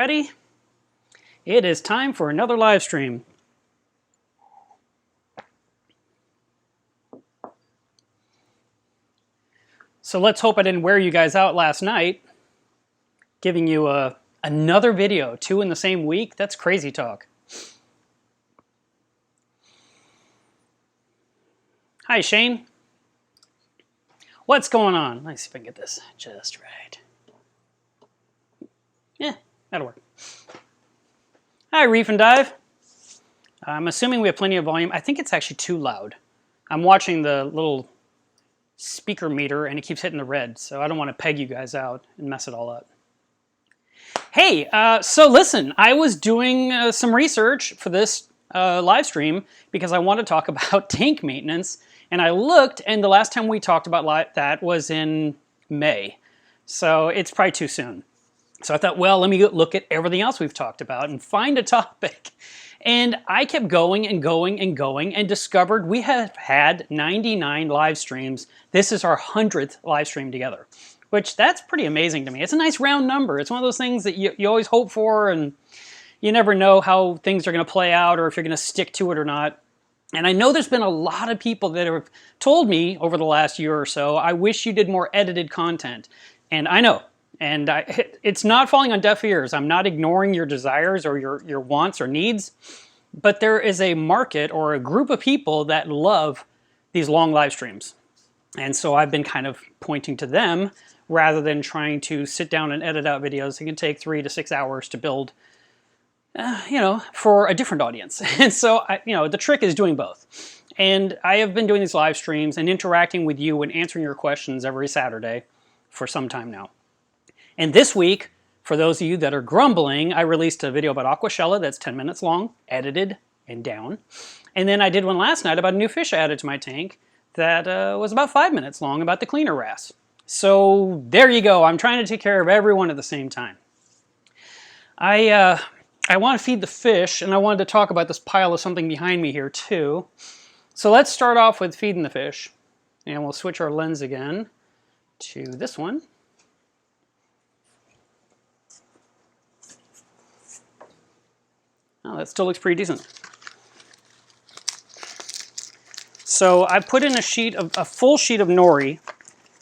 Alrighty, it is time for another live stream. So let's hope I didn't wear you guys out last night, giving you another video, 2 in the same week. That's crazy talk. Hi, Shane. What's going on? Let's see if I can get this just right. Yeah, that'll work. Hi, Reef and Dive. I'm assuming we have plenty of volume. I think it's actually too loud. I'm watching the little speaker meter and it keeps hitting the red, so I don't want to peg you guys out and mess it all up. Hey, so listen, I was doing some research for this live stream because I want to talk about tank maintenance, and I looked, and the last time we talked about that was in May, so it's probably too soon. So I thought, well, let me look at everything else we've talked about and find a topic. And I kept going and going and going and discovered we have had 99 live streams. This is our 100th live stream together, which that's pretty amazing to me. It's a nice round number. It's one of those things that you always hope for, and you never know how things are going to play out or if you're going to stick to it or not. And I know there's been a lot of people that have told me over the last year or so, I wish you did more edited content. And I know. And it's not falling on deaf ears. I'm not ignoring your desires or your wants or needs, but there is a market or a group of people that love these long live streams. And so I've been kind of pointing to them rather than trying to sit down and edit out videos. It can take 3 to 6 hours to build, for a different audience. And so, the trick is doing both. And I have been doing these live streams and interacting with you and answering your questions every Saturday for some time now. And this week, for those of you that are grumbling, I released a video about Aquashella that's 10 minutes long, edited and down. And then I did one last night about a new fish I added to my tank that was about 5 minutes long about the cleaner wrasse. So there you go. I'm trying to take care of everyone at the same time. I want to feed the fish, and I wanted to talk about this pile of something behind me here too. So let's start off with feeding the fish. And we'll switch our lens again to this one. Oh, that still looks pretty decent. So I put in a full sheet of nori.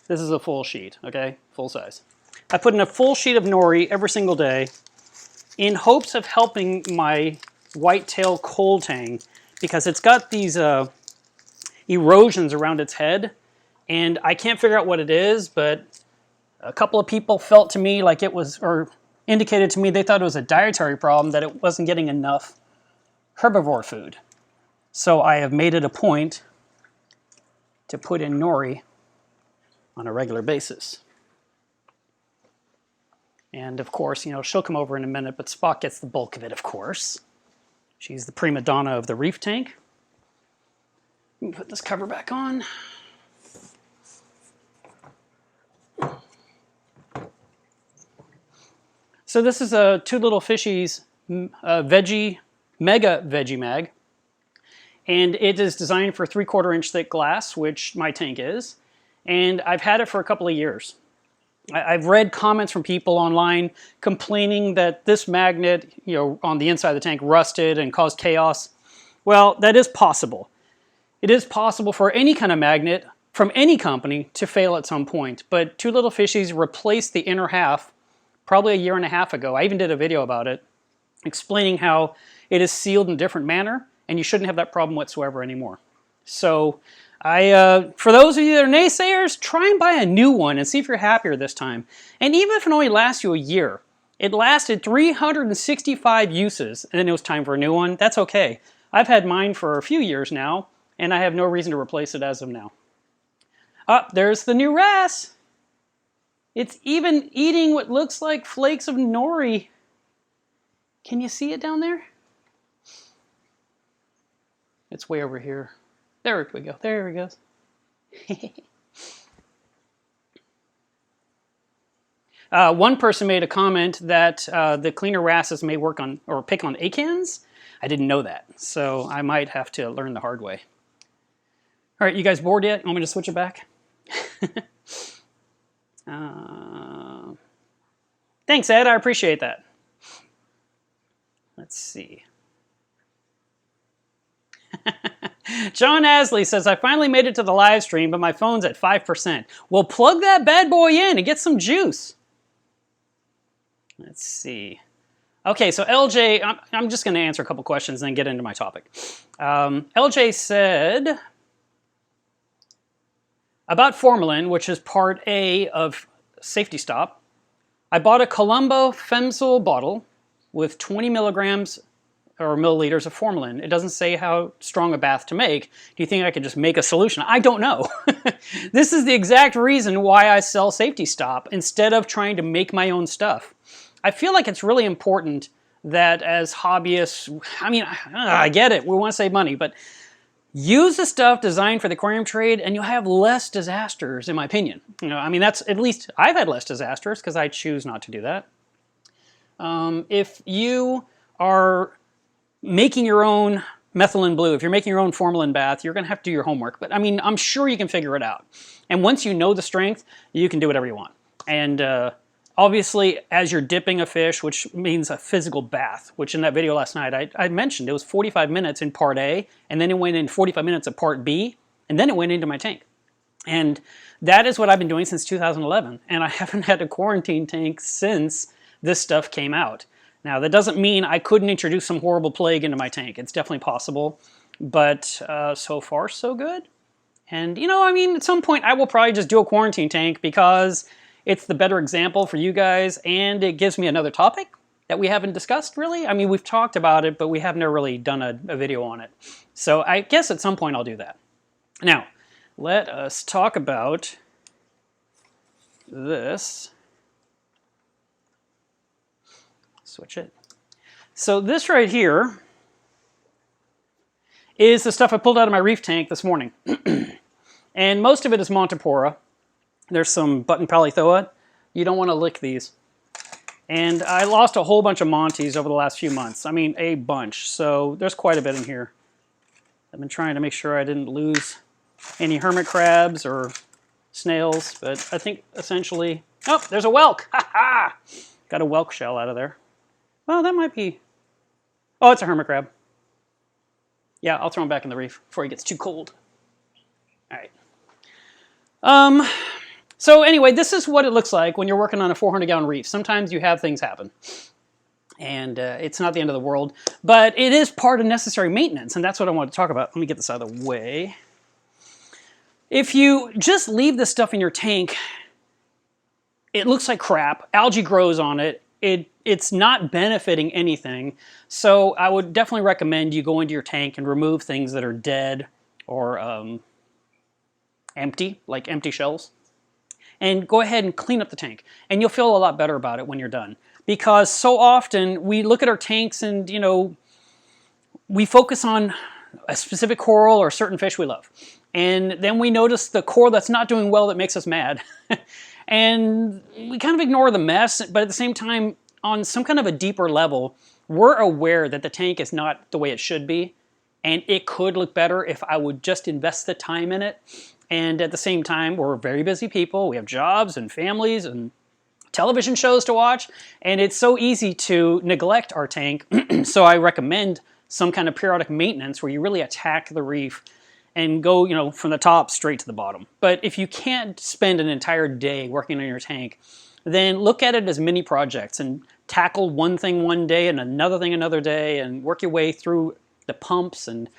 This is a full sheet, okay, full size. I put in a full sheet of nori every single day in hopes of helping my whitetail coal tang, because it's got these erosions around its head, and I can't figure out what it is, but a couple of people felt to me like it was, or indicated to me they thought it was a dietary problem, that it wasn't getting enough herbivore food. So I have made it a point to put in nori on a regular basis. And of course, she'll come over in a minute, but Spock gets the bulk of it, of course. She's the prima donna of the Reef tank. Let me put this cover back on. So this is a Two Little Fishies Mega Veggie Mag. And it is designed for 3/4 inch thick glass, which my tank is. And I've had it for a couple of years. I've read comments from people online complaining that this magnet, on the inside of the tank rusted and caused chaos. Well, that is possible. It is possible for any kind of magnet from any company to fail at some point. But Two Little Fishies replaced the inner half probably a year and a half ago. I even did a video about it, explaining how it is sealed in a different manner, and you shouldn't have that problem whatsoever anymore. So for those of you that are naysayers, try and buy a new one and see if you're happier this time. And even if it only lasts you a year, it lasted 365 uses, and then it was time for a new one. That's okay. I've had mine for a few years now, and I have no reason to replace it as of now. There's the new wrasse. It's even eating what looks like flakes of nori. Can you see it down there? It's way over here. There we go. There it goes. One person made a comment that the cleaner wrasses may work on or pick on acans. I didn't know that, so I might have to learn the hard way. All right, you guys bored yet? Want me to switch it back? Thanks, Ed. I appreciate that. Let's see. John Asley says, I finally made it to the live stream, but my phone's at 5%. Well, plug that bad boy in and get some juice. Let's see. Okay, so LJ, I'm just going to answer a couple questions and then get into my topic. LJ said, about formalin, which is part A of Safety Stop, I bought a Colombo Femsil bottle with 20 milligrams or milliliters of formalin. It doesn't say how strong a bath to make. Do you think I could just make a solution? I don't know. This is the exact reason why I sell Safety Stop instead of trying to make my own stuff. I feel like it's really important that as hobbyists, I mean, I get it, we want to save money, but use the stuff designed for the aquarium trade and you'll have less disasters, in my opinion. You know, I mean, that's, at least I've had less disasters because I choose not to do that. If you are making your own methylene blue, if you're making your own formalin bath, you're going to have to do your homework. But I mean, I'm sure you can figure it out. And once you know the strength, you can do whatever you want. And obviously, as you're dipping a fish, which means a physical bath, which in that video last night, I mentioned it was 45 minutes in part A, and then it went in 45 minutes of part B, and then it went into my tank. And that is what I've been doing since 2011. And I haven't had a quarantine tank since this stuff came out. Now, that doesn't mean I couldn't introduce some horrible plague into my tank. It's definitely possible, but so far, so good. And, you know, I mean, at some point, I will probably just do a quarantine tank because it's the better example for you guys, and it gives me another topic that we haven't discussed, really. I mean, we've talked about it, but we have never really done a video on it. So I guess at some point I'll do that. Now, let us talk about this. Switch it. So this right here is the stuff I pulled out of my Reef tank this morning. And most of it is Montipora. There's some button polythoa. You don't want to lick these. And I lost a whole bunch of Monties over the last few months. I mean, a bunch. So there's quite a bit in here. I've been trying to make sure I didn't lose any hermit crabs or snails, but I think essentially... Oh, there's a whelk! Ha ha! Got a whelk shell out of there. Well, that might be... Oh, it's a hermit crab. Yeah, I'll throw him back in the reef before he gets too cold. All right. So anyway, this is what it looks like when you're working on a 400-gallon reef. Sometimes you have things happen. And it's not the end of the world. But it is part of necessary maintenance, and that's what I want to talk about. Let me get this out of the way. If you just leave this stuff in your tank, it looks like crap. Algae grows on it. It's not benefiting anything. So I would definitely recommend you go into your tank and remove things that are dead or empty, like empty shells. And go ahead and clean up the tank. And you'll feel a lot better about it when you're done. Because so often we look at our tanks and, you know, we focus on a specific coral or a certain fish we love. And then we notice the coral that's not doing well that makes us mad. And we kind of ignore the mess, but at the same time, on some kind of a deeper level, we're aware that the tank is not the way it should be, and it could look better if I would just invest the time in it. And at the same time, we're very busy people. We have jobs and families and television shows to watch, and it's so easy to neglect our tank. So I recommend some kind of periodic maintenance where you really attack the reef and go, you know, from the top straight to the bottom. But if you can't spend an entire day working on your tank, then look at it as mini projects and tackle one thing one day and another thing another day and work your way through the pumps and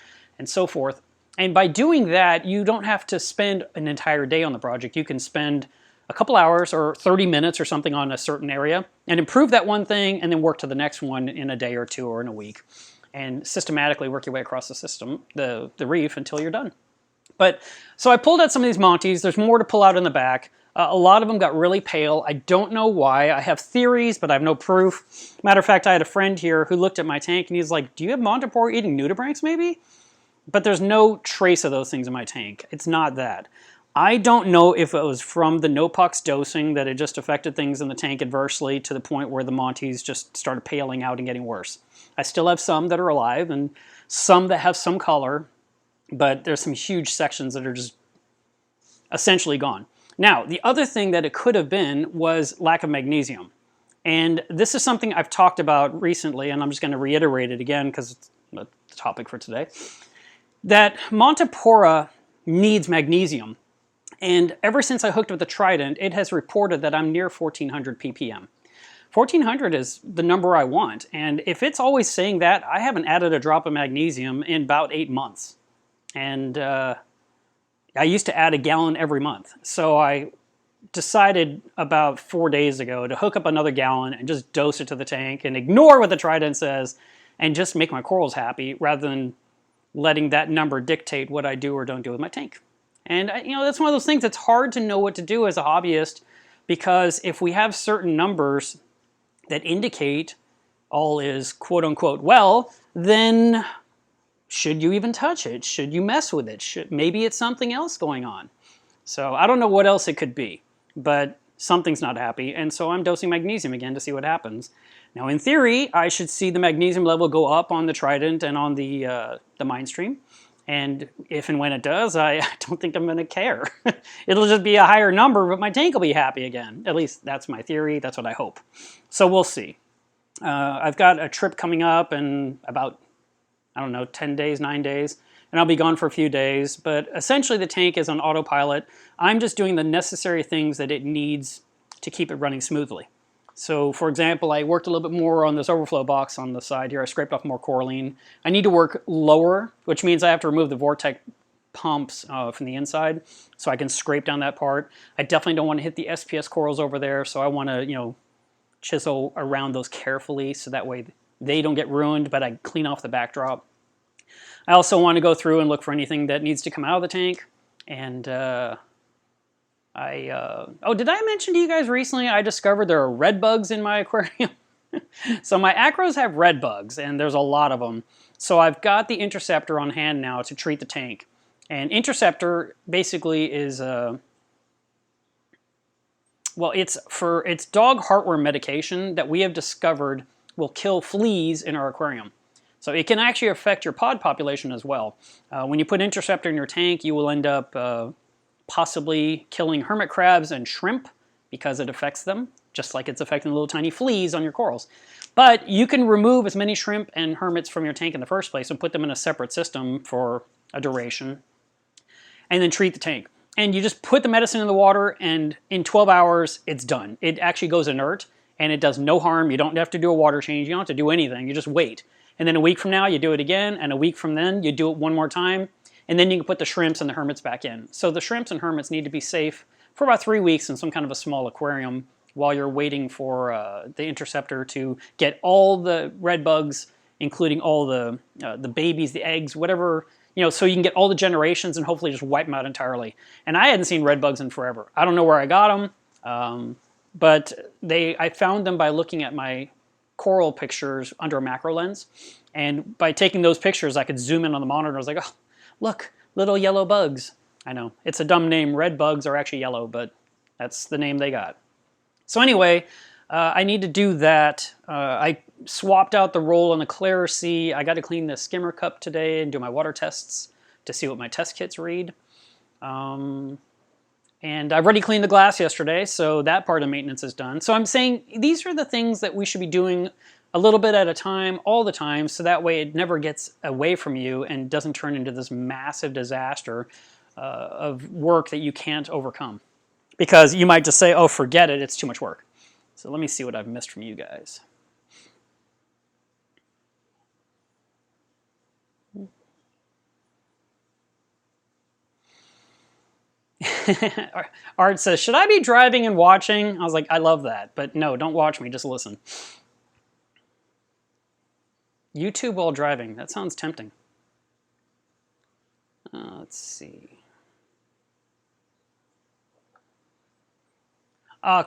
so forth. And by doing that, you don't have to spend an entire day on the project. You can spend a couple hours or 30 minutes or something on a certain area and improve that one thing and then work to the next one in a day or two or in a week. And systematically work your way across the system, the reef, until you're done. But, so I pulled out some of these Monties. There's more to pull out in the back. A lot of them got really pale. I don't know why. I have theories, but I have no proof. Matter of fact, I had a friend here who looked at my tank and he's like, do you have Montipora eating nudibranchs maybe? But there's no trace of those things in my tank. It's not that. I don't know if it was from the no-pox dosing that it just affected things in the tank adversely to the point where the Monties just started paling out and getting worse. I still have some that are alive and some that have some color, but there's some huge sections that are just essentially gone. Now, the other thing that it could have been was lack of magnesium. And this is something I've talked about recently, and I'm just going to reiterate it again because it's the topic for today, that Montipora needs magnesium. And ever since I hooked with the Triton, it has reported that I'm near 1400 ppm. 1400 is the number I want, and if it's always saying that, I haven't added a drop of magnesium in about 8 months. And I used to add a gallon every month. So I decided about 4 days ago to hook up another gallon and just dose it to the tank and ignore what the Triton says and just make my corals happy rather than letting that number dictate what I do or don't do with my tank. And that's one of those things that's hard to know what to do as a hobbyist, because if we have certain numbers that indicate all is quote unquote well, then should you even touch it? Should you mess with it? Maybe it's something else going on. So I don't know what else it could be, but something's not happy, and so I'm dosing magnesium again to see what happens. Now, in theory, I should see the magnesium level go up on the Trident and on the Mindstream, and if and when it does, I don't think I'm going to care. It'll just be a higher number, but my tank will be happy again. At least that's my theory. That's what I hope. So we'll see. I've got a trip coming up in about, I don't know, 10 days, 9 days, and I'll be gone for a few days, but essentially the tank is on autopilot. I'm just doing the necessary things that it needs to keep it running smoothly. So, for example, I worked a little bit more on this overflow box on the side here. I scraped off more coralline. I need to work lower, which means I have to remove the Vortex pumps from the inside so I can scrape down that part. I definitely don't want to hit the SPS corals over there, so I want to, chisel around those carefully so that way they don't get ruined, but I clean off the backdrop. I also want to go through and look for anything that needs to come out of the tank. And oh, did I mention to you guys recently I discovered there are red bugs in my aquarium? So my acros have red bugs, and there's a lot of them. So I've got the Interceptor on hand now to treat the tank. And Interceptor basically is it's dog heartworm medication that we have discovered will kill fleas in our aquarium. So it can actually affect your pod population as well. When you put Interceptor in your tank, you will end up possibly killing hermit crabs and shrimp because it affects them, just like it's affecting little tiny fleas on your corals. But you can remove as many shrimp and hermits from your tank in the first place and put them in a separate system for a duration, and then treat the tank. And you just put the medicine in the water, and in 12 hours, it's done. It actually goes inert, and it does no harm. You don't have to do a water change. You don't have to do anything. You just wait. And then a week from now, you do it again, and a week from then, you do it one more time, and then you can put the shrimps and the hermits back in. So the shrimps and hermits need to be safe for about 3 weeks in some kind of a small aquarium while you're waiting for the Interceptor to get all the red bugs, including all the babies, the eggs, whatever, so you can get all the generations and hopefully just wipe them out entirely. And I hadn't seen red bugs in forever. I don't know where I got them, but I found them by looking at my coral pictures under a macro lens. And by taking those pictures, I could zoom in on the monitor. I was like, oh, look, little yellow bugs. I know, it's a dumb name. Red bugs are actually yellow, but that's the name they got. So anyway, I need to do that. I swapped out the roll on the Clara C. I got to clean the skimmer cup today and do my water tests to see what my test kits read. And I've already cleaned the glass yesterday, so that part of maintenance is done. So I'm saying these are the things that we should be doing a little bit at a time, all the time, so that way it never gets away from you and doesn't turn into this massive disaster of work that you can't overcome. Because you might just say, oh, forget it, it's too much work. So let me see what I've missed from you guys. Art says, should I be driving and watching? I was like, I love that, but no, don't watch me, just listen. YouTube while driving, that sounds tempting. Let's see.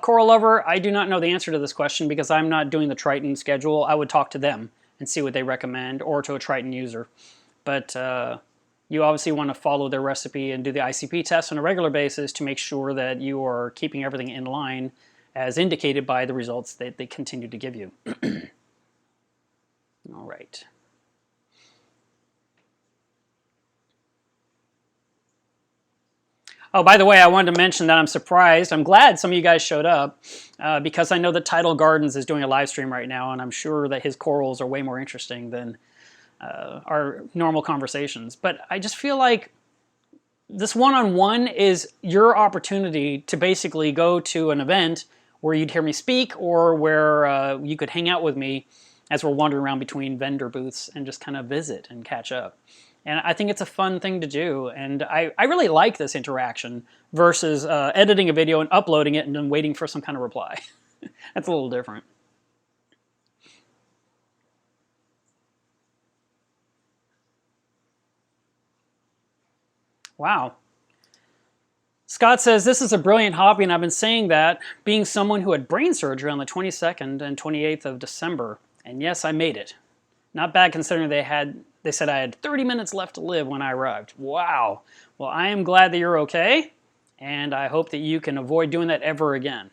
Coral Lover, I do not know the answer to this question because I'm not doing the Triton schedule. I would talk to them and see what they recommend, or to a Triton user. But you obviously want to follow their recipe and do the ICP test on a regular basis to make sure that you are keeping everything in line as indicated by the results that they continue to give you. All right. Oh, by the way, I wanted to mention that I'm surprised. I'm glad some of you guys showed up because I know that Tidal Gardens is doing a live stream right now, and I'm sure that his corals are way more interesting than our normal conversations. But I just feel like this one-on-one is your opportunity to basically go to an event where you'd hear me speak or where you could hang out with me as we're wandering around between vendor booths and just kind of visit and catch up. And I think it's a fun thing to do, and I really like this interaction versus editing a video and uploading it and then waiting for some kind of reply. That's a little different. Wow. Scott says, this is a brilliant hobby, and I've been saying that, being someone who had brain surgery on the 22nd and 28th of December. And yes, I made it. Not bad considering they said I had 30 minutes left to live when I arrived. Wow. Well, I am glad that you're okay, and I hope that you can avoid doing that ever again.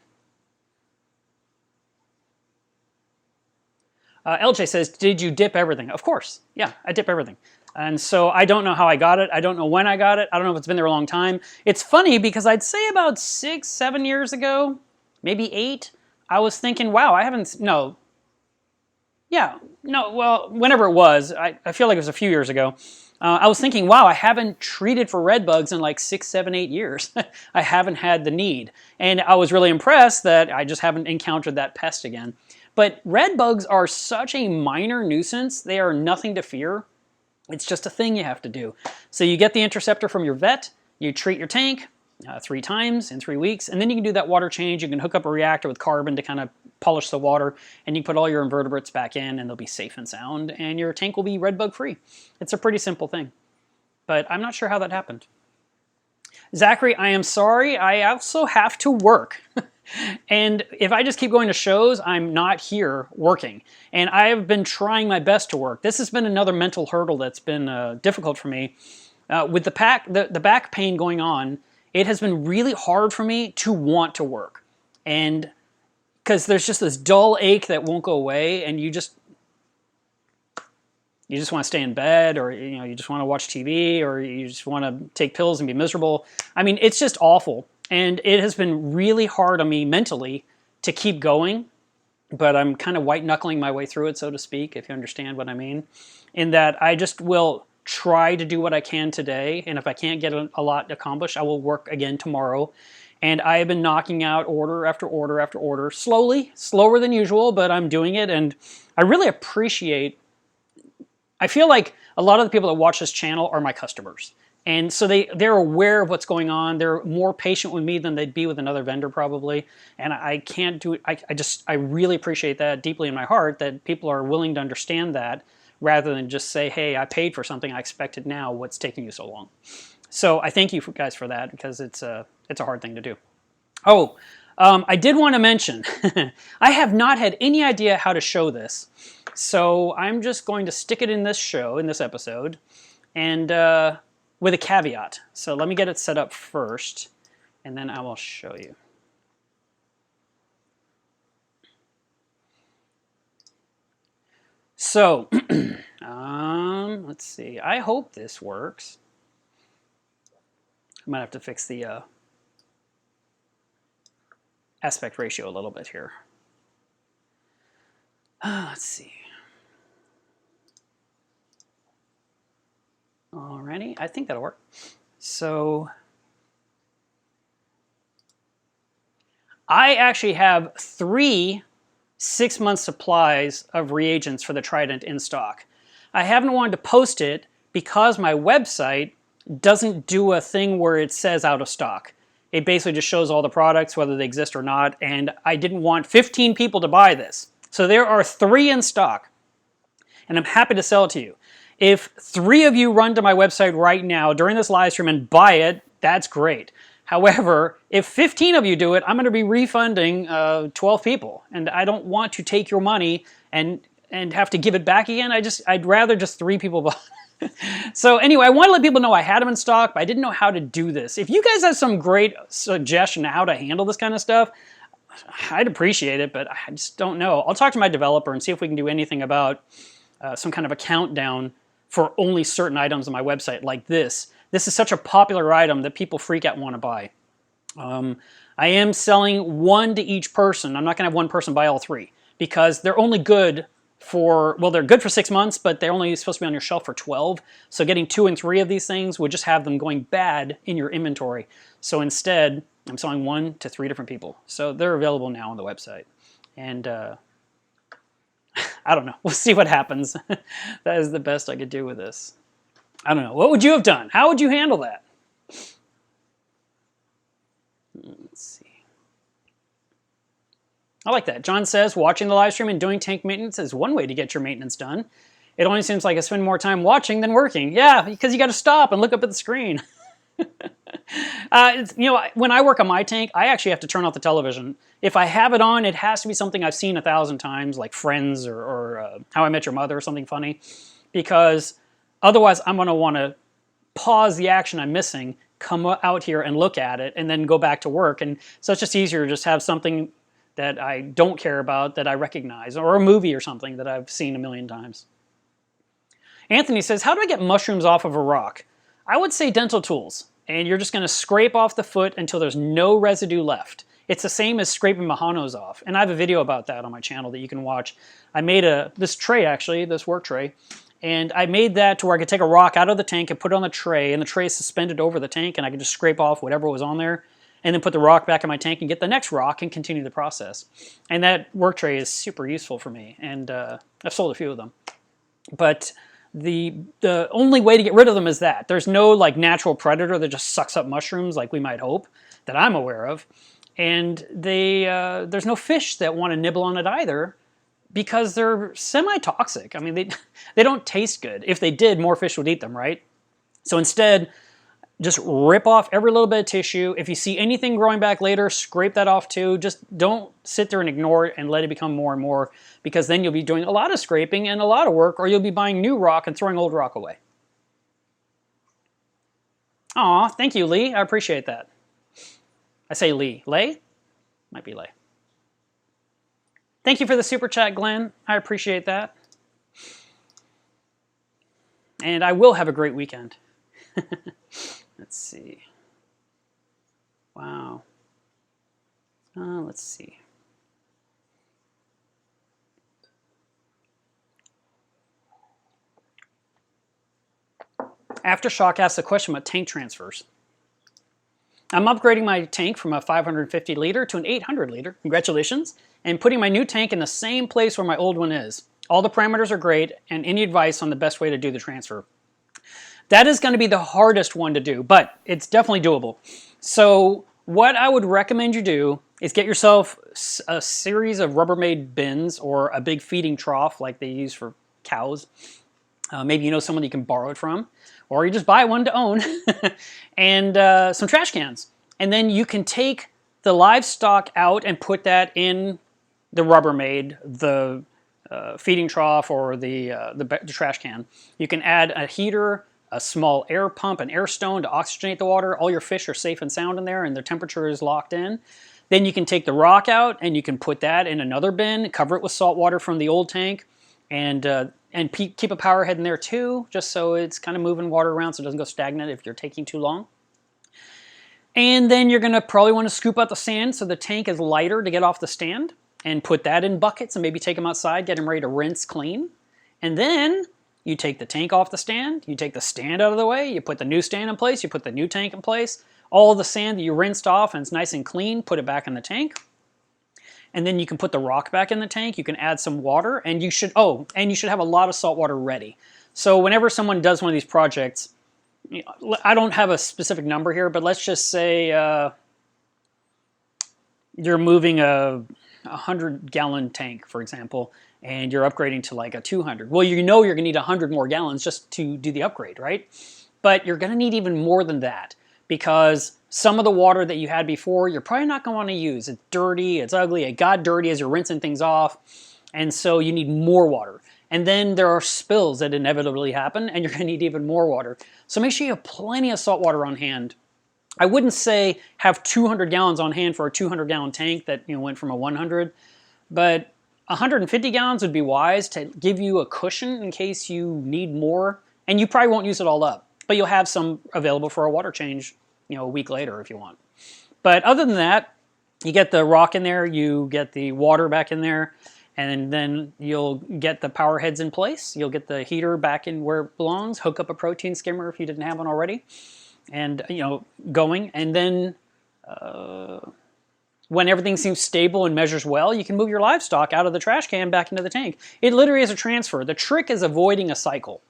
LJ says, did you dip everything? Of course. Yeah, I dip everything. And so I don't know how I got it. I don't know when I got it. I don't know if it's been there a long time. It's funny because I'd say about 6, 7 years ago, maybe 8, I was thinking, wow, I haven't, no. Yeah, no, well, whenever it was, I feel like it was a few years ago. I was thinking, wow, I haven't treated for red bugs in like 6, 7, 8 years. I haven't had the need. And I was really impressed that I just haven't encountered that pest again. But red bugs are such a minor nuisance. They are nothing to fear. It's just a thing you have to do. So you get the interceptor from your vet, you treat your tank 3 times in 3 weeks, and then you can do that water change. You can hook up a reactor with carbon to kind of polish the water, and you can put all your invertebrates back in, and they'll be safe and sound, and your tank will be red bug free. It's a pretty simple thing, but I'm not sure how that happened. Zachary, I am sorry. I also have to work. And if I just keep going to shows, I'm not here working. And I have been trying my best to work. This has been another mental hurdle that's been difficult for me. With the back pain going on, it has been really hard for me to want to work. And because there's just this dull ache that won't go away, and you just want to stay in bed, or you just want to watch TV, or you just want to take pills and be miserable. I mean, it's just awful. And it has been really hard on me mentally to keep going, but I'm kind of white-knuckling my way through it, so to speak, if you understand what I mean, in that I just will try to do what I can today, and if I can't get a lot accomplished, I will work again tomorrow. And I have been knocking out order after order after order, slowly, slower than usual, but I'm doing it, and I really appreciate. I feel like a lot of the people that watch this channel are my customers. And so they're aware of what's going on. They're more patient with me than they'd be with another vendor probably. And I can't do it. I really appreciate that deeply in my heart, that people are willing to understand that rather than just say, hey, I paid for something, I expect it now. What's taking you so long? So I thank you guys for that, because it's a hard thing to do. Oh, I did want to mention, I have not had any idea how to show this. So I'm just going to stick it in this episode, and with a caveat. So let me get it set up first, and then I will show you. So, let's see. I hope this works. I might have to fix the aspect ratio a little bit here. Let's see. Alrighty, I think that'll work. So I actually have 3 6-month supplies of reagents for the Triton in stock. I haven't wanted to post it because my website doesn't do a thing where it says out of stock. It basically just shows all the products, whether they exist or not, and I didn't want 15 people to buy this. So there are 3 in stock, and I'm happy to sell it to you. If 3 of you run to my website right now during this live stream and buy it, that's great. However, if 15 of you do it, I'm going to be refunding 12 people, and I don't want to take your money and have to give it back again. I'd rather just 3 people buy. So anyway, I want to let people know I had them in stock, but I didn't know how to do this. If you guys have some great suggestion on how to handle this kind of stuff, I'd appreciate it, but I just don't know. I'll talk to my developer and see if we can do anything about some kind of a countdown for only certain items on my website like this this is such a popular item that people freak out and want to buy. I am selling one to each person. I'm not going to have one person buy all three because they're only good for, well, they're good for 6 months, but they're only supposed to be on your shelf for 12. So getting 2 and 3 of these things would just have them going bad in your inventory. So instead, I'm selling 1 to 3 different people. So they're available now on the website. And I don't know. We'll see what happens. That is the best I could do with this. I don't know. What would you have done? How would you handle that? Let's see. I like that. John says, watching the live stream and doing tank maintenance is one way to get your maintenance done. It only seems like I spend more time watching than working. Yeah, because you got to stop and look up at the screen. You know, when I work on my tank, I actually have to turn off the television. If I have it on, it has to be something I've seen 1,000 times, like Friends or How I Met Your Mother or something funny, because otherwise I'm going to want to pause the action I'm missing, come out here and look at it, and then go back to work. And so it's just easier to just have something that I don't care about that I recognize, or a movie or something that I've seen 1,000,000 times. Anthony says, how do I get mushrooms off of a rock? I would say dental tools, and you're just going to scrape off the foot until there's no residue left. It's the same as scraping Mahanos off, and I have a video about that on my channel that you can watch. I made this tray, actually, this work tray, and I made that to where I could take a rock out of the tank and put it on the tray, and the tray is suspended over the tank, and I could just scrape off whatever was on there, and then put the rock back in my tank and get the next rock and continue the process. And that work tray is super useful for me, and I've sold a few of them. But the only way to get rid of them is that. There's no like natural predator that just sucks up mushrooms like we might hope, that I'm aware of. And there's no fish that want to nibble on it either because they're semi-toxic. I mean, they don't taste good. If they did, more fish would eat them, right? So instead, just rip off every little bit of tissue. If you see anything growing back later, scrape that off too. Just don't sit there and ignore it and let it become more and more, because then you'll be doing a lot of scraping and a lot of work, or you'll be buying new rock and throwing old rock away. Aw, thank you, Lee. I appreciate that. I say Lee. Lay? Might be Lay. Thank you for the super chat, Glenn. I appreciate that. And I will have a great weekend. Let's see. Wow. Let's see. Aftershock asks a question about tank transfers. I'm upgrading my tank from a 550 liter to an 800 liter. Congratulations. And putting my new tank in the same place where my old one is. All the parameters are great, and any advice on the best way to do the transfer? That is going to be the hardest one to do, but it's definitely doable. So what I would recommend you do is get yourself a series of Rubbermaid bins or a big feeding trough like they use for cows. Maybe you know someone you can borrow it from, or you just buy one to own, and some trash cans. And then you can take the livestock out and put that in the Rubbermaid, the feeding trough, or the trash can. You can add a heater, a small air pump, an air stone to oxygenate the water. All your fish are safe and sound in there, and their temperature is locked in. Then you can take the rock out, and you can put that in another bin, cover it with salt water from the old tank, and keep a power head in there too, just so it's kind of moving water around so it doesn't go stagnant if you're taking too long. And then you're going to probably want to scoop out the sand so the tank is lighter to get off the stand, and put that in buckets and maybe take them outside, get them ready to rinse clean. And then you take the tank off the stand, you take the stand out of the way, you put the new stand in place, you put the new tank in place, all the sand that you rinsed off and it's nice and clean, put it back in the tank. And then you can put the rock back in the tank, you can add some water, and you should have a lot of salt water ready. So whenever someone does one of these projects, I don't have a specific number here, but let's just say you're moving a 100-gallon tank, for example, and you're upgrading to like a 200. Well, you know you're going to need 100 more gallons just to do the upgrade, right? But you're going to need even more than that, because some of the water that you had before, you're probably not going to want to use. It's dirty, it's ugly, it got dirty as you're rinsing things off, and so you need more water. And then there are spills that inevitably happen, and you're going to need even more water. So make sure you have plenty of salt water on hand. I wouldn't say have 200 gallons on hand for a 200-gallon tank that went from a 100, but 150 gallons would be wise to give you a cushion in case you need more, and you probably won't use it all up. but you'll have some available for a water change, you know, a week later if you want. But other than that, you get the rock in there, you get the water back in there, and then you'll get the power heads in place. You'll get the heater back in where it belongs, hook up a protein skimmer if you didn't have one already, and, you know, going. And then when everything seems stable and measures well, you can move your livestock out of the trash can back into the tank. It literally is a transfer. The trick is avoiding a cycle.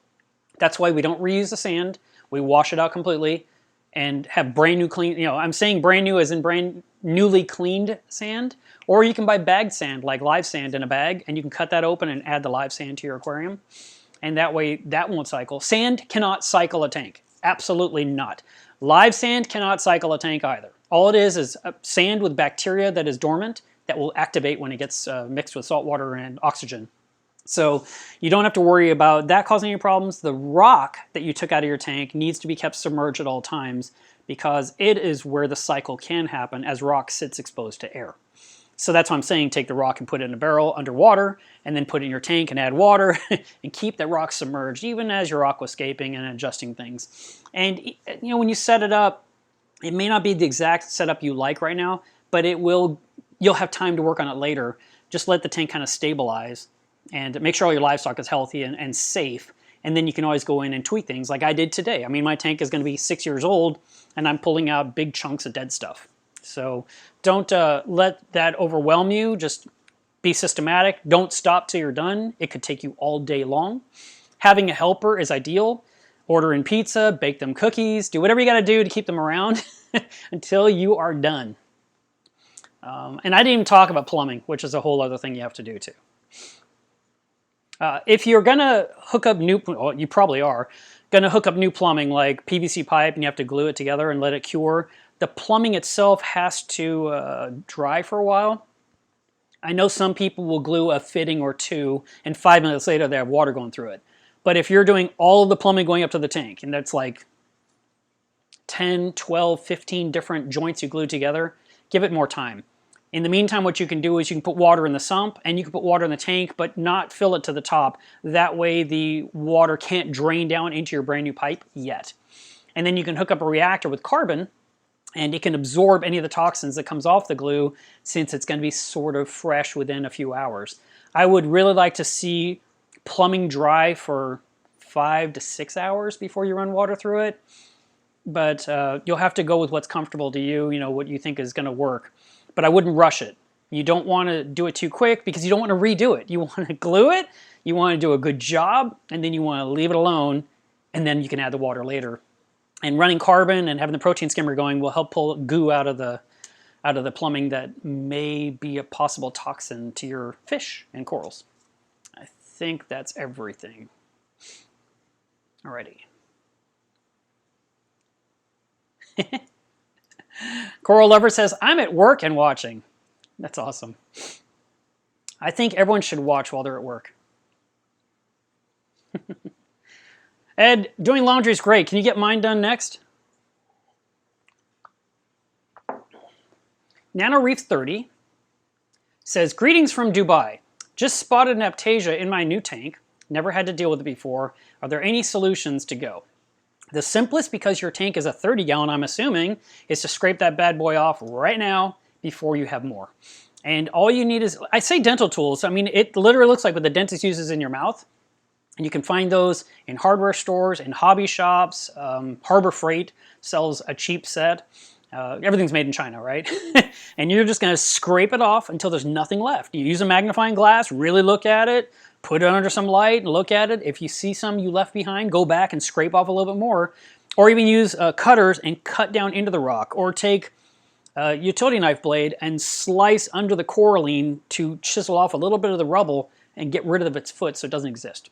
That's why we don't reuse the sand. We wash it out completely and have brand new clean, you know, I'm saying brand new as in brand newly cleaned sand, or you can buy bagged sand, like live sand in a bag, and you can cut that open and add the live sand to your aquarium. And that way, that won't cycle. Sand cannot cycle a tank. Absolutely not. Live sand cannot cycle a tank either. All it is sand with bacteria that is dormant that will activate when it gets mixed with salt water and oxygen. So you don't have to worry about that causing any problems. The rock that you took out of your tank needs to be kept submerged at all times because it is where the cycle can happen as rock sits exposed to air. So that's why I'm saying take the rock and put it in a barrel underwater and then put it in your tank and add water and keep that rock submerged even as you're aquascaping and adjusting things. And you know, when you set it up, it may not be the exact setup you like right now, but you'll have time to work on it later. Just let the tank kind of stabilize and make sure all your livestock is healthy and safe. And then you can always go in and tweak things like I did today. I mean, my tank is going to be 6 years old and I'm pulling out big chunks of dead stuff. So don't let that overwhelm you. Just be systematic. Don't stop till you're done. It could take you all day long. Having a helper is ideal. Order in pizza, bake them cookies, do whatever you got to do to keep them around until you are done. And I didn't even talk about plumbing, which is a whole other thing you have to do too. If you're going to hook up well, you probably are, going to hook up new plumbing like PVC pipe and you have to glue it together and let it cure, the plumbing itself has to dry for a while. I know some people will glue a fitting or two and 5 minutes later they have water going through it. But if you're doing all of the plumbing going up to the tank, and that's like 10, 12, 15 different joints you glue together, give it more time. In the meantime, what you can do is you can put water in the sump and you can put water in the tank, but not fill it to the top. That way the water can't drain down into your brand new pipe yet. And then you can hook up a reactor with carbon and it can absorb any of the toxins that comes off the glue since it's going to be sort of fresh within a few hours. I would really like to see plumbing dry for 5 to 6 hours before you run water through it. But you'll have to go with what's comfortable to you, you know, what you think is going to work. But I wouldn't rush it. You don't want to do it too quick because you don't want to redo it. You want to glue it, you want to do a good job, and then you want to leave it alone, and then you can add the water later. And running carbon and having the protein skimmer going will help pull goo out of the plumbing that may be a possible toxin to your fish and corals. I think that's everything. Alrighty. Coral Lover says, I'm at work and watching. That's awesome. I think everyone should watch while they're at work. Ed, doing laundry is great. Can you get mine done next? NanoReef 30 says, greetings from Dubai. Just spotted an Aptasia in my new tank. Never had to deal with it before. Are there any solutions to go? The simplest, because your tank is a 30 gallon, I'm assuming, is to scrape that bad boy off right now before you have more. And all you need is, I say dental tools. I mean, it literally looks like what the dentist uses in your mouth. And you can find those in hardware stores, in hobby shops. Harbor Freight sells a cheap set. Everything's made in China, right? And you're just going to scrape it off until there's nothing left. You use a magnifying glass, really look at it, put it under some light and look at it. If you see some you left behind, go back and scrape off a little bit more. Or even use cutters and cut down into the rock. Or take a utility knife blade and slice under the coralline to chisel off a little bit of the rubble and get rid of its foot so it doesn't exist.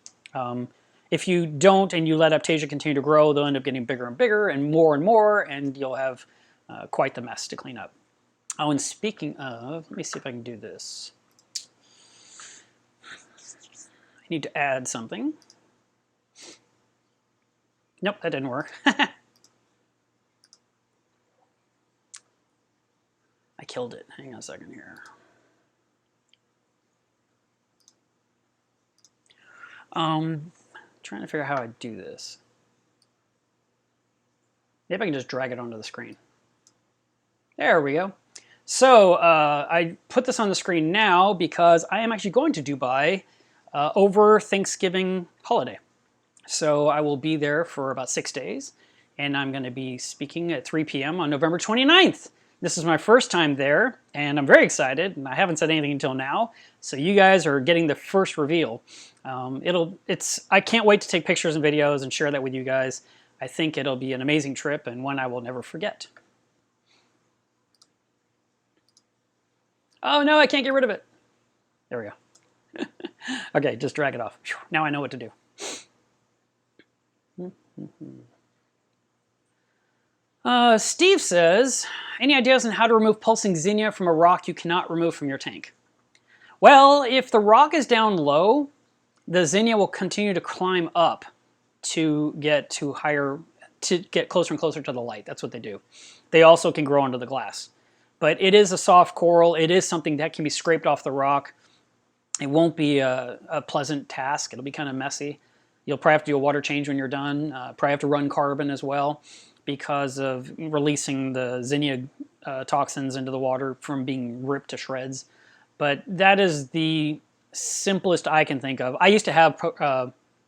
If you don't and you let Aptasia continue to grow, they'll end up getting bigger and bigger and more, and you'll have quite the mess to clean up. Oh, and speaking of, let me see if I can do this. I need to add something. Nope, that didn't work. I killed it. Hang on a second here. Trying to figure out how I do this. Maybe I can just drag it onto the screen. There we go. So I put this on the screen now because I am actually going to Dubai over Thanksgiving holiday. So I will be there for about 6 days, and I'm going to be speaking at 3 p.m. on November 29th. This is my first time there, and I'm very excited, and I haven't said anything until now, so you guys are getting the first reveal. I can't wait to take pictures and videos and share that with you guys. I think it'll be an amazing trip and one I will never forget. Oh no, I can't get rid of it. There we go. Okay, just drag it off. Now I know what to do. Steve says, any ideas on how to remove pulsing xenia from a rock you cannot remove from your tank? Well, if the rock is down low, the xenia will continue to climb up to get closer and closer to the light. That's what they do. They also can grow under the glass. But it is a soft coral. It is something that can be scraped off the rock. It won't be a pleasant task. It'll be kind of messy. You'll probably have to do a water change when you're done. Probably have to run carbon as well, because of releasing the xenia toxins into the water from being ripped to shreds. But that is the simplest I can think of. I used to have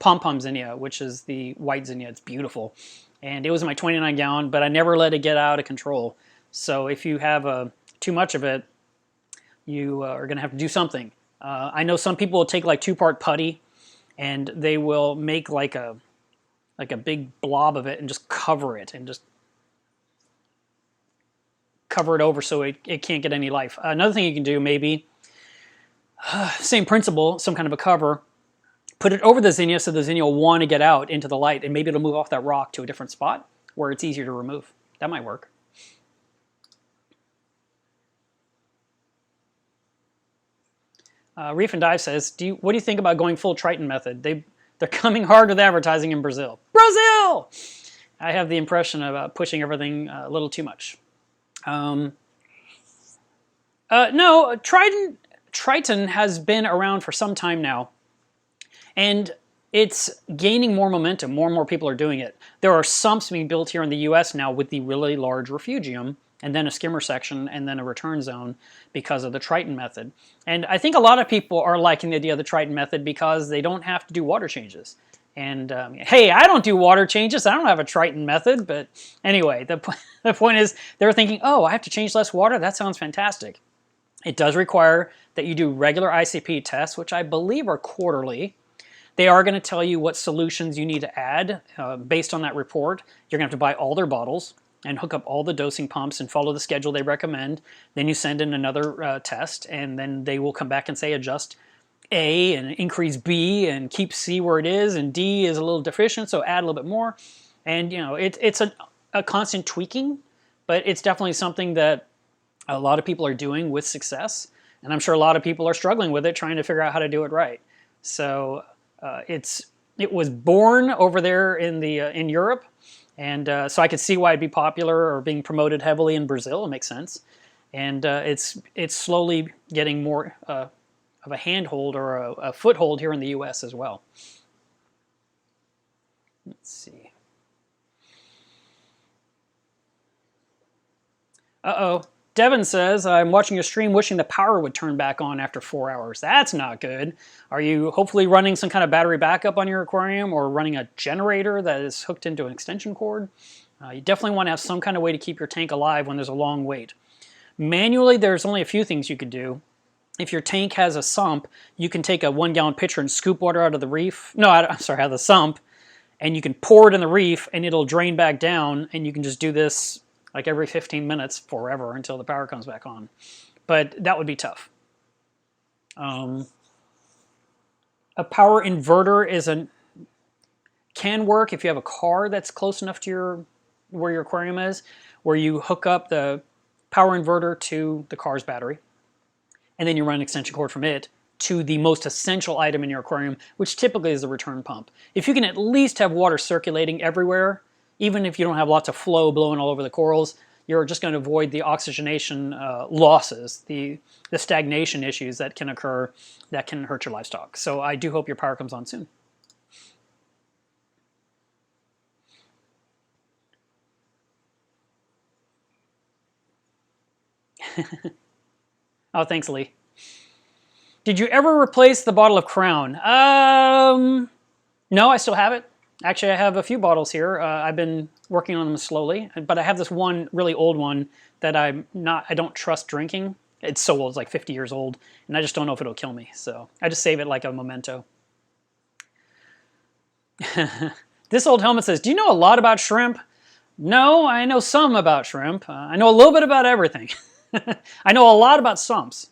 pom-pom xenia, which is the white xenia. It's beautiful. And it was in my 29 gallon, but I never let it get out of control. So if you have too much of it, you are going to have to do something. I know some people will take like 2-part putty, and they will make like a big blob of it and just cover it and just cover it over so it can't get any life. Another thing you can do, maybe, same principle, some kind of a cover, put it over the xenia so the xenia will want to get out into the light, and maybe it'll move off that rock to a different spot where it's easier to remove. That might work. Reef and Dive says, what do you think about going full Triton method? They're coming hard with advertising in Brazil. Brazil! I have the impression of pushing everything a little too much. No, Triton has been around for some time now, and it's gaining more momentum. More and more people are doing it. There are sumps being built here in the US now with the really large Refugium, and then a skimmer section, and then a return zone because of the Triton method. And I think a lot of people are liking the idea of the Triton method because they don't have to do water changes. And hey, I don't do water changes. I don't have a Triton method. But anyway, the point is they're thinking, oh, I have to change less water? That sounds fantastic. It does require that you do regular ICP tests, which I believe are quarterly. They are going to tell you what solutions you need to add based on that report. You're going to have to buy all their bottles and hook up all the dosing pumps and follow the schedule they recommend. Then you send in another test, and then they will come back and say adjust A and increase B and keep C where it is, and D is a little deficient, so add a little bit more. And you know, it's a constant tweaking, but it's definitely something that a lot of people are doing with success, and I'm sure a lot of people are struggling with it, trying to figure out how to do it right. So it was born over there in Europe. And so I could see why it'd be popular or being promoted heavily in Brazil. It makes sense. And it's slowly getting more of a handhold or a foothold here in the US as well. Let's see. Uh-oh. Devin says, I'm watching your stream wishing the power would turn back on after 4 hours. That's not good. Are you hopefully running some kind of battery backup on your aquarium or running a generator that is hooked into an extension cord? You definitely want to have some kind of way to keep your tank alive when there's a long wait. Manually, there's only a few things you could do. If your tank has a sump, you can take a 1-gallon pitcher and scoop water out of the reef. No, I'm sorry, out of the sump. And you can pour it in the reef and it'll drain back down, and you can just do this like every 15 minutes forever until the power comes back on. But that would be tough. A power inverter can work if you have a car that's close enough to where your aquarium is, where you hook up the power inverter to the car's battery, and then you run an extension cord from it to the most essential item in your aquarium, which typically is the return pump. If you can at least have water circulating everywhere, even if you don't have lots of flow blowing all over the corals, you're just going to avoid the oxygenation losses, the stagnation issues that can occur that can hurt your livestock. So I do hope your power comes on soon. Oh, thanks, Lee. Did you ever replace the bottle of Crown? No, I still have it. Actually, I have a few bottles here. I've been working on them slowly, but I have this one really old one that I don't trust drinking. It's so old, it's like 50 years old, and I just don't know if it'll kill me. So I just save it like a memento. This old helmet says, do you know a lot about shrimp? No, I know some about shrimp. I know a little bit about everything. I know a lot about sumps.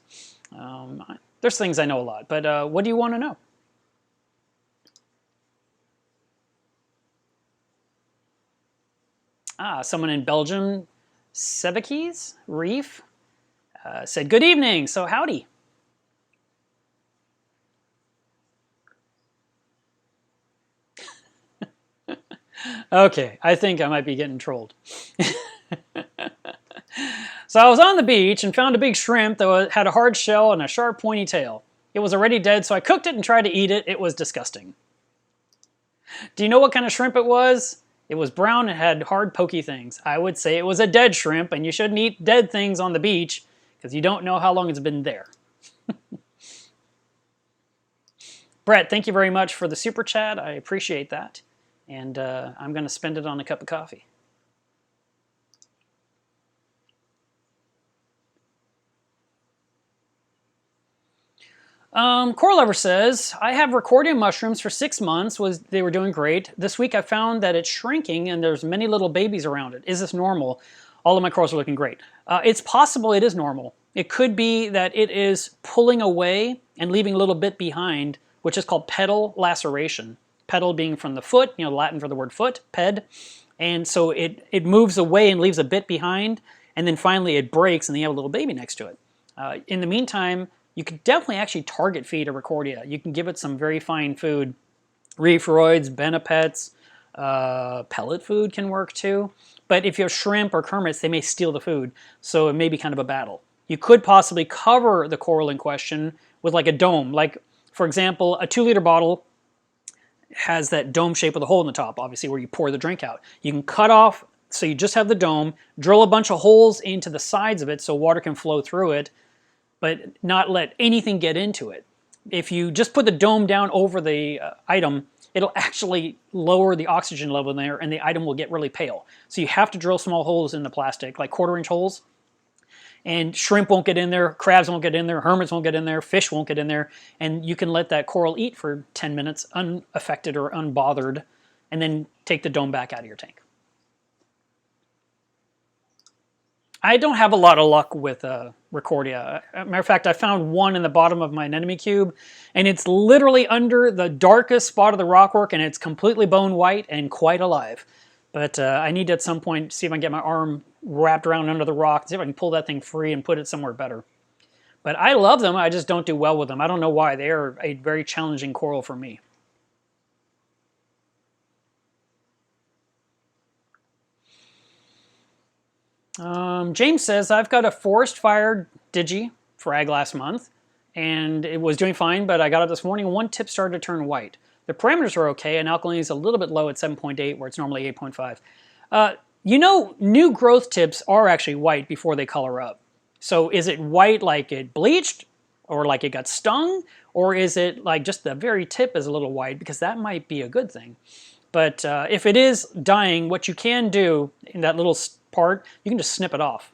There's things I know a lot, but what do you want to know? Someone in Belgium, Sebekis, Reef, said, good evening, so howdy. Okay, I think I might be getting trolled. So I was on the beach and found a big shrimp that had a hard shell and a sharp pointy tail. It was already dead, so I cooked it and tried to eat it. It was disgusting. Do you know what kind of shrimp it was? It was brown and had hard pokey things. I would say it was a dead shrimp, and you shouldn't eat dead things on the beach because you don't know how long it's been there. Brett, thank you very much for the super chat. I appreciate that. And I'm going to spend it on a cup of coffee. Coral Lover says, I have Refugium mushrooms for 6 months. They were doing great. This week I found that it's shrinking and there's many little babies around it. Is this normal? All of my corals are looking great. It's possible it is normal. It could be that it is pulling away and leaving a little bit behind, which is called pedal laceration. Pedal being from the foot, Latin for the word foot, ped. And so it moves away and leaves a bit behind, and then finally it breaks and then you have a little baby next to it. In the meantime, you could definitely actually target feed a Recordia. You can give it some very fine food. Reefroids, Benepets, pellet food can work too. But if you have shrimp or kermits, they may steal the food, so it may be kind of a battle. You could possibly cover the coral in question with like a dome. Like, for example, a 2-liter bottle has that dome shape with a hole in the top, obviously, where you pour the drink out. You can cut off, so you just have the dome, drill a bunch of holes into the sides of it so water can flow through it, but not let anything get into it. If you just put the dome down over the item, it'll actually lower the oxygen level in there and the item will get really pale. So you have to drill small holes in the plastic, like 1/4-inch holes. And shrimp won't get in there, crabs won't get in there, hermits won't get in there, fish won't get in there, and you can let that coral eat for 10 minutes unaffected or unbothered, and then take the dome back out of your tank. I don't have a lot of luck with Recordia. Matter of fact, I found one in the bottom of my anemone cube, and it's literally under the darkest spot of the rockwork, and it's completely bone white and quite alive. But I need to at some point see if I can get my arm wrapped around under the rock, see if I can pull that thing free and put it somewhere better. But I love them, I just don't do well with them. I don't know why. They are a very challenging coral for me. James says, I've got a forest fire digi frag last month, and it was doing fine, but I got it this morning and one tip started to turn white. The parameters are okay, and alkalinity is a little bit low at 7.8, where it's normally 8.5. New growth tips are actually white before they color up. So is it white like it bleached, or like it got stung, or is it like just the very tip is a little white, because that might be a good thing. But if it is dying, what you can do in that little part, you can just snip it off.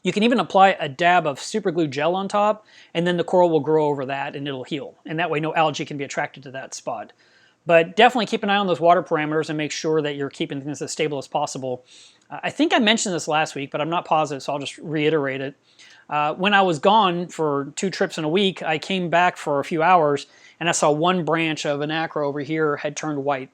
You can even apply a dab of super glue gel on top, and then the coral will grow over that and it'll heal. And that way no algae can be attracted to that spot. But definitely keep an eye on those water parameters and make sure that you're keeping things as stable as possible. I think I mentioned this last week, but I'm not positive, so I'll just reiterate it. When I was gone for 2 trips in a week, I came back for a few hours and I saw one branch of an acro over here had turned white.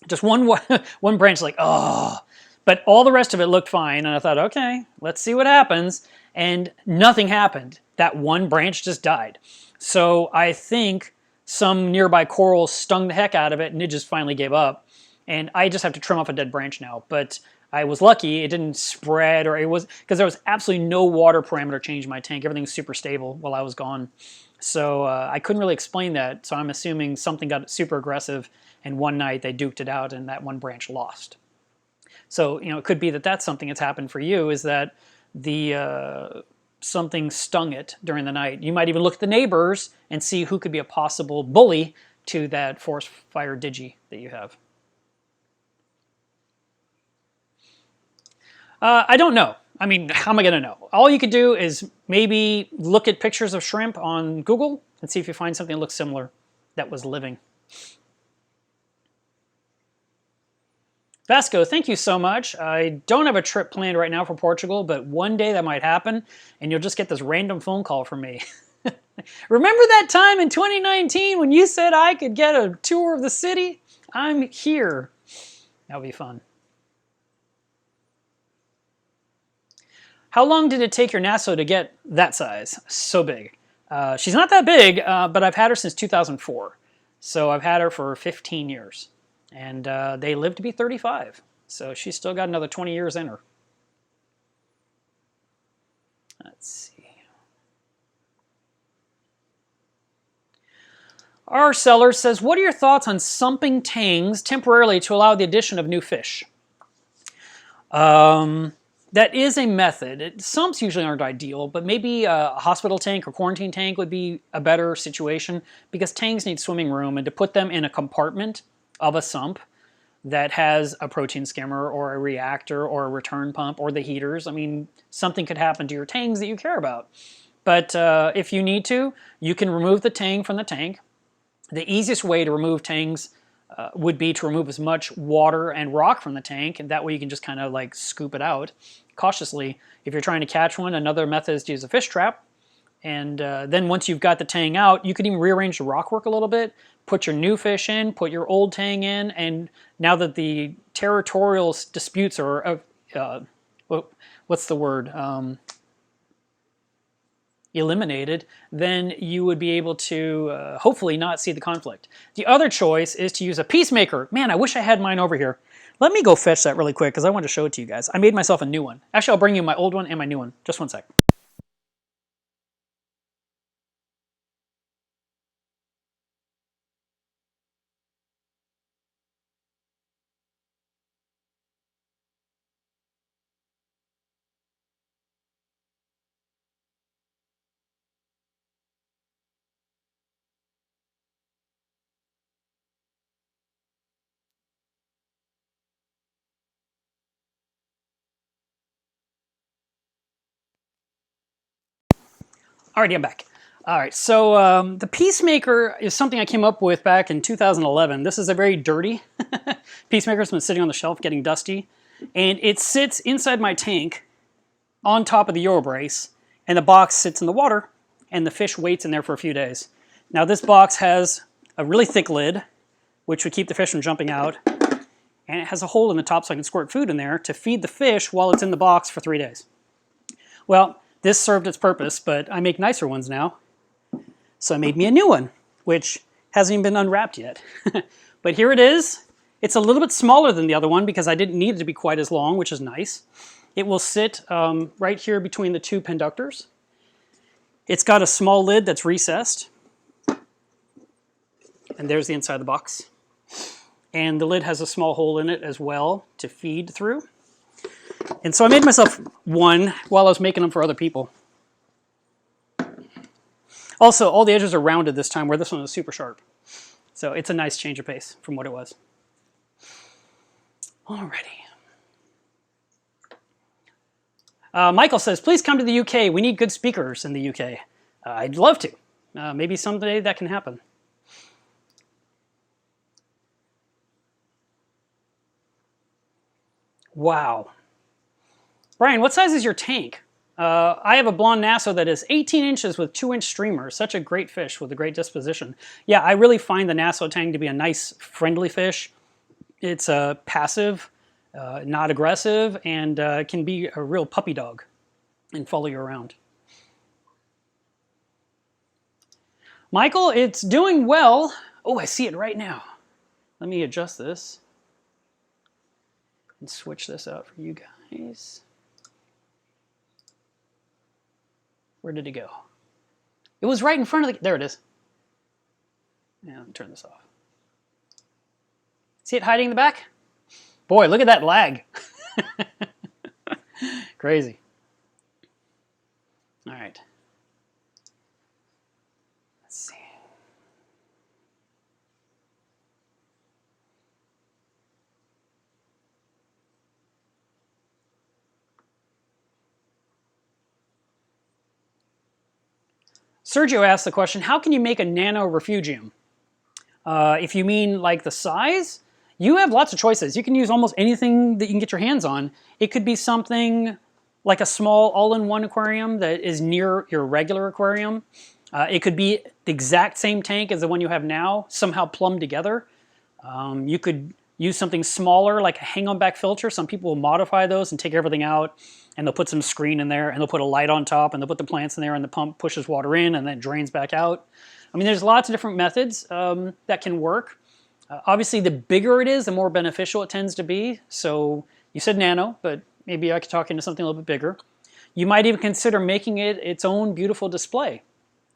Just one branch, like, oh. But all the rest of it looked fine, and I thought, okay, let's see what happens. And nothing happened. That one branch just died. So I think some nearby coral stung the heck out of it, and it just finally gave up. And I just have to trim off a dead branch now. But I was lucky; it didn't spread, or it was because there was absolutely no water parameter change in my tank. Everything was super stable while I was gone. So I couldn't really explain that. So I'm assuming something got super aggressive, and one night they duked it out, and that one branch lost. So, it could be that that's something that's happened for you, is that the something stung it during the night. You might even look at the neighbors and see who could be a possible bully to that forest fire digi that you have. I don't know. I mean, how am I going to know? All you could do is maybe look at pictures of shrimp on Google and see if you find something that looks similar that was living. Vasco, thank you so much. I don't have a trip planned right now for Portugal, but one day that might happen, and you'll just get this random phone call from me. Remember that time in 2019 when you said I could get a tour of the city? I'm here. That'll be fun. How long did it take your Nassau to get that size? So big. She's not that big, but I've had her since 2004. So I've had her for 15 years. And they live to be 35. So she's still got another 20 years in her. Let's see. Our seller says, what are your thoughts on sumping tangs temporarily to allow the addition of new fish? That is a method. Sumps usually aren't ideal, but maybe a hospital tank or quarantine tank would be a better situation because tangs need swimming room, and to put them in a compartment of a sump that has a protein skimmer or a reactor or a return pump or the heaters, I mean, something could happen to your tangs that you care about. But if you need to, you can remove the tang from the tank. The easiest way to remove tangs would be to remove as much water and rock from the tank, and that way you can just kind of like scoop it out cautiously. If you're trying to catch one, another method is to use a fish trap. And then once you've got the tang out, you could even rearrange the rock work a little bit, put your new fish in, put your old tang in, and now that the territorial disputes are, what's the word, eliminated, then you would be able to hopefully not see the conflict. The other choice is to use a peacemaker. Man, I wish I had mine over here. Let me go fetch that really quick because I want to show it to you guys. I made myself a new one. Actually, I'll bring you my old one and my new one. Just one sec. Alrighty, I'm back. Alright, so the Peacemaker is something I came up with back in 2011. This is a very dirty Peacemaker. It's been sitting on the shelf getting dusty. And it sits inside my tank on top of the Euro brace, and the box sits in the water, and the fish waits in there for a few days. Now this box has a really thick lid, which would keep the fish from jumping out, and it has a hole in the top so I can squirt food in there to feed the fish while it's in the box for 3 days. Well, this served its purpose, but I make nicer ones now. So I made me a new one, which hasn't even been unwrapped yet. But here it is. It's a little bit smaller than the other one because I didn't need it to be quite as long, which is nice. It will sit right here between the two penductors. It's got a small lid that's recessed. And there's the inside of the box. And the lid has a small hole in it as well to feed through. And so I made myself one while I was making them for other people. Also, all the edges are rounded this time, where this one was super sharp. So it's a nice change of pace from what it was. Alrighty. Michael says, please come to the UK. We need good speakers in the UK. I'd love to. Maybe someday that can happen. Wow. Brian, what size is your tank? I have a blonde Nassau that is 18 inches with 2-inch streamers. Such a great fish with a great disposition. Yeah, I really find the Nassau tang to be a nice, friendly fish. It's passive, not aggressive, and can be a real puppy dog and follow you around. Michael, it's doing well. Oh, I see it right now. Let me adjust this and switch this out for you guys. Where did it go? It was right in front of the... There it is. Yeah, let me turn this off. See it hiding in the back? Boy, look at that lag. Crazy. All right. Let's see. Sergio asked the question, how can you make a nano refugium? If you mean like the size, you have lots of choices. You can use almost anything that you can get your hands on. It could be something like a small all-in-one aquarium that is near your regular aquarium. It could be the exact same tank as the one you have now, somehow plumbed together. You could use something smaller like a hang-on back filter. Some people will modify those and take everything out, and they'll put some screen in there, and they'll put a light on top, and they'll put the plants in there, and the pump pushes water in and then drains back out. I mean, there's lots of different methods that can work. Obviously, the bigger it is, the more beneficial it tends to be. So you said nano, but maybe I could talk into something a little bit bigger. You might even consider making it its own beautiful display.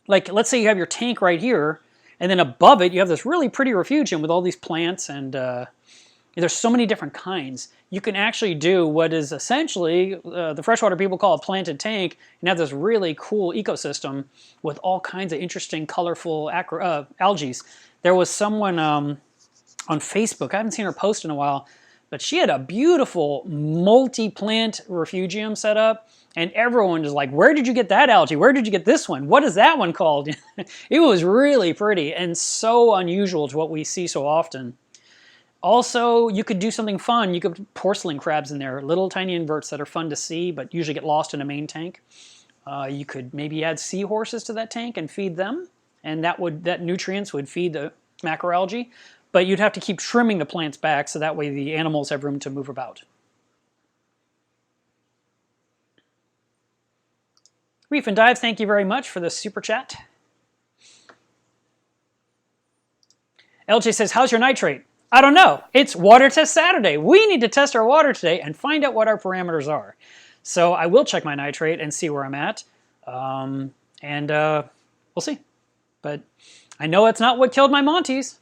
Like, let's say you have your tank right here, and then above it, you have this really pretty refugium with all these plants, and there's so many different kinds. You can actually do what is essentially, the freshwater people call a planted tank, and have this really cool ecosystem with all kinds of interesting, colorful algae. There was someone on Facebook, I haven't seen her post in a while, but she had a beautiful multi-plant refugium set up, and everyone was like, where did you get that algae? Where did you get this one? What is that one called? It was really pretty and so unusual to what we see so often. Also, you could do something fun. You could put porcelain crabs in there, little tiny inverts that are fun to see, but usually get lost in a main tank. You could maybe add seahorses to that tank and feed them, and that nutrients would feed the macroalgae, but you'd have to keep trimming the plants back so that way the animals have room to move about. Reef and Dive, thank you very much for the super chat. LJ says, how's your nitrate? I don't know. It's water test Saturday. We need to test our water today and find out what our parameters are. So I will check my nitrate and see where I'm at. We'll see. But I know it's not what killed my Montes.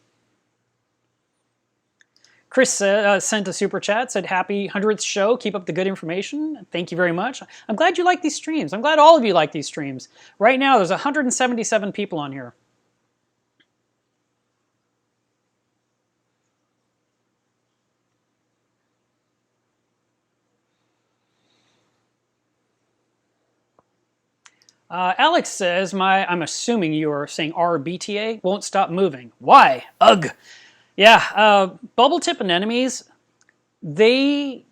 Chris sent a super chat, said, happy 100th show. Keep up the good information. Thank you very much. I'm glad you like these streams. I'm glad all of you like these streams. Right now, there's 177 people on here. Alex says, I'm assuming you are saying RBTA, won't stop moving. Why? Ugh. Yeah, bubble tip anemones, they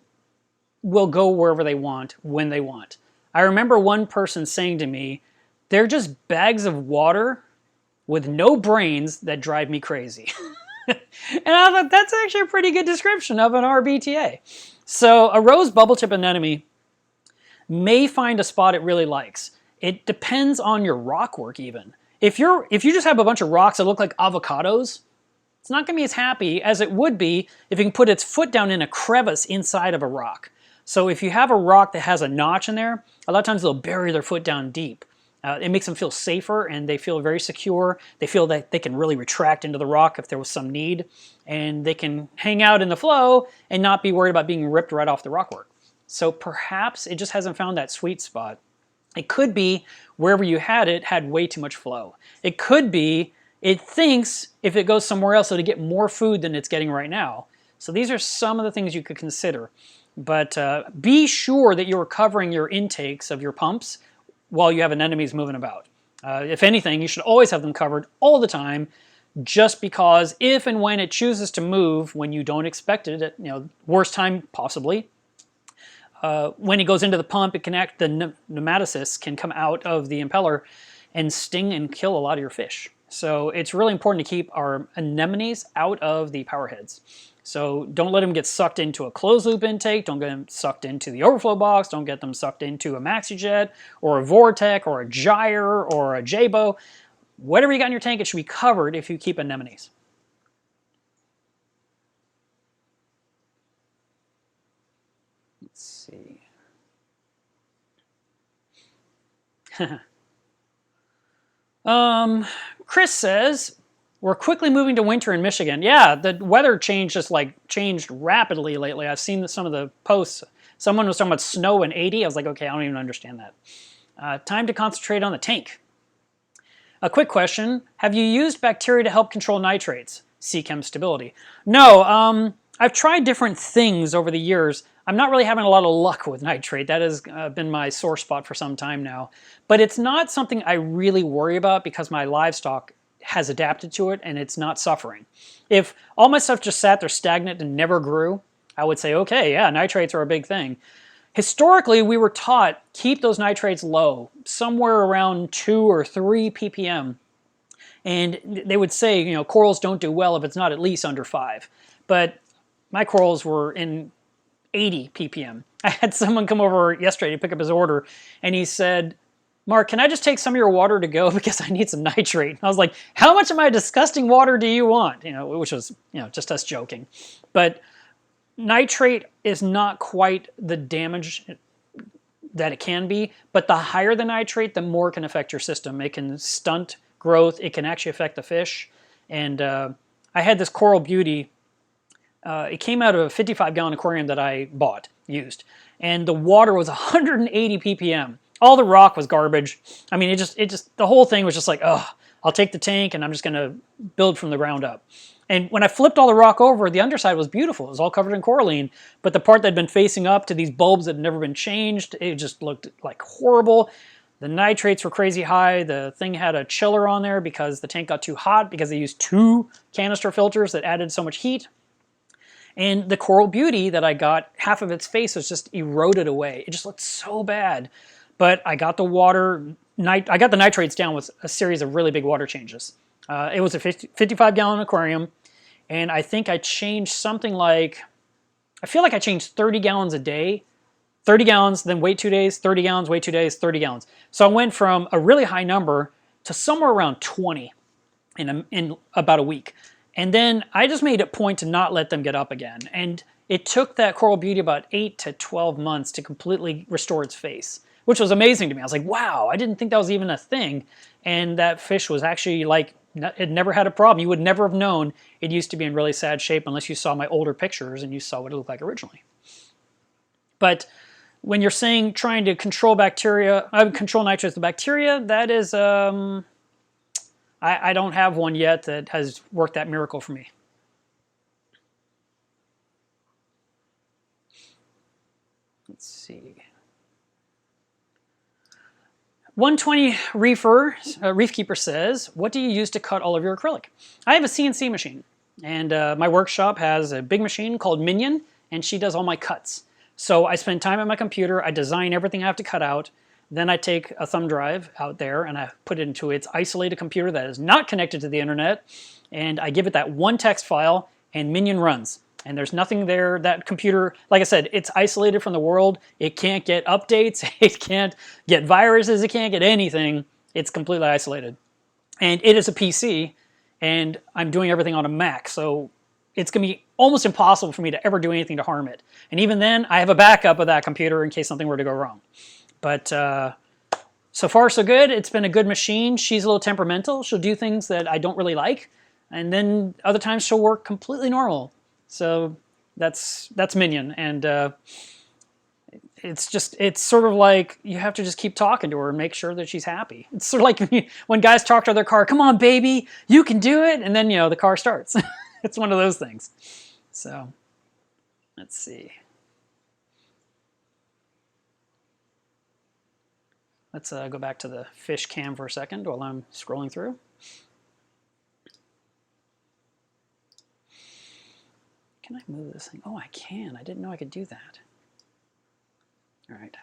will go wherever they want, when they want. I remember one person saying to me, they're just bags of water with no brains that drive me crazy. And I thought, that's actually a pretty good description of an RBTA. So a rose bubble tip anemone may find a spot it really likes. It depends on your rock work even. If you just have a bunch of rocks that look like avocados, it's not going to be as happy as it would be if it can put its foot down in a crevice inside of a rock. So if you have a rock that has a notch in there, a lot of times they'll bury their foot down deep. It makes them feel safer and they feel very secure. They feel that they can really retract into the rock if there was some need. And they can hang out in the flow and not be worried about being ripped right off the rockwork. So perhaps it just hasn't found that sweet spot. It could be wherever you had it had way too much flow. It could be it thinks if it goes somewhere else it'll get more food than it's getting right now. So these are some of the things you could consider. But be sure that you're covering your intakes of your pumps while you have anemones moving about. If anything, you should always have them covered all the time, just because if and when it chooses to move when you don't expect it, at worst time possibly, when it goes into the pump, it can act, the nematocysts can come out of the impeller and sting and kill a lot of your fish. So it's really important to keep our anemones out of the power heads. So don't let them get sucked into a closed loop intake, don't get them sucked into the overflow box, don't get them sucked into a MaxiJet or a Vortec or a Gyre or a Jabo. Whatever you got in your tank, it should be covered if you keep anemones. Let's see. Chris says, we're quickly moving to winter in Michigan. Yeah, the weather changed rapidly lately. I've seen some of the posts. Someone was talking about snow and 80. I was like, okay, I don't even understand that. Time to concentrate on the tank. A quick question. Have you used bacteria to help control nitrates? C-Chem stability. No, I've tried different things over the years. I'm not really having a lot of luck with nitrate. That has been my sore spot for some time now. But it's not something I really worry about because my livestock has adapted to it and it's not suffering. If all my stuff just sat there stagnant and never grew, I would say, okay, yeah, nitrates are a big thing. Historically, we were taught keep those nitrates low, somewhere around 2 or 3 ppm. And they would say, you know, corals don't do well if it's not at least under 5. But my corals were in 80 ppm. I had someone come over yesterday to pick up his order, and he said, Mark, can I just take some of your water to go because I need some nitrate? And I was like, how much of my disgusting water do you want? You know, which was, you know, just us joking. But nitrate is not quite the damage that it can be, but the higher the nitrate, the more it can affect your system. It can stunt growth. It can actually affect the fish. And I had this Coral Beauty. It came out of a 55-gallon aquarium that I bought, used. And the water was 180 ppm. All the rock was garbage. I mean, the whole thing was just like, oh, I'll take the tank and I'm just gonna build from the ground up. And when I flipped all the rock over, the underside was beautiful. It was all covered in coralline, but the part that had been facing up to these bulbs that had never been changed, it just looked like horrible. The nitrates were crazy high. The thing had a chiller on there because the tank got too hot because they used 2 canister filters that added so much heat. And the Coral Beauty that I got, half of its face was just eroded away. It just looked so bad. But I got the water, I got the nitrates down with a series of really big water changes. It was a 55-gallon aquarium, and I think I changed something like, I feel like I changed 30 gallons a day. 30 gallons, then wait 2 days, 30 gallons, wait 2 days, 30 gallons. So I went from a really high number to somewhere around 20 in about a week. And then I just made it a point to not let them get up again. And it took that Coral Beauty about 8 to 12 months to completely restore its face, which was amazing to me. I was like, wow, I didn't think that was even a thing. And that fish was actually like, it never had a problem. You would never have known it used to be in really sad shape unless you saw my older pictures and you saw what it looked like originally. But when you're saying trying to control bacteria, control nitrates with bacteria, that is, I don't have one yet that has worked that miracle for me. Let's see. 120 Reefer, Reef Keeper says, what do you use to cut all of your acrylic? I have a CNC machine, and my workshop has a big machine called Minion, and she does all my cuts. So I spend time at my computer, I design everything I have to cut out, then I take a thumb drive out there and I put it into its isolated computer that is not connected to the internet, and I give it that one text file, and Minion runs. And there's nothing there. That computer, like I said, it's isolated from the world. It can't get updates. It can't get viruses. It can't get anything. It's completely isolated. And it is a PC, and I'm doing everything on a Mac. So it's going to be almost impossible for me to ever do anything to harm it. And even then, I have a backup of that computer in case something were to go wrong. But so far, so good. It's been a good machine. She's a little temperamental. She'll do things that I don't really like. And then other times she'll work completely normal. So that's Minion, and it's sort of like you have to just keep talking to her and make sure that she's happy. It's sort of like when guys talk to their car, come on baby, you can do it, and then the car starts. It's one of those things. So let's see. Let's go back to the fish cam for a second while I'm scrolling through. Can I move this thing? Oh, I can. I didn't know I could do that. All right.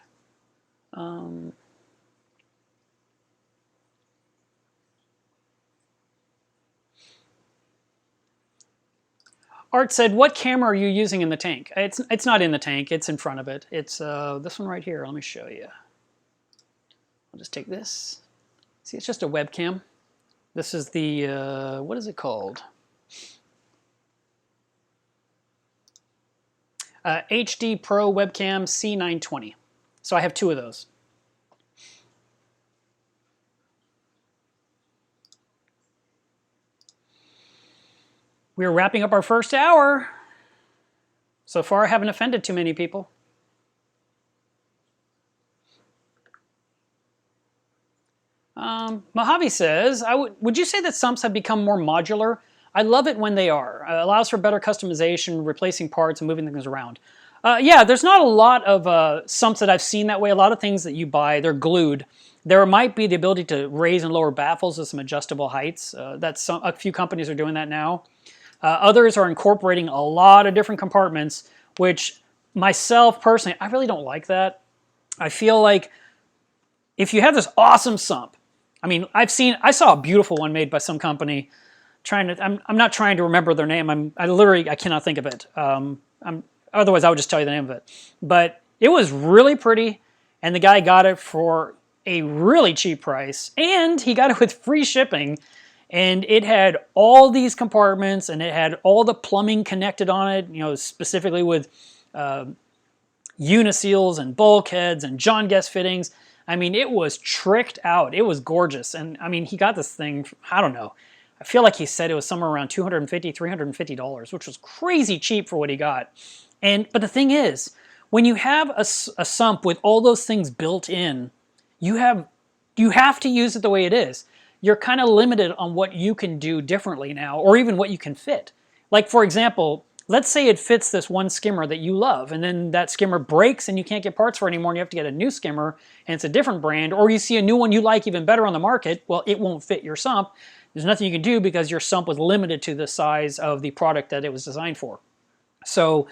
Art said, what camera are you using in the tank? It's not in the tank. It's in front of it. It's this one right here. Let me show you. I'll just take this. See, it's just a webcam. This is the, what is it called? HD Pro Webcam C920. So I have 2 of those. We're wrapping up our first hour. So far, I haven't offended too many people. Mojave says, would you say that sumps have become more modular? I love it when they are. Allows for better customization, replacing parts, and moving things around. Yeah, there's not a lot of sumps that I've seen that way. A lot of things that you buy, they're glued. There might be the ability to raise and lower baffles with some adjustable heights. A few companies are doing that now. Others are incorporating a lot of different compartments, which myself personally, I really don't like that. I feel like if you have this awesome sump, I mean, I saw a beautiful one made by some company. I'm not trying to remember their name. I cannot think of it. Otherwise, I would just tell you the name of it. But it was really pretty, and the guy got it for a really cheap price, and he got it with free shipping. And it had all these compartments, and it had all the plumbing connected on it. You know, specifically with uniseals and bulkheads and John Guest fittings. I mean, it was tricked out. It was gorgeous. And I mean, he got this thing, I don't know. I feel like he said it was somewhere around $250, $350, which was crazy cheap for what he got. But the thing is, when you have a sump with all those things built in, you have to use it the way it is. You're kind of limited on what you can do differently now, or even what you can fit. Like, for example, let's say it fits this one skimmer that you love, and then that skimmer breaks and you can't get parts for it anymore and you have to get a new skimmer and it's a different brand, or you see a new one you like even better on the market. Well, it won't fit your sump. There's nothing you can do because your sump was limited to the size of the product that it was designed for. So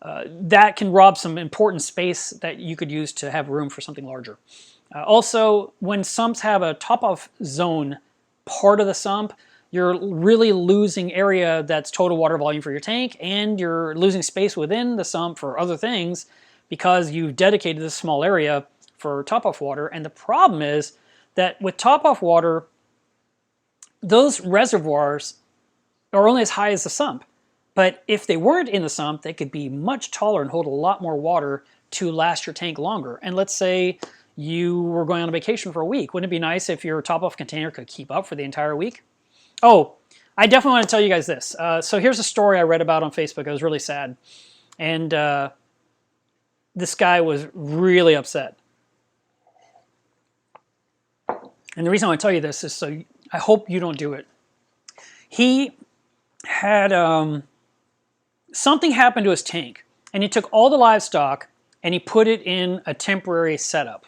that can rob some important space that you could use to have room for something larger. Also, when sumps have a top-off zone part of the sump, you're really losing area that's total water volume for your tank, and you're losing space within the sump for other things because you've dedicated this small area for top-off water. And the problem is that with top-off water, those reservoirs are only as high as the sump. But if they weren't in the sump, they could be much taller and hold a lot more water to last your tank longer. And let's say you were going on a vacation for a week. Wouldn't it be nice if your top-off container could keep up for the entire week? Oh, I definitely want to tell you guys this. So here's a story I read about on Facebook. It was really sad. And this guy was really upset. And the reason I want to tell you this is so I hope you don't do it. He had something happen to his tank, and he took all the livestock and he put it in a temporary setup,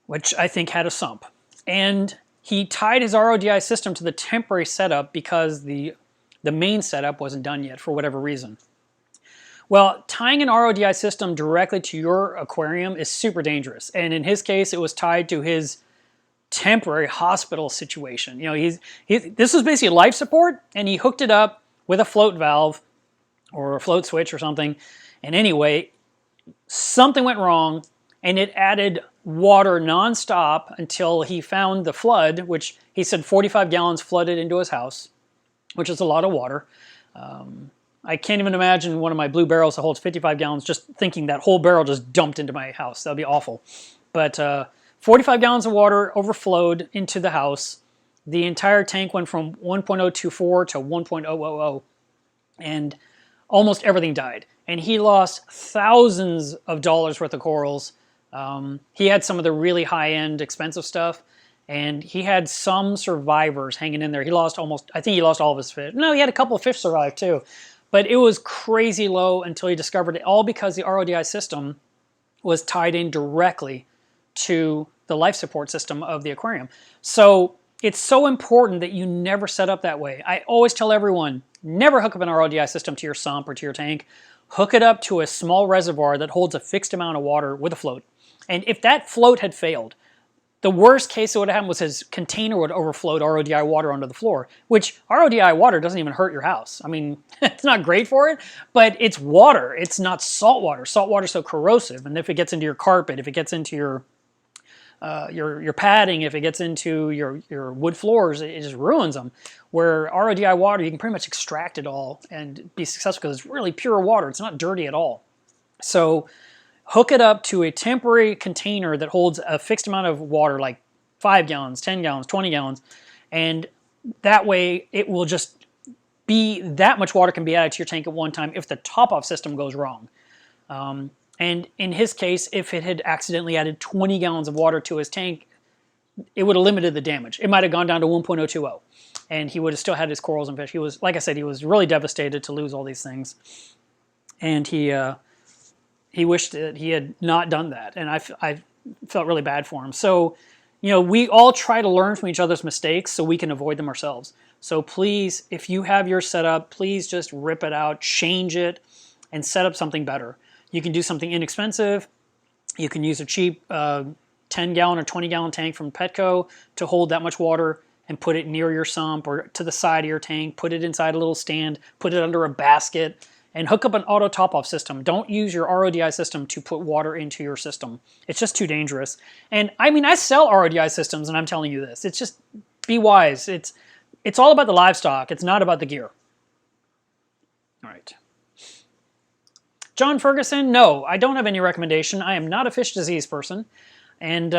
which I think had a sump. And he tied his RODI system to the temporary setup because the main setup wasn't done yet for whatever reason. Well, tying an RODI system directly to your aquarium is super dangerous. And in his case, it was tied to his temporary hospital situation. You know, this was basically life support, and he hooked it up with a float valve or a float switch or something. And anyway, something went wrong, and it added water nonstop until he found the flood, which he said 45 gallons flooded into his house, which is a lot of water. I can't even imagine one of my blue barrels that holds 55 gallons just thinking that whole barrel just dumped into my house. That would be awful. But 45 gallons of water overflowed into the house. The entire tank went from 1.024 to 1.000, and almost everything died. And he lost thousands of dollars worth of corals. He had some of the really high-end expensive stuff, and he had some survivors hanging in there. I think he lost all of his fish. No, he had a couple of fish survive too. But it was crazy low until he discovered it, all because the RODI system was tied in directly to the life support system of the aquarium. So it's so important that you never set up that way. I always tell everyone, never hook up an RODI system to your sump or to your tank. Hook it up to a small reservoir that holds a fixed amount of water with a float. And if that float had failed, the worst case that would have happened was his container would overflow RODI water onto the floor, which RODI water doesn't even hurt your house. I mean, it's not great for it, but it's water. It's not salt water. Salt water is so corrosive, and if it gets into your carpet, if it gets into your padding, if it gets into your wood floors, it just ruins them. Where RODI water, you can pretty much extract it all and be successful because it's really pure water. It's not dirty at all. So hook it up to a temporary container that holds a fixed amount of water, like 5 gallons, 10 gallons, 20 gallons, and that way it will just be that much water can be added to your tank at one time if the top-off system goes wrong. And in his case, if it had accidentally added 20 gallons of water to his tank it would have limited the damage. It might have gone down to 1.020, and he would have still had his corals and fish. He was, like I said, he was really devastated to lose all these things, and he wished that he had not done that, and I felt really bad for him. So, you know, we all try to learn from each other's mistakes so we can avoid them ourselves. So please, if you have your setup, please just rip it out, change it, and set up something better. You can do something inexpensive. You can use a cheap 10-gallon or 20-gallon tank from Petco to hold that much water and put it near your sump or to the side of your tank, put it inside a little stand, put it under a basket, and hook up an auto top-off system. Don't use your RODI system to put water into your system. It's just too dangerous. And I mean, I sell RODI systems, and I'm telling you this. It's just, be wise. It's all about the livestock. It's not about the gear. All right. John Ferguson, no, I don't have any recommendation. I am not a fish disease person. And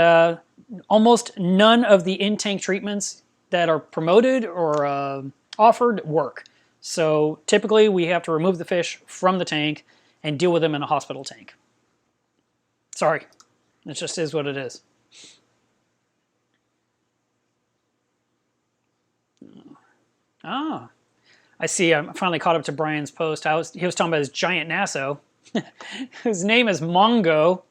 almost none of the in-tank treatments that are promoted or offered work. So typically we have to remove the fish from the tank and deal with them in a hospital tank. Sorry, it just is what it is. Ah, I see. I'm finally caught up to Brian's post. He was talking about his giant Nasso. His name is Mongo,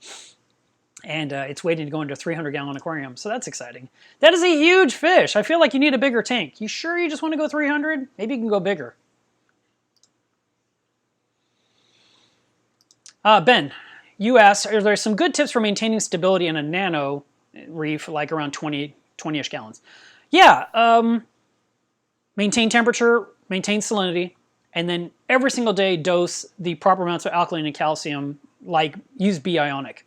and it's waiting to go into a 300-gallon aquarium, so that's exciting. That is a huge fish. I feel like you need a bigger tank. You sure you just want to go 300? Maybe you can go bigger. Ben, you asked, are there some good tips for maintaining stability in a nano reef, like around 20-ish gallons? Yeah, maintain temperature, maintain salinity, and then every single day dose the proper amounts of alkaline and calcium, like use B-ionic.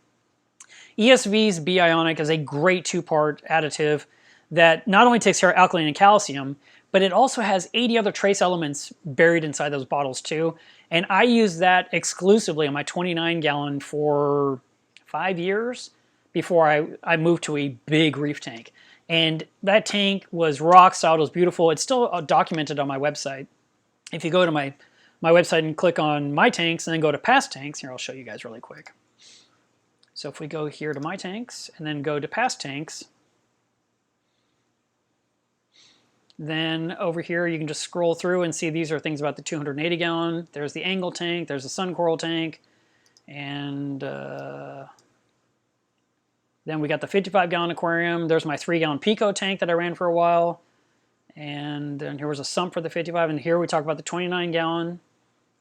ESV's B-ionic is a great two-part additive that not only takes care of alkaline and calcium, but it also has 80 other trace elements buried inside those bottles too. And I use that exclusively on my 29-gallon for 5 years before I moved to a big reef tank. And that tank was rock solid, it was beautiful. It's still documented on my website. If you go to my website and click on my tanks and then go to past tanks, here I'll show you guys really quick. So if we go here to my tanks and then go to past tanks, then over here you can just scroll through and see these are things about the 280-gallon. There's the angle tank, there's the sun coral tank, and then we got the 55-gallon aquarium. There's my 3-gallon Pico tank that I ran for a while. And then here was a sump for the 55. And here we talk about the 29-gallon.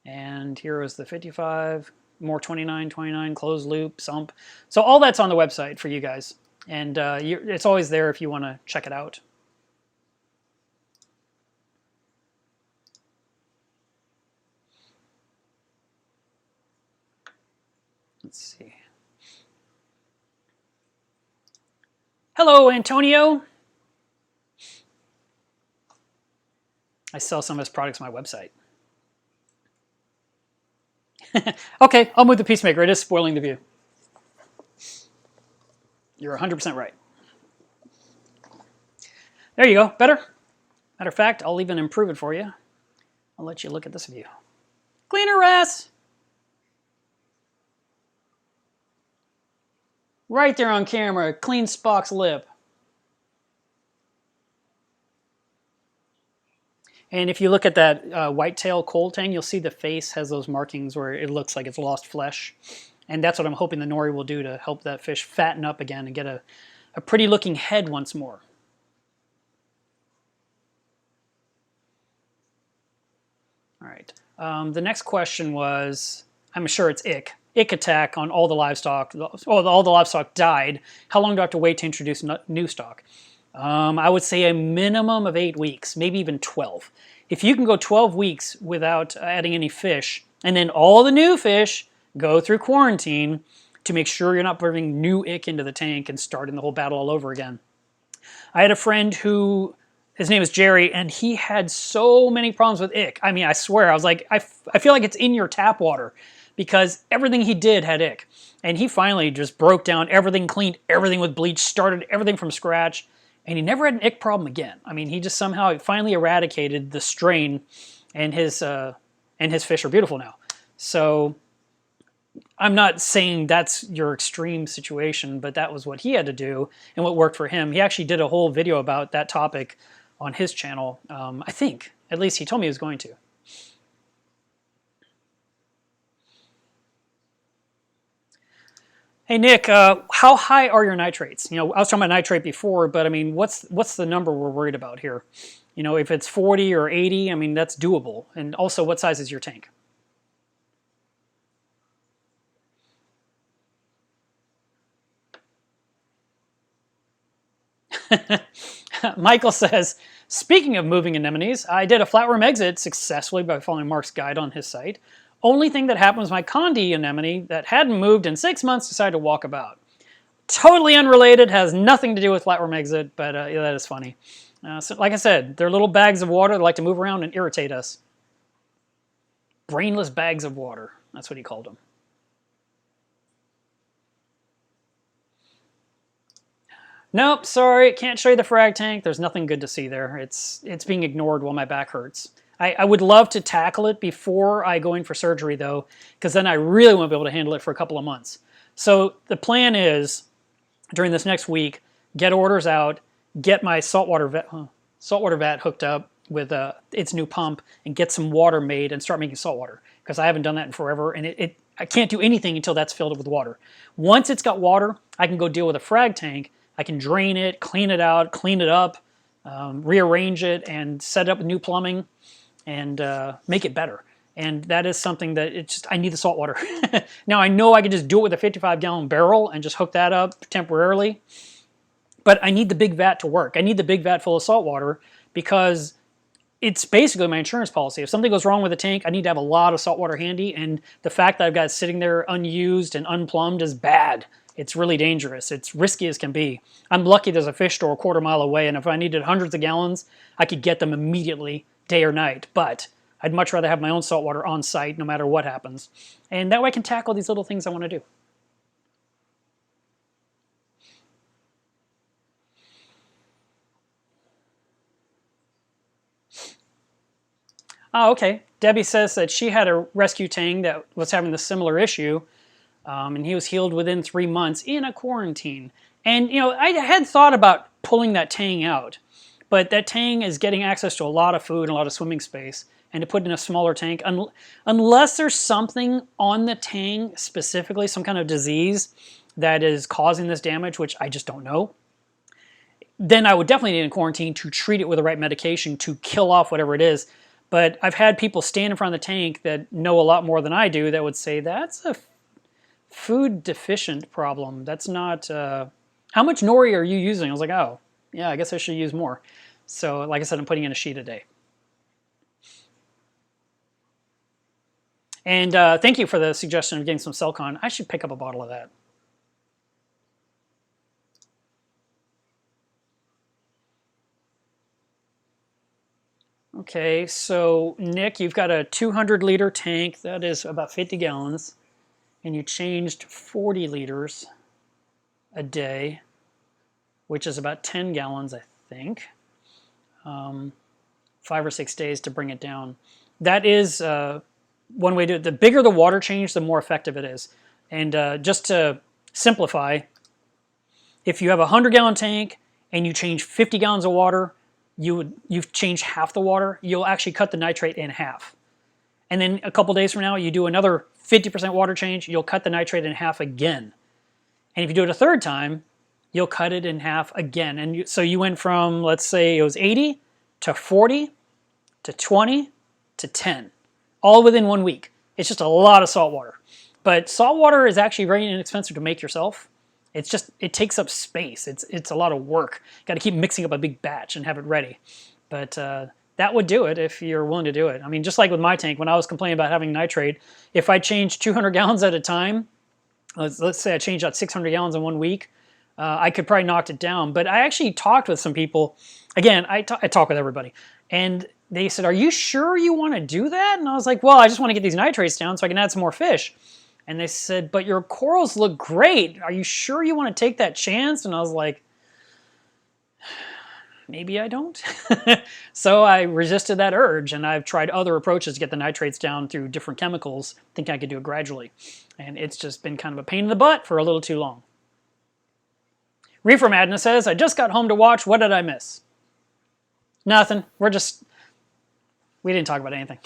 And here was the 55, more 29, closed loop, sump. So all that's on the website for you guys. And it's always there if you want to check it out. Let's see. Hello, Antonio. I sell some of his products on my website. Okay, I'll move the Peacemaker. It is spoiling the view. You're 100% right. There you go. Better? Matter of fact, I'll even improve it for you. I'll let you look at this view. Cleaner ass! Right there on camera, clean Spock's lip. And if you look at that whitetail coal tang, you'll see the face has those markings where it looks like it's lost flesh. And that's what I'm hoping the nori will do to help that fish fatten up again and get a pretty looking head once more. All right. The next question was, I'm sure it's ick. Ick attack on all the livestock. All the livestock died. How long do I have to wait to introduce new stock? I would say a minimum of 8 weeks, maybe even 12. If you can go 12 weeks without adding any fish, and then all the new fish go through quarantine to make sure you're not bringing new ick into the tank and starting the whole battle all over again. I had a friend who, his name is Jerry, and he had so many problems with ick. I mean, I swear, I was like, I feel like it's in your tap water because everything he did had ick. And he finally just broke down everything, cleaned everything with bleach, started everything from scratch. And he never had an ick problem again. I mean, he just somehow finally eradicated the strain, and his fish are beautiful now. So I'm not saying that's your extreme situation, but that was what he had to do and what worked for him. He actually did a whole video about that topic on his channel, I think. At least he told me he was going to. Hey Nick, how high are your nitrates? You know, I was talking about nitrate before, but I mean, what's the number we're worried about here? You know, if it's 40 or 80, I mean, that's doable. And also, what size is your tank? Michael says, speaking of moving anemones, I did a flatworm exit successfully by following Mark's guide on his site. Only thing that happened was my condi anemone that hadn't moved in 6 months decided to walk about. Totally unrelated, has nothing to do with flatworm exit, but yeah, that is funny. So like I said, they're little bags of water that like to move around and irritate us. Brainless bags of water, that's what he called them. Nope, sorry, can't show you the frag tank. There's nothing good to see there. It's being ignored while my back hurts. I would love to tackle it before I go in for surgery, though, because then I really won't be able to handle it for a couple of months. So the plan is, during this next week, get orders out, get my saltwater vat hooked up with its new pump, and get some water made and start making saltwater, because I haven't done that in forever, and I can't do anything until that's filled up with water. Once it's got water, I can go deal with a frag tank. I can drain it, clean it out, clean it up, rearrange it, and set it up with new plumbing, and make it better. And that is something that I need the salt water. Now I know I can just do it with a 55-gallon barrel and just hook that up temporarily, but I need the big vat to work. I need the big vat full of salt water because it's basically my insurance policy. If something goes wrong with the tank, I need to have a lot of salt water handy, and the fact that I've got it sitting there unused and unplumbed is bad. It's really dangerous. It's risky as can be. I'm lucky there's a fish store a quarter mile away, and if I needed hundreds of gallons, I could get them immediately, day or night. But I'd much rather have my own saltwater on site no matter what happens. And that way I can tackle these little things I want to do. Oh, okay. Debbie says that she had a rescue tang that was having the similar issue. And he was healed within 3 months in a quarantine. And, you know, I had thought about pulling that tang out, but that tang is getting access to a lot of food and a lot of swimming space, and to put in a smaller tank, unless there's something on the tang specifically, some kind of disease that is causing this damage, which I just don't know, then I would definitely need a quarantine to treat it with the right medication to kill off whatever it is. But I've had people stand in front of the tank that know a lot more than I do that would say, that's a food deficient problem. That's not, how much nori are you using? I was like, oh, yeah, I guess I should use more. So like I said, I'm putting in a sheet a day. And thank you for the suggestion of getting some Celcon. I should pick up a bottle of that. Okay, so Nick, you've got a 200-liter tank. That is about 50 gallons. And you changed 40 liters a day, which is about 10 gallons, I think. 5 or 6 days to bring it down. That is one way to do it. The bigger the water change, the more effective it is. And just to simplify, if you have a 100-gallon tank and you change 50 gallons of water, you've changed half the water. You'll actually cut the nitrate in half. And then a couple days from now, you do another 50% water change, you'll cut the nitrate in half again. And if you do it a third time, you'll cut it in half again. And so you went from, let's say it was 80 to 40 to 20 to 10, all within 1 week. It's just a lot of salt water. But salt water is actually very inexpensive to make yourself. It's just, it takes up space. It's a lot of work. Got to keep mixing up a big batch and have it ready. But that would do it if you're willing to do it. I mean, just like with my tank, when I was complaining about having nitrate, if I changed 200 gallons at a time, let's say I changed out 600 gallons in 1 week, I could probably knock it down. But I actually talked with some people. Again, I talk with everybody. And they said, are you sure you want to do that? And I was like, well, I just want to get these nitrates down so I can add some more fish. And they said, but your corals look great. Are you sure you want to take that chance? And I was like, maybe I don't. So I resisted that urge, and I've tried other approaches to get the nitrates down through different chemicals, thinking I could do it gradually. And it's just been kind of a pain in the butt for a little too long. Reefer Madness says, I just got home to watch. What did I miss? Nothing. We didn't talk about anything.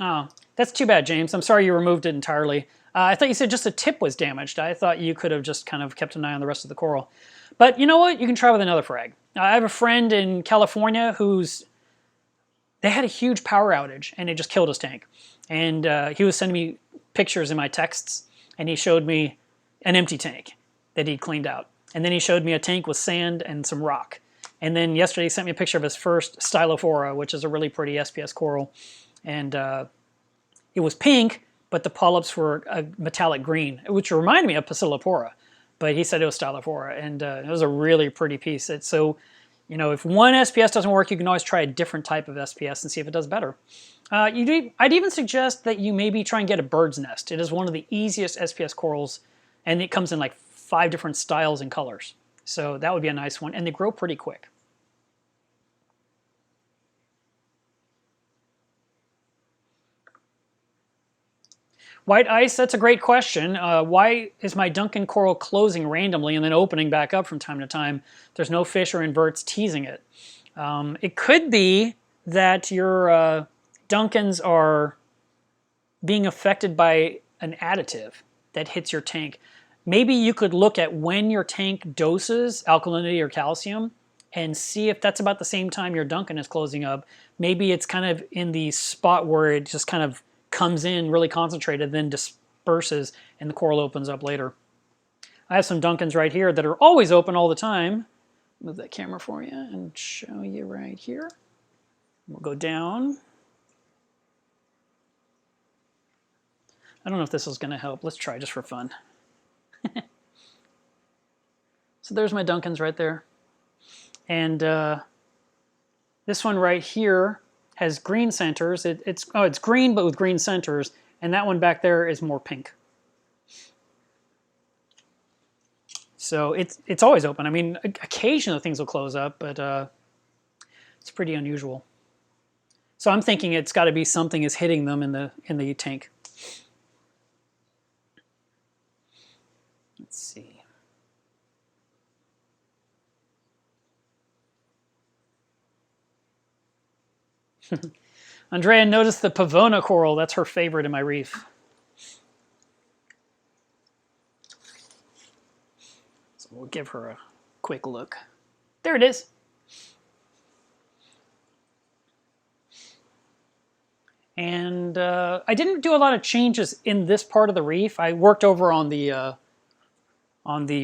Oh, that's too bad, James. I'm sorry you removed it entirely. I thought you said just the tip was damaged. I thought you could have just kind of kept an eye on the rest of the coral. But you know what? You can try with another frag. I have a friend in California they had a huge power outage and it just killed his tank. And he was sending me pictures in my texts, and he showed me an empty tank that he'd cleaned out. And then he showed me a tank with sand and some rock. And then yesterday he sent me a picture of his first Stylophora, which is a really pretty SPS coral. And it was pink, but the polyps were a metallic green, which reminded me of Pasillopora. But he said it was Stylophora, and it was a really pretty piece. So, you know, if one SPS doesn't work, you can always try a different type of SPS and see if it does better. I'd even suggest that you maybe try and get a bird's nest. It is one of the easiest SPS corals, and it comes in like 5 different styles and colors. So that would be a nice one, and they grow pretty quick. White ice, that's a great question. Why is my Duncan coral closing randomly and then opening back up from time to time? There's no fish or inverts teasing it. It could be that your Duncans are being affected by an additive that hits your tank. Maybe you could look at when your tank doses alkalinity or calcium and see if that's about the same time your Duncan is closing up. Maybe it's kind of in the spot where it just kind of comes in really concentrated, then disperses, and the coral opens up later. I have some Duncans right here that are always open all the time. Move that camera for you and show you right here. We'll go down. I don't know if this is going to help. Let's try just for fun. So there's my Duncans right there. And this one right here has green centers. It's green but with green centers, and that one back there is more pink. So it's always open. I mean, occasionally things will close up, but it's pretty unusual. So I'm thinking it's got to be something is hitting them in the tank. Let's see. Andrea noticed the Pavona coral. That's her favorite in my reef. So we'll give her a quick look. There it is. And I didn't do a lot of changes in this part of the reef. I worked over on the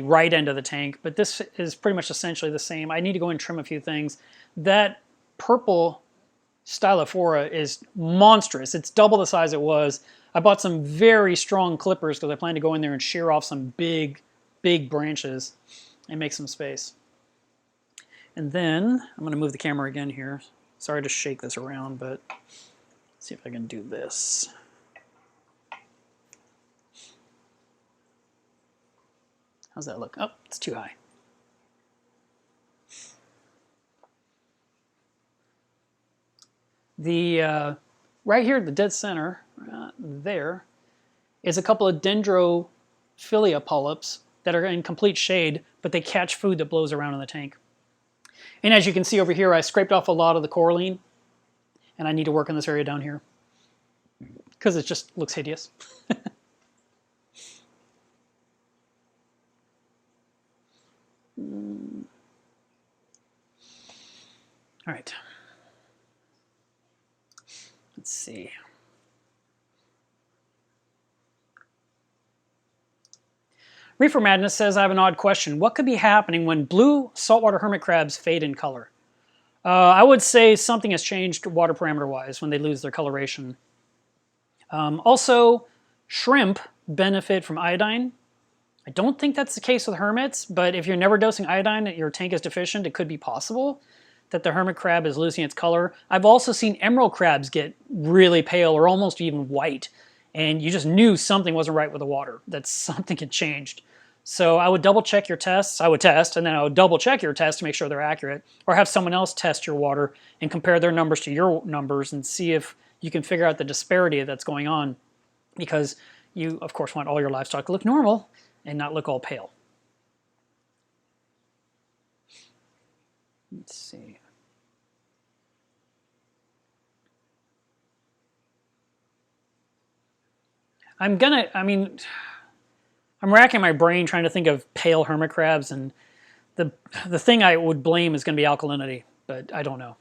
right end of the tank, but this is pretty much essentially the same. I need to go and trim a few things. That purple Stylophora is monstrous. It's double the size it was. I bought some very strong clippers because I plan to go in there and shear off some big branches and make some space. And then I'm going to move the camera again here. Sorry to shake this around, but let's see if I can do this. How's that look? Oh, it's too high. Right here at the dead center, right there, is a couple of Dendrophilia polyps that are in complete shade, but they catch food that blows around in the tank. And as you can see over here, I scraped off a lot of the coralline, and I need to work in this area down here because it just looks hideous. All right. Let's see. Reefer Madness says, I have an odd question. What could be happening when blue saltwater hermit crabs fade in color? I would say something has changed water parameter-wise when they lose their coloration. Also, shrimp benefit from iodine. I don't think that's the case with hermits, but if you're never dosing iodine and your tank is deficient, it could be possible that the hermit crab is losing its color. I've also seen emerald crabs get really pale or almost even white, and you just knew something wasn't right with the water, that something had changed. So I would double check your tests. I would test, and then I would double check your tests to make sure they're accurate, or have someone else test your water and compare their numbers to your numbers and see if you can figure out the disparity that's going on, because you, of course, want all your livestock to look normal and not look all pale. Let's see. I'm racking my brain trying to think of pale hermit crabs, and the thing I would blame is going to be alkalinity, but I don't know.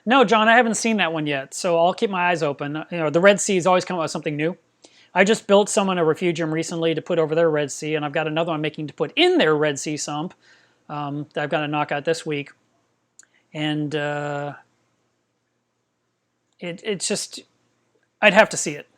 No, John, I haven't seen that one yet, so I'll keep my eyes open. You know, the Red Sea's always come up with something new. I just built someone a Refugium recently to put over their Red Sea, and I've got another one making to put in their Red Sea sump that I've got to knock out this week. And it's just, I'd have to see it.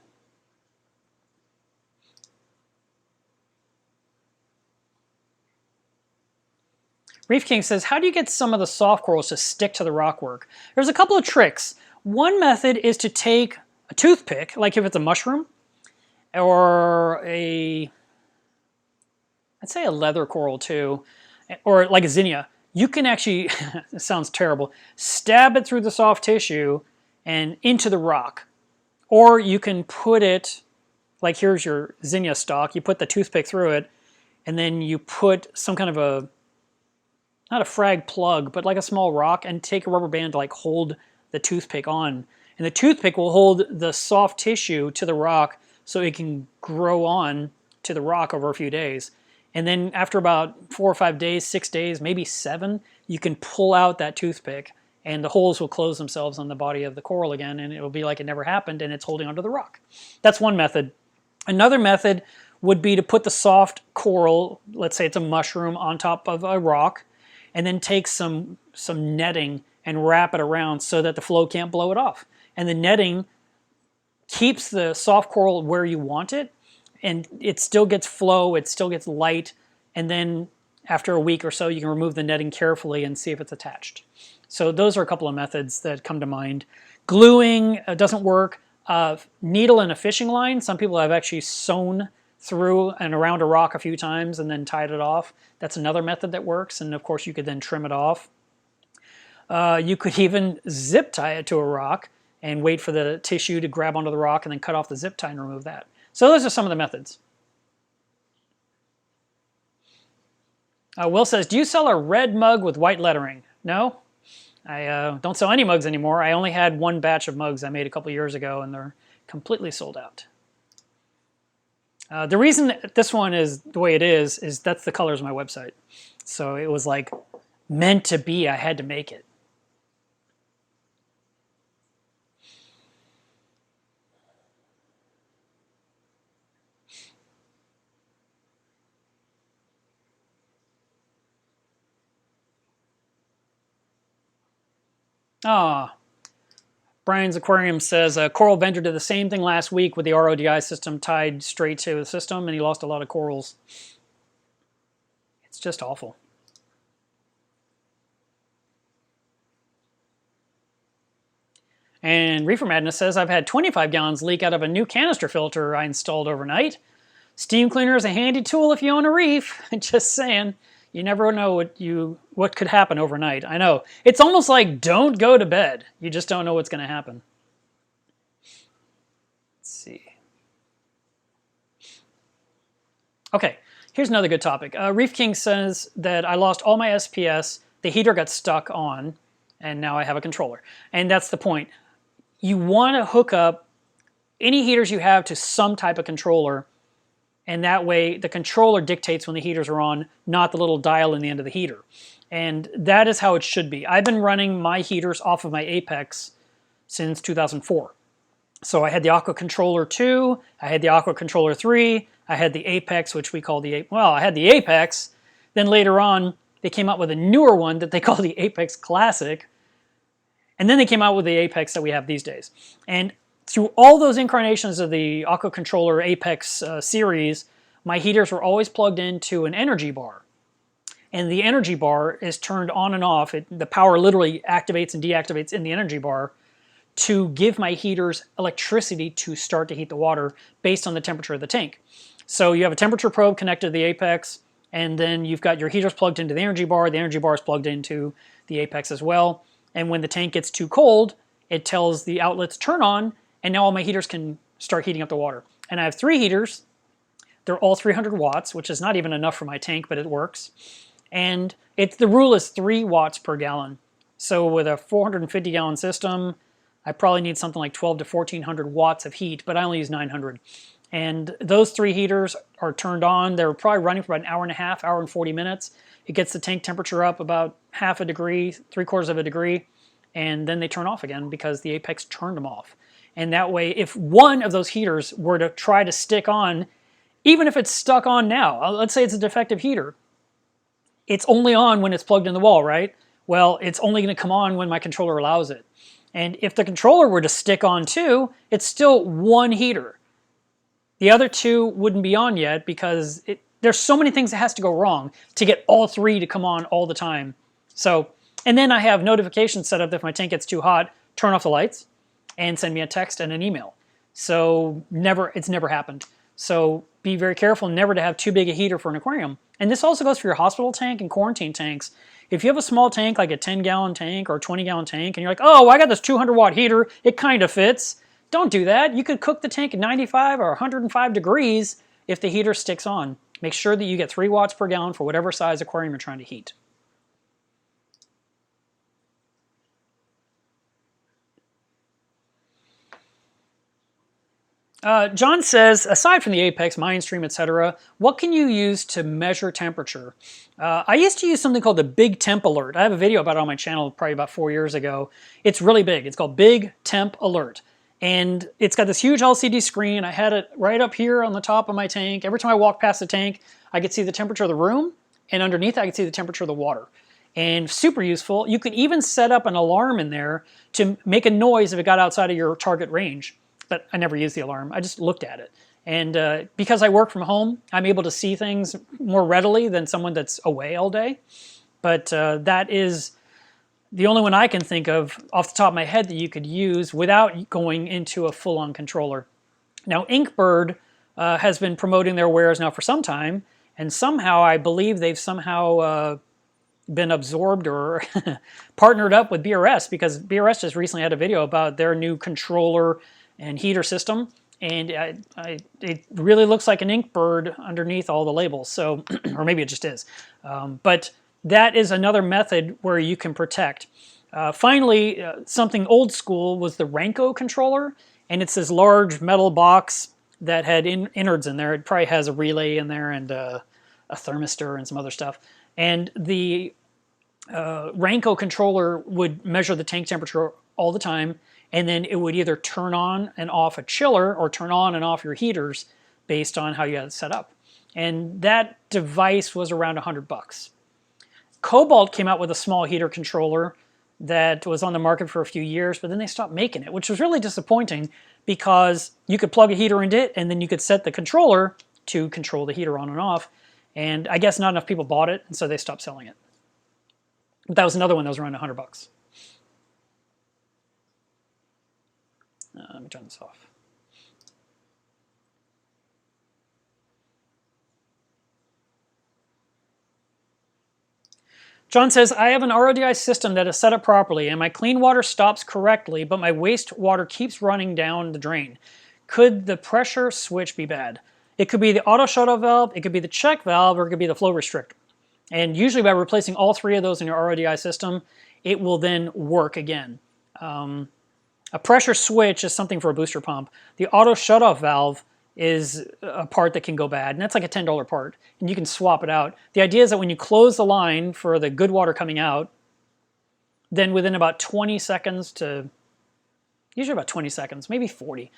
Reef King says, how do you get some of the soft corals to stick to the rockwork? There's a couple of tricks. One method is to take a toothpick, like if it's a mushroom, or I'd say a leather coral too, or like a zinnia. You can actually, it sounds terrible, stab it through the soft tissue and into the rock. Or you can put it, like here's your zinnia stalk, you put the toothpick through it, and then you put some kind of a, not a frag plug, but like a small rock, and take a rubber band to like hold the toothpick on. And the toothpick will hold the soft tissue to the rock so it can grow on to the rock over a few days. And then after about 4 or 5 days, 6 days, maybe 7, you can pull out that toothpick and the holes will close themselves on the body of the coral again, and it will be like it never happened and it's holding onto the rock. That's one method. Another method would be to put the soft coral, let's say it's a mushroom, on top of a rock, and then take some netting and wrap it around so that the flow can't blow it off. And the netting keeps the soft coral where you want it, and it still gets flow, it still gets light, and then after a week or so you can remove the netting carefully and see if it's attached. So those are a couple of methods that come to mind. Gluing doesn't work. Needle and a fishing line, some people have actually sewn through and around a rock a few times and then tied it off. That's another method that works, and of course you could then trim it off. You could even zip tie it to a rock and wait for the tissue to grab onto the rock and then cut off the zip tie and remove that. So those are some of the methods. Will says, do you sell a red mug with white lettering? No, I don't sell any mugs anymore. I only had one batch of mugs I made a couple years ago, and they're completely sold out. The reason that this one is the way it is that's the colors of my website. So it was like meant to be, I had to make it. Brian's Aquarium says, a coral vendor did the same thing last week with the RODI system tied straight to the system, and he lost a lot of corals. It's just awful. And Reefer Madness says, I've had 25 gallons leak out of a new canister filter I installed overnight. Steam cleaner is a handy tool if you own a reef. Just saying. You never know what could happen overnight. I know. It's almost like don't go to bed. You just don't know what's going to happen. Let's see. Okay, here's another good topic. Reef King says that I lost all my SPS, the heater got stuck on, and now I have a controller. And that's the point. You want to hook up any heaters you have to some type of controller, and that way the controller dictates when the heaters are on, not the little dial in the end of the heater. And that is how it should be. I've been running my heaters off of my Apex since 2004. So I had the Aqua Controller 2, I had the Aqua Controller 3, I had the Apex, which we call I had the Apex. Then later on, they came out with a newer one that they call the Apex Classic. And then they came out with the Apex that we have these days. And through all those incarnations of the Aqua Controller Apex series, my heaters were always plugged into an energy bar. And the energy bar is turned on and off. The power literally activates and deactivates in the energy bar to give my heaters electricity to start to heat the water based on the temperature of the tank. So you have a temperature probe connected to the Apex, and then you've got your heaters plugged into the energy bar is plugged into the Apex as well. And when the tank gets too cold, it tells the outlets turn on, and now all my heaters can start heating up the water. And I have 3 heaters. They're all 300 watts, which is not even enough for my tank, but it works. And the rule is 3 watts per gallon. So with a 450 gallon system, I probably need something like 12 to 1400 watts of heat, but I only use 900. And those 3 heaters are turned on. They're probably running for about an hour and a half, hour and 40 minutes. It gets the tank temperature up about half a degree, 3/4 of a degree, and then they turn off again because the Apex turned them off. And that way, if one of those heaters were to try to stick on, even if it's stuck on now, let's say it's a defective heater, it's only on when it's plugged in the wall, right? Well, it's only going to come on when my controller allows it. And if the controller were to stick on too, it's still one heater. The other 2 wouldn't be on yet because there's so many things that has to go wrong to get all 3 to come on all the time. So, and then I have notifications set up that if my tank gets too hot, turn off the lights and send me a text and an email. So it's never happened. So be very careful never to have too big a heater for an aquarium. And this also goes for your hospital tank and quarantine tanks. If you have a small tank, like a 10-gallon tank or a 20-gallon tank, and you're like, oh, I got this 200-watt heater, it kind of fits. Don't do that. You could cook the tank at 95 or 105 degrees if the heater sticks on. Make sure that you get 3 watts per gallon for whatever size aquarium you're trying to heat. John says, aside from the Apex, Mindstream, etc., what can you use to measure temperature? I used to use something called the Big Temp Alert. I have a video about it on my channel probably about 4 years ago. It's really big. It's called Big Temp Alert. And it's got this huge LCD screen. I had it right up here on the top of my tank. Every time I walk past the tank, I could see the temperature of the room, and underneath I could see the temperature of the water. And super useful. You could even set up an alarm in there to make a noise if it got outside of your target range. But I never used the alarm. I just looked at it. And because I work from home, I'm able to see things more readily than someone that's away all day. But that is the only one I can think of off the top of my head that you could use without going into a full-on controller. Now, Inkbird has been promoting their wares now for some time, and somehow I believe they've somehow been absorbed or partnered up with BRS, because BRS just recently had a video about their new controller and heater system, and it really looks like an Inkbird underneath all the labels, so or maybe it just is. But that is another method where you can protect. Finally, something old school was the Renko controller, and it's this large metal box that had innards in there. It probably has a relay in there and a thermistor and some other stuff. And the Renko controller would measure the tank temperature all the time, and then it would either turn on and off a chiller or turn on and off your heaters based on how you had it set up. And that device was around $100. Cobalt came out with a small heater controller that was on the market for a few years, but then they stopped making it, which was really disappointing because you could plug a heater into it and then you could set the controller to control the heater on and off. And I guess not enough people bought it, and so they stopped selling it. But that was another one that was around $100. Let me turn this off. John says, I have an RODI system that is set up properly and my clean water stops correctly, but my wastewater keeps running down the drain. Could the pressure switch be bad? It could be the auto shutoff valve, it could be the check valve, or it could be the flow restrictor. And usually by replacing all 3 of those in your RODI system, it will then work again. A pressure switch is something for a booster pump. The auto shutoff valve is a part that can go bad, and that's like a $10 part, and you can swap it out. The idea is that when you close the line for the good water coming out, then within about 20 seconds to, usually about 20 seconds, maybe 40,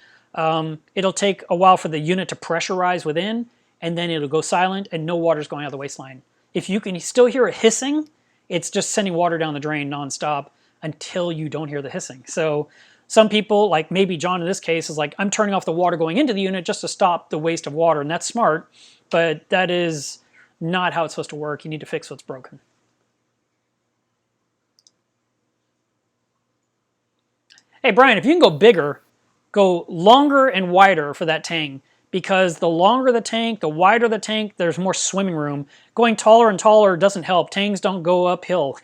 it'll take a while for the unit to pressurize within, and then it'll go silent and no water's going out of the waistline. If you can still hear it hissing, it's just sending water down the drain nonstop until you don't hear the hissing. So Some people, like maybe John in this case, is like, I'm turning off the water going into the unit just to stop the waste of water, and that's smart, but that is not how it's supposed to work. You need to fix what's broken. Hey, Brian, if you can go bigger, go longer and wider for that tank, because the longer the tank, the wider the tank, there's more swimming room. Going taller and taller doesn't help. Tanks don't go uphill.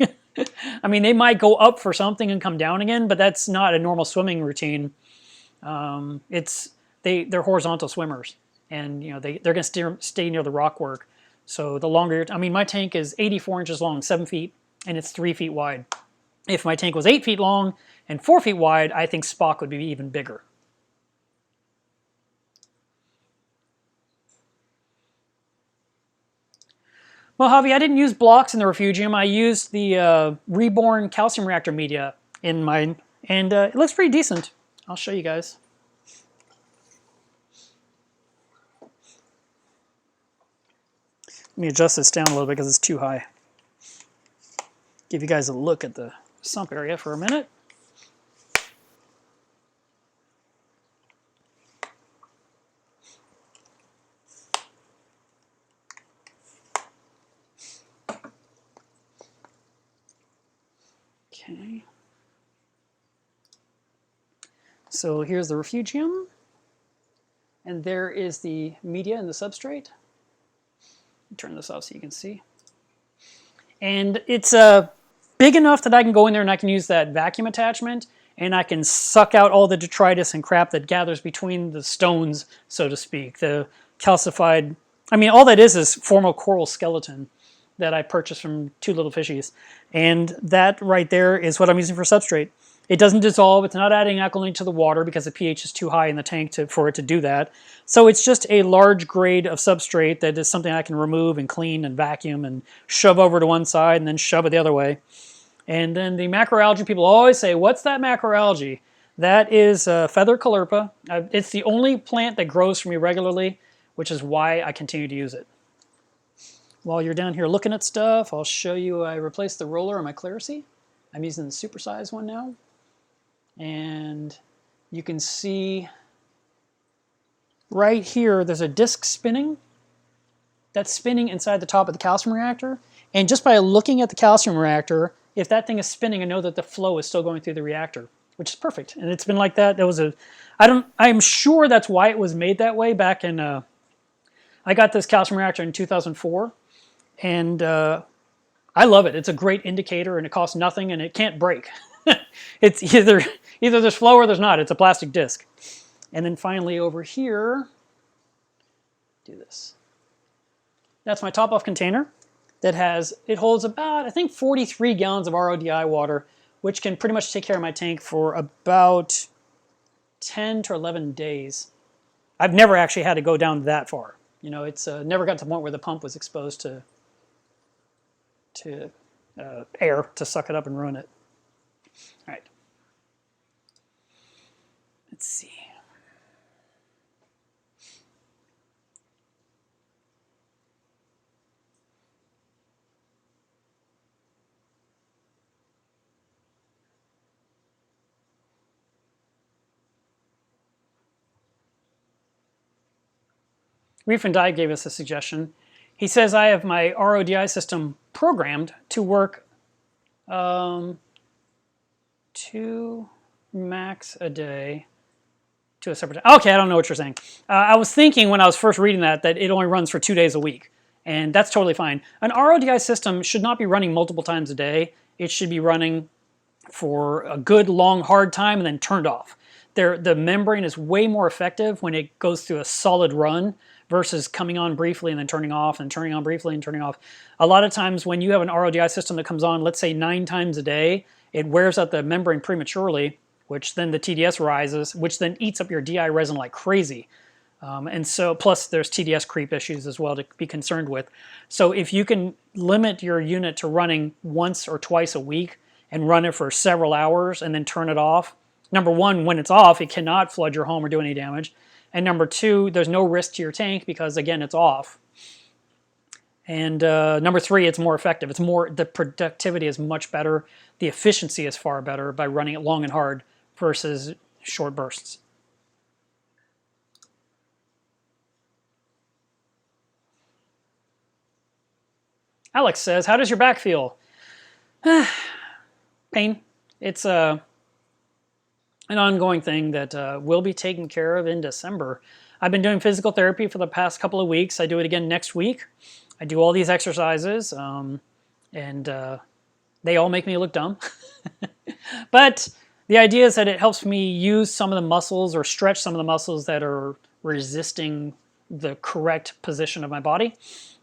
I mean, they might go up for something and come down again, but that's not a normal swimming routine. They're horizontal swimmers, and they're going to stay near the rock work. So the longer, I mean, my tank is 84 inches long, 7 feet, and it's 3 feet wide. If my tank was 8 feet long and 4 feet wide, I think Spock would be even bigger. Well, Javi, I didn't use blocks in the Refugium. I used the reborn calcium reactor media in mine, and it looks pretty decent. I'll show you guys. Let me adjust this down a little bit because it's too high. Give you guys a look at the sump area for a minute. Okay. So here's the Refugium, and there is the media and the substrate. Turn this off so you can see. And it's big enough that I can go in there and I can use that vacuum attachment, and I can suck out all the detritus and crap that gathers between the stones, so to speak. The calcified, I mean, all that is formal coral skeleton that I purchased from Two Little Fishies. And that right there is what I'm using for substrate. It doesn't dissolve. It's not adding alkalinity to the water because the pH is too high in the tank for it to do that. So it's just a large grade of substrate that is something I can remove and clean and vacuum and shove over to one side and then shove it the other way. And then the macroalgae, people always say, what's that macroalgae? That is feather caulerpa. It's the only plant that grows for me regularly, which is why I continue to use it. While you're down here looking at stuff, I'll show you I replaced the roller on my Clearacy. I'm using the supersized one now. And you can see right here, there's a disc spinning. That's spinning inside the top of the calcium reactor. And just by looking at the calcium reactor, if that thing is spinning, I know that the flow is still going through the reactor, which is perfect. And it's been like that. I'm sure that's why it was made that way back in, I got this calcium reactor in 2004. And I love it. It's a great indicator, and it costs nothing, and it can't break. It's either there's flow or there's not. It's a plastic disc. And then finally over here, do this. That's my top-off container that it holds about, I think, 43 gallons of RODI water, which can pretty much take care of my tank for about 10 to 11 days. I've never actually had to go down that far. It's never got to the point where the pump was exposed to air to suck it up and ruin it. All right. Let's see. Reef and Dive gave us a suggestion. He says I have my RODI system programmed to work 2 max a day to a separate time. Okay, I don't know what you're saying. I was thinking when I was first reading that it only runs for 2 days a week, and that's totally fine. An RODI system should not be running multiple times a day. It should be running for a good, long, hard time and then turned off. The membrane is way more effective when it goes through a solid run versus coming on briefly and then turning off and turning on briefly and turning off. A lot of times when you have an RODI system that comes on, let's say 9 times a day, it wears out the membrane prematurely, which then the TDS rises, which then eats up your DI resin like crazy. And so, plus there's TDS creep issues as well to be concerned with. So if you can limit your unit to running once or twice a week and run it for several hours and then turn it off, number one, when it's off, it cannot flood your home or do any damage. And number two, there's no risk to your tank because, again, it's off. And number three, it's more effective. The productivity is much better. The efficiency is far better by running it long and hard versus short bursts. Alex says, how does your back feel? Pain. It's an ongoing thing that will be taken care of in December. I've been doing physical therapy for the past couple of weeks. I do it again next week. I do all these exercises, and they all make me look dumb. But the idea is that it helps me use some of the muscles or stretch some of the muscles that are resisting the correct position of my body.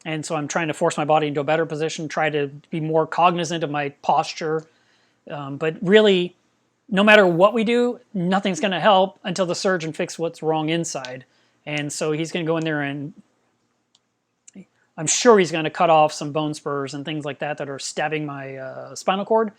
And so I'm trying to force my body into a better position, try to be more cognizant of my posture. But really, no matter what we do, nothing's going to help until the surgeon fixes what's wrong inside. And so he's going to go in there and I'm sure he's going to cut off some bone spurs and things like that that are stabbing my spinal cord.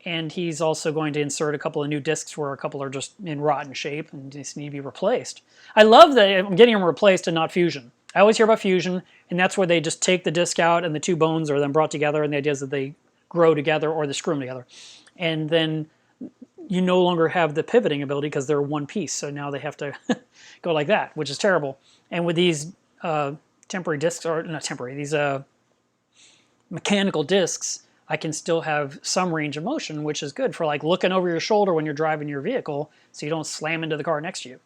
And he's also going to insert a couple of new discs where a couple are just in rotten shape and just need to be replaced. I love that I'm getting them replaced and not fusion. I always hear about fusion, and that's where they just take the disc out and the two bones are then brought together, and the idea is that they grow together or they screw them together. And then you no longer have the pivoting ability because they're one piece, so now they have to go like that, which is terrible. And with these temporary discs, or not temporary, these mechanical discs, I can still have some range of motion, which is good for like looking over your shoulder when you're driving your vehicle so you don't slam into the car next to you.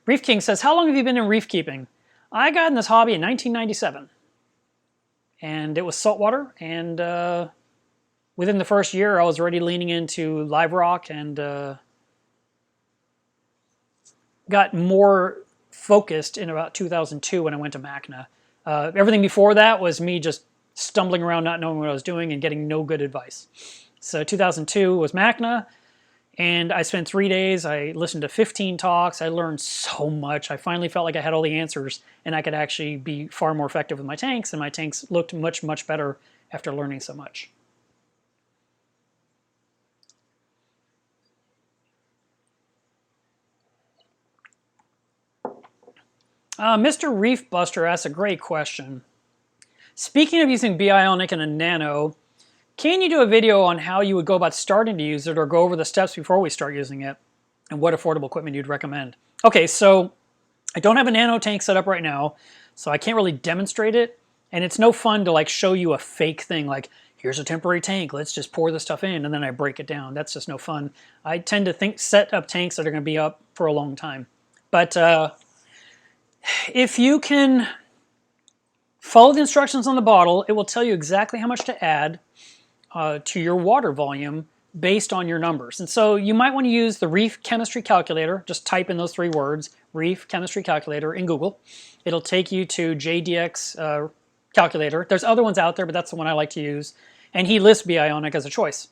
Reef King says, how long have you been in reef keeping? I got in this hobby in 1997. And it was saltwater, and within the first year I was already leaning into live rock and got more focused in about 2002 when I went to MACNA. Everything before that was me just stumbling around, not knowing what I was doing and getting no good advice. So 2002 was MACNA, and I spent 3 days. I listened to 15 talks. I learned so much. I finally felt like I had all the answers, and I could actually be far more effective with my tanks, and my tanks looked much, much better after learning so much. Mr. Reef Buster asks a great question. Speaking of using Bionic and a Nano, can you do a video on how you would go about starting to use it or go over the steps before we start using it and what affordable equipment you'd recommend? Okay, so I don't have a Nano tank set up right now, so I can't really demonstrate it, and it's no fun to like show you a fake thing like, here's a temporary tank, let's just pour the stuff in and then I break it down. That's just no fun. I tend to set up tanks that are going to be up for a long time. But if you can follow the instructions on the bottle, it will tell you exactly how much to add to your water volume based on your numbers. And so you might want to use the Reef Chemistry Calculator. Just type in those 3 words, Reef Chemistry Calculator, in Google. It'll take you to JDX calculator. There's other ones out there, but that's the one I like to use. And he lists Bionic as a choice.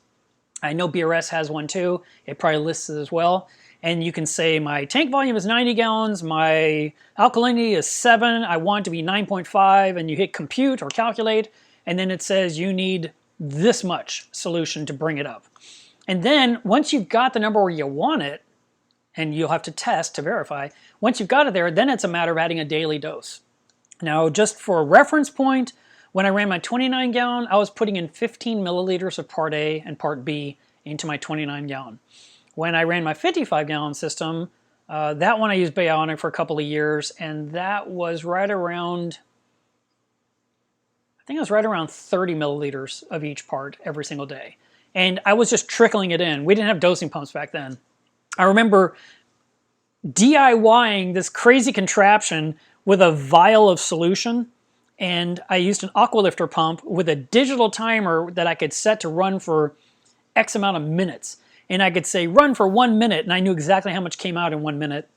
I know BRS has one too. It probably lists it as well. And you can say my tank volume is 90 gallons, my alkalinity is 7, I want it to be 9.5, and you hit compute or calculate, and then it says you need this much solution to bring it up. And then once you've got the number where you want it, and you'll have to test to verify, once you've got it there, then it's a matter of adding a daily dose. Now, just for a reference point, when I ran my 29 gallon, I was putting in 15 milliliters of part A and part B into my 29 gallon. When I ran my 55 gallon system, that one I used Bionic for a couple of years, and that was right around, I think it was right around 30 milliliters of each part every single day. And I was just trickling it in. We didn't have dosing pumps back then. I remember DIYing this crazy contraption with a vial of solution, and I used an aqualifter pump with a digital timer that I could set to run for X amount of minutes. And I could say, run for 1 minute, and I knew exactly how much came out in 1 minute.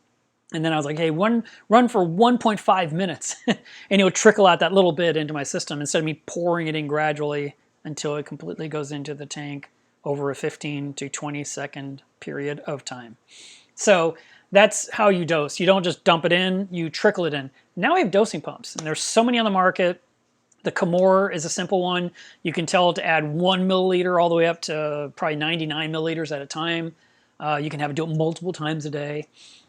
And then I was like, hey, run for 1.5 minutes. And it would trickle out that little bit into my system instead of me pouring it in gradually until it completely goes into the tank over a 15 to 20 second period of time. So that's how you dose. You don't just dump it in, you trickle it in. Now we have dosing pumps, and there's so many on the market. The Camor is a simple one. You can tell it to add 1 milliliter all the way up to probably 99 milliliters at a time. You can have it do it multiple times a day.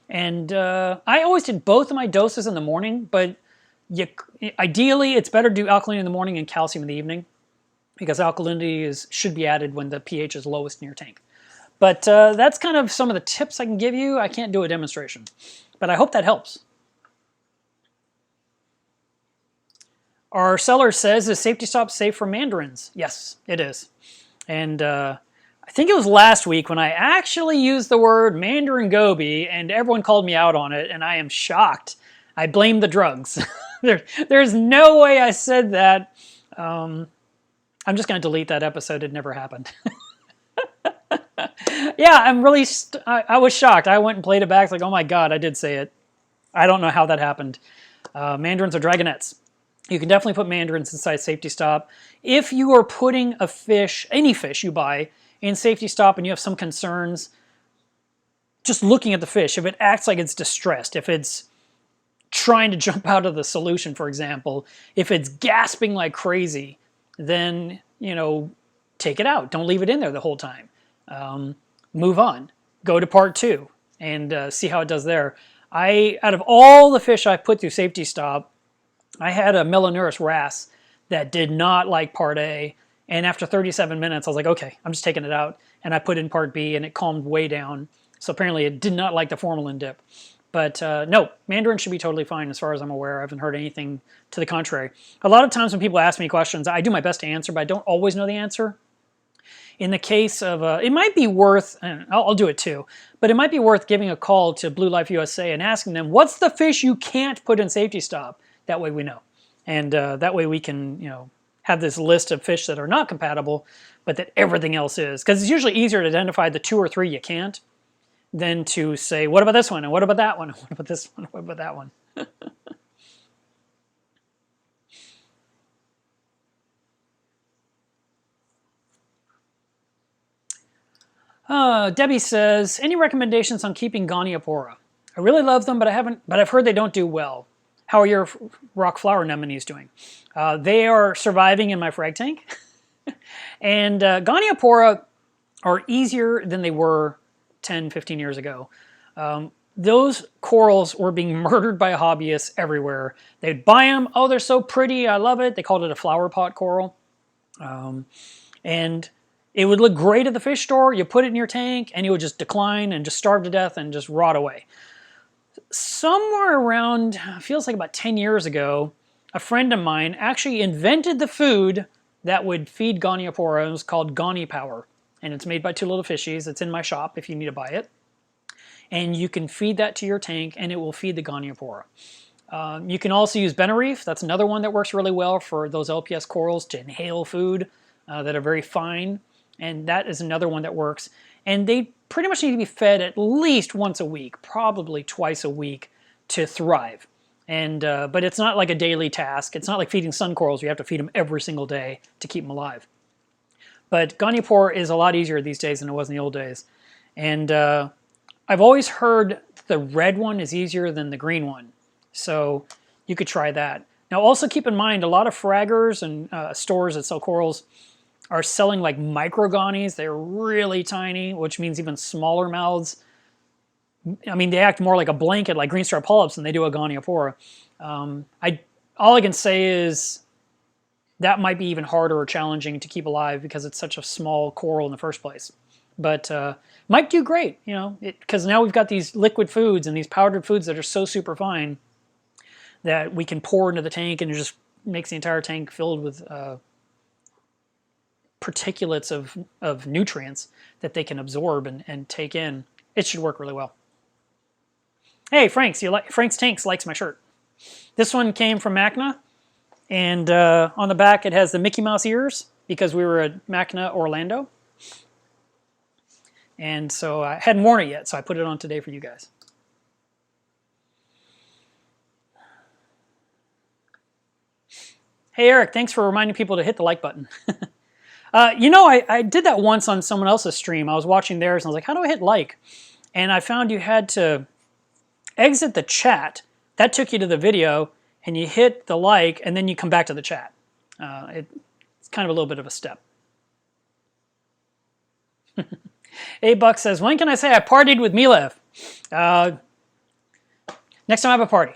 And I always did both of my doses in the morning, but ideally it's better to do alkaline in the morning and calcium in the evening. because alkalinity should be added when the pH is lowest in your tank. But that's kind of some of the tips I can give you. I can't do a demonstration, but I hope that helps. Our seller says, is Safety Stop safe for mandarins? Yes, it is. And I think it was last week when I actually used the word mandarin goby and everyone called me out on it, and I am shocked. I blame the drugs. There's no way I said that. I'm just going to delete that episode. It never happened. Yeah, I'm really, I was shocked. I went and played it back. It's like, oh my God, I did say it. I don't know how that happened. Mandarins are dragonets. You can definitely put mandarins inside Safety Stop. If you are putting a fish, any fish you buy, in Safety Stop and you have some concerns, just looking at the fish, if it acts like it's distressed, if it's trying to jump out of the solution, for example, if it's gasping like crazy, then, you know, take it out. Don't leave it in there the whole time. Move on. Go to part 2 and see how it does there. Out of all the fish I've put through Safety Stop, I had a Melanurus wrasse that did not like part A, and after 37 minutes, I was like, okay, I'm just taking it out, and I put in part B, and it calmed way down. So apparently it did not like the formalin dip. But no, mandarin should be totally fine as far as I'm aware. I haven't heard anything to the contrary. A lot of times when people ask me questions, I do my best to answer, but I don't always know the answer. In the case of, it might be worth, and I'll do it too, but it might be worth giving a call to Blue Life USA and asking them, what's the fish you can't put in Safety Stop? That way we know. And that way we can, you know, have this list of fish that are not compatible, but that everything else is. Because it's usually easier to identify the 2 or 3 you can't than to say, what about this one? And what about that one? And what about this one? What about that one? Debbie says, any recommendations on keeping Goniopora? I really love them, but I've heard they don't do well. How are your rock flower anemones doing? They are surviving in my frag tank. And Goniopora are easier than they were 10, 15 years ago. Those corals were being murdered by hobbyists everywhere. They'd buy them. Oh, they're so pretty. I love it. They called it a flower pot coral. And it would look great at the fish store. You put it in your tank, and it would just decline and just starve to death and just rot away. Somewhere around, feels like about 10 years ago, a friend of mine actually invented the food that would feed Goniopora. It was called Goni Power, and it's made by Two Little Fishies. It's in my shop if you need to buy it. And you can feed that to your tank, and it will feed the Goniopora. You can also use Reef. That's another one that works really well for those LPS corals to inhale food that are very fine, and that is another one that works. And they pretty much need to be fed at least once a week, probably twice a week, to thrive. And but it's not like a daily task. It's not like feeding sun corals. You have to feed them every single day to keep them alive. But Goniopora is a lot easier these days than it was in the old days. And I've always heard the red one is easier than the green one. So you could try that. Now also keep in mind, a lot of fraggers and stores that sell corals are selling like microgonies. They're really tiny, which means even smaller mouths. I mean, they act more like a blanket, like green star polyps, than they do a Goniopora. All I can say is that might be even harder or challenging to keep alive because it's such a small coral in the first place. But might do great, you know, because now we've got these liquid foods and these powdered foods that are so super fine that we can pour into the tank, and it just makes the entire tank filled with particulates of nutrients that they can absorb and take in. It should work really well. Hey, Frank's Tanks likes my shirt. This one came from Macna, and on the back it has the Mickey Mouse ears because we were at Macna Orlando. And so I hadn't worn it yet, so I put it on today for you guys. Hey, Eric, thanks for reminding people to hit the like button. You know, I did that once on someone else's stream. I was watching theirs, and I was like, how do I hit like? And I found you had to exit the chat. That took you to the video, and you hit the like, and then you come back to the chat. It's kind of a little bit of a step. A-Buck says, when can I say I partied with Milev? Next time I have a party.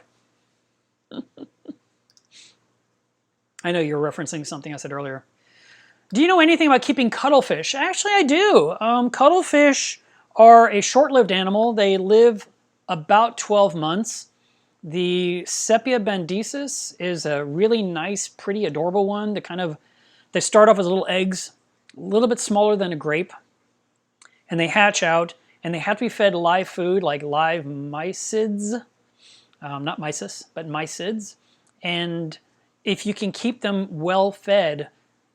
I know you're referencing something I said earlier. Do you know anything about keeping cuttlefish? Actually, I do. Cuttlefish are a short-lived animal. They live about 12 months. The Sepia bandesis is a really nice, pretty, adorable one. They start off as little eggs, a little bit smaller than a grape, and they hatch out, and they have to be fed live food, like live mysids, not mysis, but mysids. And if you can keep them well fed,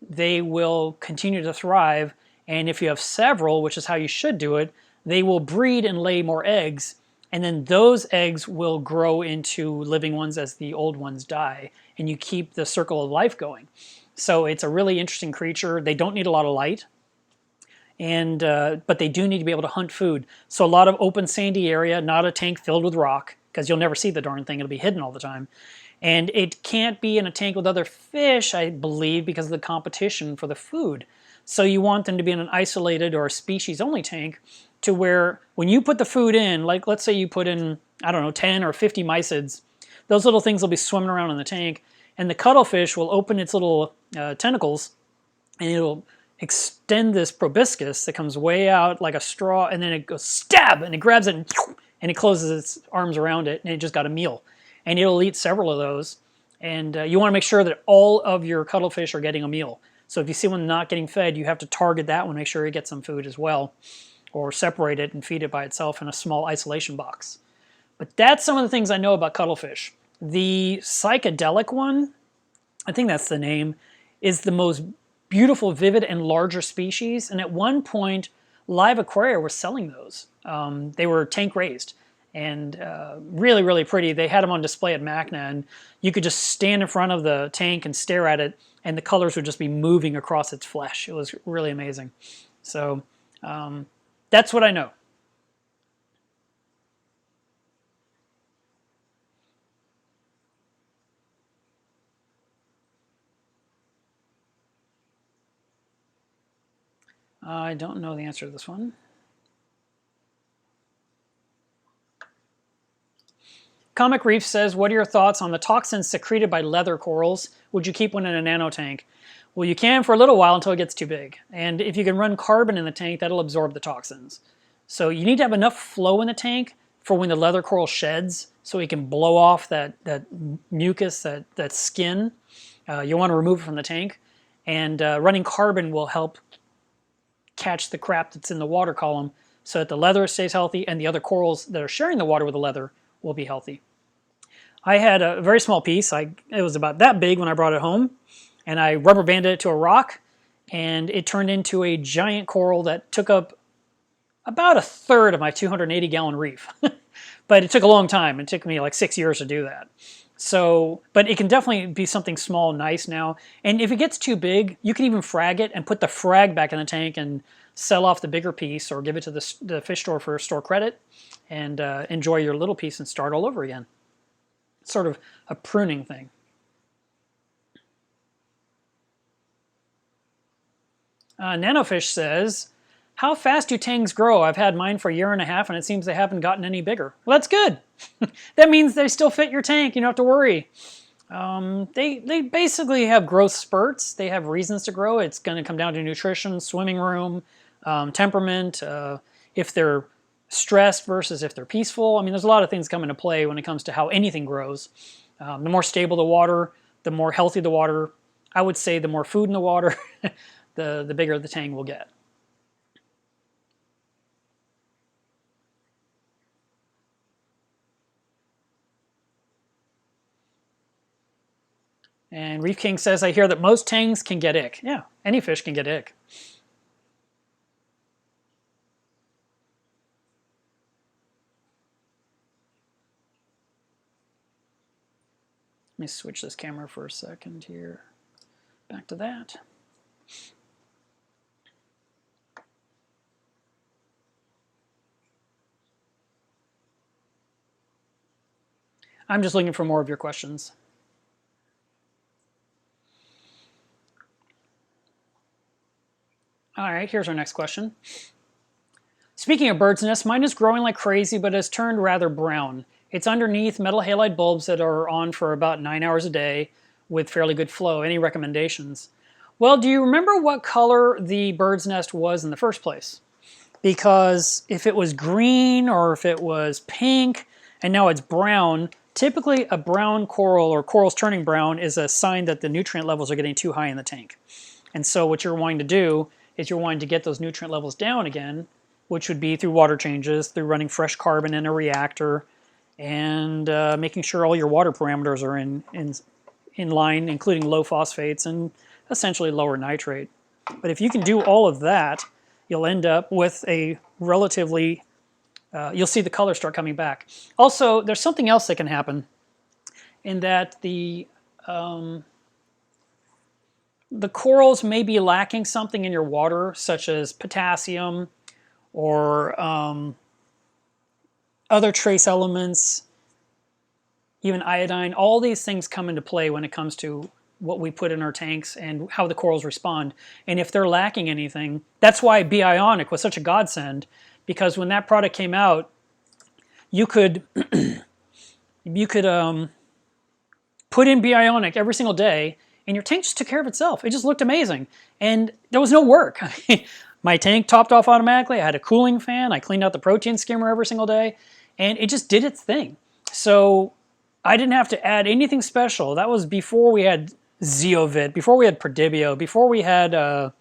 they will continue to thrive. And if you have several, which is how you should do it, they will breed and lay more eggs. And then those eggs will grow into living ones as the old ones die. And you keep the circle of life going. So it's a really interesting creature. They don't need a lot of light. And but they do need to be able to hunt food. So a lot of open sandy area, not a tank filled with rock, because you'll never see the darn thing. It'll be hidden all the time. And it can't be in a tank with other fish, I believe, because of the competition for the food. So you want them to be in an isolated or a species-only tank to where when you put the food in, like let's say you put in, I don't know, 10 or 50 mysids, those little things will be swimming around in the tank, and the cuttlefish will open its little tentacles, and it'll extend this proboscis that comes way out like a straw, and then it goes stab, and it grabs it, and it closes its arms around it, and it just got a meal. And it'll eat several of those. And you want to make sure that all of your cuttlefish are getting a meal. So if you see one not getting fed, you have to target that one, make sure it gets some food as well. Or separate it and feed it by itself in a small isolation box. But that's some of the things I know about cuttlefish. The psychedelic one, I think that's the name, is the most beautiful, vivid, and larger species. And at one point, Live Aquaria were selling those. They were tank raised. And really, really pretty. They had them on display at MACNA, and you could just stand in front of the tank and stare at it, and the colors would just be moving across its flesh. It was really amazing. So that's what I know. I don't know the answer to this one. Comic Reef says, what are your thoughts on the toxins secreted by leather corals? Would you keep one in a nano tank? Well, you can for a little while until it gets too big. And if you can run carbon in the tank, that'll absorb the toxins. So you need to have enough flow in the tank for when the leather coral sheds, so it can blow off that mucus, that skin. You want to remove it from the tank. And running carbon will help catch the crap that's in the water column so that the leather stays healthy and the other corals that are sharing the water with the leather will be healthy. I had a very small piece. It was about that big when I brought it home, and I rubber banded it to a rock, and it turned into a giant coral that took up about a third of my 280-gallon reef. But it took a long time. It took me like 6 years to do that. So, but it can definitely be something small, nice now. And if it gets too big, you can even frag it and put the frag back in the tank and sell off the bigger piece or give it to the fish store for store credit and enjoy your little piece and start all over again. It's sort of a pruning thing. Nanofish says, how fast do tangs grow? I've had mine for a year and a half and it seems they haven't gotten any bigger. Well, that's good. That means they still fit your tank. You don't have to worry. They basically have growth spurts. They have reasons to grow. It's going to come down to nutrition, swimming room, temperament, if they're stressed versus if they're peaceful. I mean, there's a lot of things come into play when it comes to how anything grows. The more stable the water, the more healthy the water. I would say the more food in the water, the bigger the tang will get. And Reef King says, I hear that most tangs can get ick. Yeah, any fish can get ick. Let me switch this camera for a second here. Back to that. I'm just looking for more of your questions. All right, here's our next question. Speaking of bird's nests, mine is growing like crazy, but has turned rather brown. It's underneath metal halide bulbs that are on for about 9 hours a day with fairly good flow. Any recommendations? Well, do you remember what color the bird's nest was in the first place? Because if it was green or if it was pink and now it's brown, typically a brown coral or corals turning brown is a sign that the nutrient levels are getting too high in the tank. And so what you're wanting to do is you're wanting to get those nutrient levels down again, which would be through water changes, through running fresh carbon in a reactor, and making sure all your water parameters are in line, including low phosphates and essentially lower nitrate. But if you can do all of that, you'll end up with a relatively, you'll see the color start coming back. Also, there's something else that can happen in that the corals may be lacking something in your water, such as potassium or other trace elements, even iodine. All these things come into play when it comes to what we put in our tanks and how the corals respond. And if they're lacking anything, that's why Bionic was such a godsend, because when that product came out, you could you could put in Bionic every single day, and your tank just took care of itself. It just looked amazing, and there was no work. My tank topped off automatically. I had a cooling fan. I cleaned out the protein skimmer every single day, and it just did its thing. So I didn't have to add anything special. That was before we had Zeovit, before we had Perdibio, before we had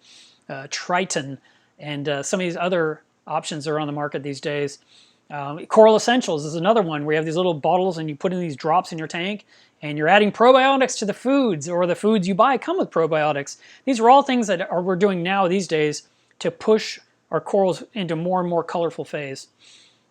Triton, and some of these other options that are on the market these days. Coral Essentials is another one where you have these little bottles and you put in these drops in your tank, and you're adding probiotics to the foods, or the foods you buy come with probiotics. These are all things that we're doing now these days to push our corals into more and more colorful phase.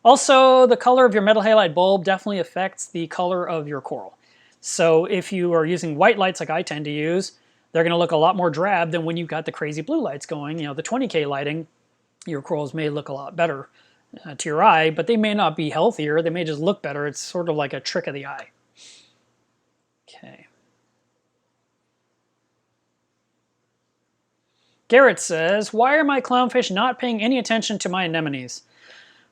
Also, the color of your metal halide bulb definitely affects the color of your coral. So if you are using white lights like I tend to use, they're going to look a lot more drab than when you've got the crazy blue lights going. You know, the 20K lighting, your corals may look a lot better to your eye, but they may not be healthier. They may just look better. It's sort of like a trick of the eye. Okay. Garrett says, why are my clownfish not paying any attention to my anemones?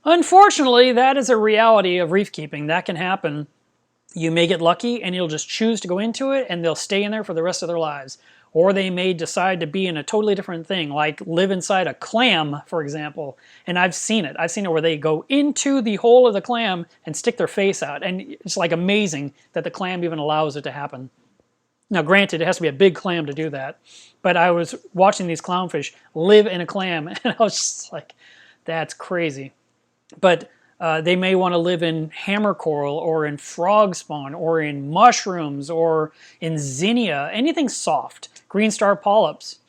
Unfortunately, that is a reality of reef keeping. That can happen. You may get lucky and you'll just choose to go into it and they'll stay in there for the rest of their lives. Or they may decide to be in a totally different thing, like live inside a clam, for example. And I've seen it. I've seen it where they go into the hole of the clam and stick their face out. And it's like amazing that the clam even allows it to happen. Now, granted, it has to be a big clam to do that. But I was watching these clownfish live in a clam, and I was just like, that's crazy. But they may want to live in hammer coral or in frog spawn or in mushrooms or in zinnia, anything soft, green star polyps.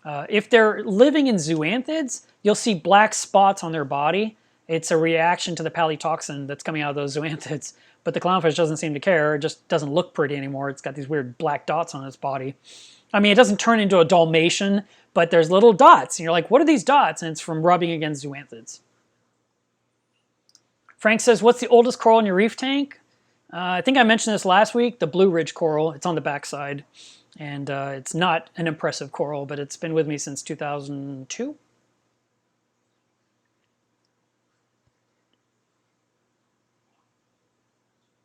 If they're living in zoanthids, you'll see black spots on their body. It's a reaction to the palytoxin that's coming out of those zoanthids. But the clownfish doesn't seem to care. It just doesn't look pretty anymore. It's got these weird black dots on its body. I mean, it doesn't turn into a Dalmatian, but there's little dots. And you're like, what are these dots? And it's from rubbing against zoanthids. Frank says, what's the oldest coral in your reef tank? I think I mentioned this last week, the Blue Ridge coral. It's on the backside. And it's not an impressive coral, but it's been with me since 2002.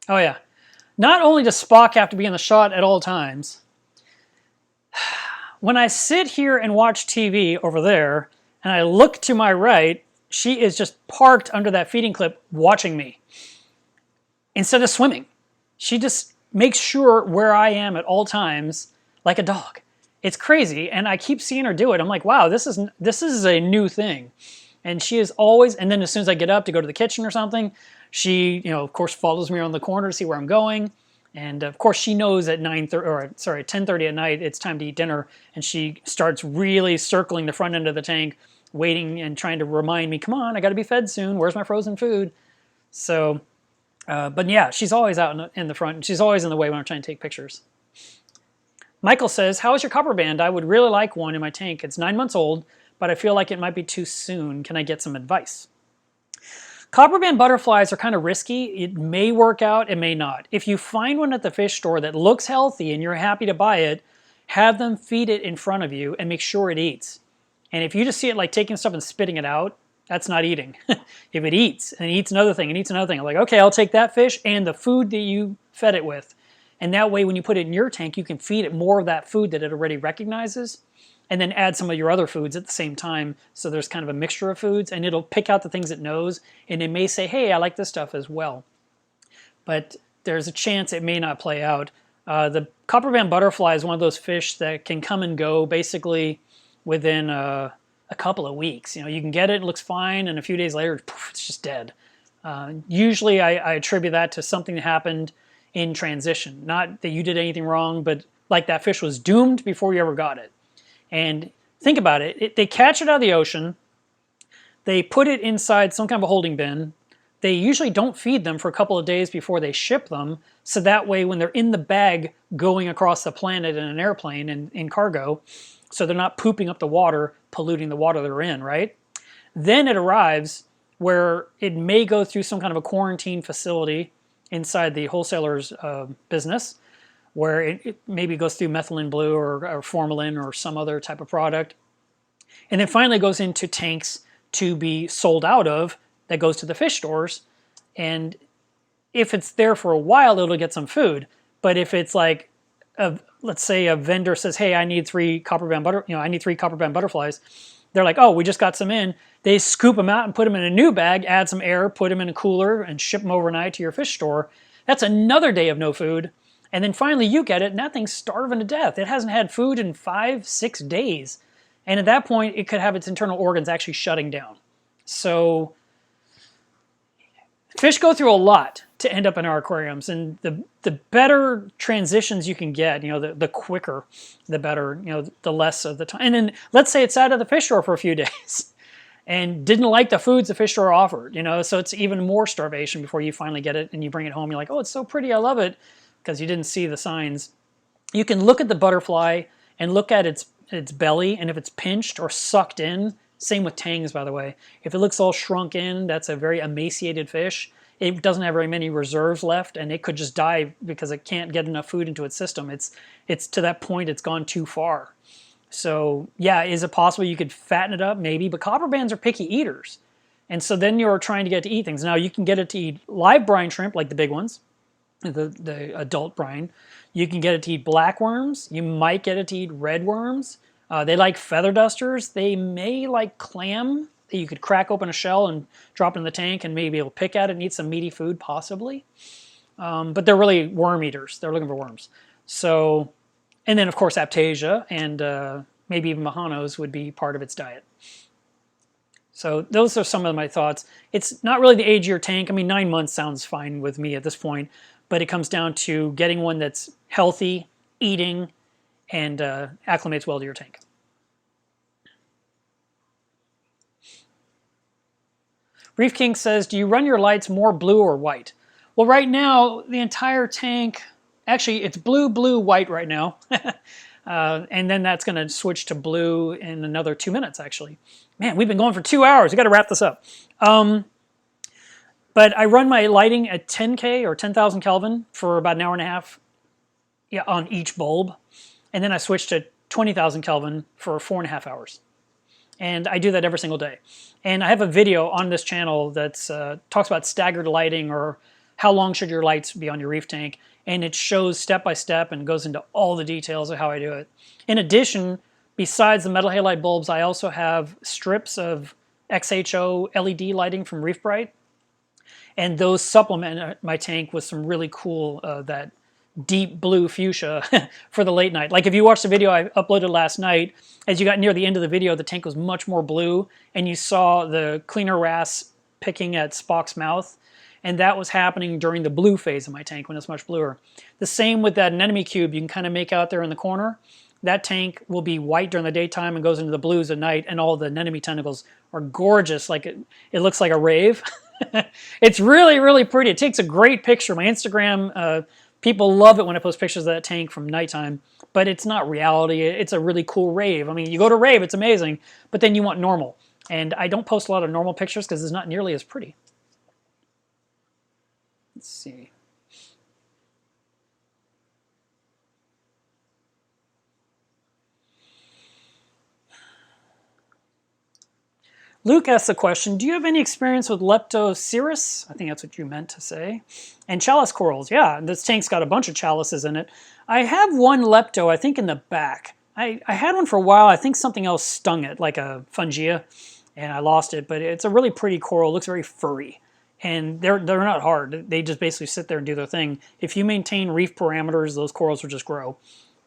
Oh yeah. Not only does Spock have to be in the shot at all times, when I sit here and watch TV over there, and I look to my right, she is just parked under that feeding clip watching me. Instead of swimming. She just makes sure where I am at all times, like a dog. It's crazy, and I keep seeing her do it. I'm like, wow, this is a new thing. And she is always, and then as soon as I get up to go to the kitchen or something, she, of course, follows me around the corner to see where I'm going. And of course, she knows at 10:30 at night, it's time to eat dinner. And she starts really circling the front end of the tank, waiting and trying to remind me, come on, I got to be fed soon. Where's my frozen food? So, but yeah, she's always out in the front. And she's always in the way when I'm trying to take pictures. Michael says, how is your copper band? I would really like one in my tank. It's 9 months old, but I feel like it might be too soon. Can I get some advice? Copper band butterflies are kind of risky. It may work out, it may not. If you find one at the fish store that looks healthy and you're happy to buy it, have them feed it in front of you and make sure it eats. And if you just see it like taking stuff and spitting it out, that's not eating. If it eats and eats another thing and eats another thing, I'm like, okay, I'll take that fish and the food that you fed it with. And that way, when you put it in your tank, you can feed it more of that food that it already recognizes, and then add some of your other foods at the same time. So there's kind of a mixture of foods, and it'll pick out the things it knows, and it may say, hey, I like this stuff as well. But there's a chance it may not play out. The copper band butterfly is one of those fish that can come and go basically within a couple of weeks. You know, you can get it, it looks fine, and a few days later, poof, it's just dead. Usually I attribute that to something that happened in transition. Not that you did anything wrong, but like that fish was doomed before you ever got it. And think about it, they catch it out of the ocean, they put it inside some kind of a holding bin, they usually don't feed them for a couple of days before they ship them, so that way when they're in the bag going across the planet in an airplane and in cargo, so they're not pooping up the water, polluting the water they're in, right? Then it arrives where it may go through some kind of a quarantine facility inside the wholesaler's business, where it maybe goes through methylene blue or formalin or some other type of product. And then finally goes into tanks to be sold out of, that goes to the fish stores. And if it's there for a while, it'll get some food. But if it's like, let's say a vendor says, hey, I need 3 copper band butterflies. They're like, oh, we just got some in. They scoop them out and put them in a new bag, add some air, put them in a cooler, and ship them overnight to your fish store. That's another day of no food. And then finally you get it, and that thing's starving to death. It hasn't had food in 5-6 days. And at that point, it could have its internal organs actually shutting down. So fish go through a lot to end up in our aquariums, and the better transitions you can get, you know, the quicker, the better, you know, the less of the time. And then let's say it's out of the fish store for a few days and didn't like the foods the fish store offered, you know, so it's even more starvation before you finally get it and you bring it home. You're like, oh, it's so pretty, I love it, because you didn't see the signs. You can look at the butterfly and look at its belly, and if it's pinched or sucked in, same with tangs, by the way. If it looks all shrunk in, that's a very emaciated fish. It doesn't have very many reserves left, and it could just die because it can't get enough food into its system. It's to that point, it's gone too far. So yeah, is it possible you could fatten it up? Maybe, but copper bands are picky eaters. And so then you're trying to get to eat things. Now you can get it to eat live brine shrimp, like the big ones, the adult brine. You can get it to eat black worms. You might get it to eat red worms. They like feather dusters. They may like clam. You could crack open a shell and drop it in the tank and maybe it'll pick at it and eat some meaty food, possibly. But they're really worm eaters. They're looking for worms. So, and then of course Aptasia and maybe even Mahanos would be part of its diet. So those are some of my thoughts. It's not really the age of your tank. I mean, 9 months sounds fine with me at this point, but it comes down to getting one that's healthy, eating, and acclimates well to your tank. Reef King says, do you run your lights more blue or white? Well, right now, the entire tank, actually, it's blue, blue, white right now. And then that's going to switch to blue in another 2 minutes, actually. Man, we've been going for 2 hours. We've got to wrap this up. But I run my lighting at 10K or 10,000 Kelvin for about an hour and a half, yeah, on each bulb. And then I switch to 20,000 Kelvin for 4.5 hours. And I do that every single day. And I have a video on this channel that talks about staggered lighting, or how long should your lights be on your reef tank. And it shows step by step and goes into all the details of how I do it. In addition, besides the metal halide bulbs, I also have strips of XHO LED lighting from Reef Bright. And those supplement my tank with some really cool, that deep blue fuchsia for the late night. Like if you watched the video I uploaded last night, as you got near the end of the video, the tank was much more blue, and you saw the cleaner wrasse picking at Spock's mouth, and that was happening during the blue phase of my tank when it's much bluer. The same with that anemone cube you can kind of make out there in the corner. That tank will be white during the daytime and goes into the blues at night, and all the anemone tentacles are gorgeous. Like it looks like a rave. It's really, really pretty. It takes a great picture. My Instagram, people love it when I post pictures of that tank from nighttime, but it's not reality. It's a really cool rave. I mean, you go to rave, it's amazing, but then you want normal. And I don't post a lot of normal pictures because it's not nearly as pretty. Let's see. Luke asks the question, do you have any experience with Leptocerus? I think that's what you meant to say. And chalice corals. Yeah, this tank's got a bunch of chalices in it. I have one lepto, I think, in the back. I had one for a while. I think something else stung it, like a fungia, and I lost it. But it's a really pretty coral. It looks very furry. And they're not hard. They just basically sit there and do their thing. If you maintain reef parameters, those corals will just grow.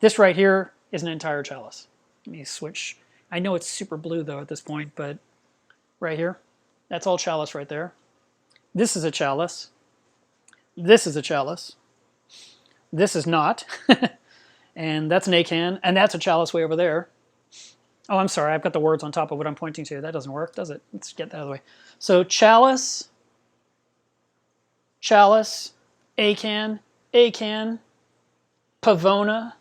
This right here is an entire chalice. Let me switch. I know it's super blue, though, at this point, but right here, that's all chalice right there. This is a chalice. This is a chalice. This is not. And that's an acan, and that's a chalice way over there. Oh, I'm sorry, I've got the words on top of what I'm pointing to. That doesn't work, does it? Let's get that out of the way. So chalice, chalice, acan, acan, pavona,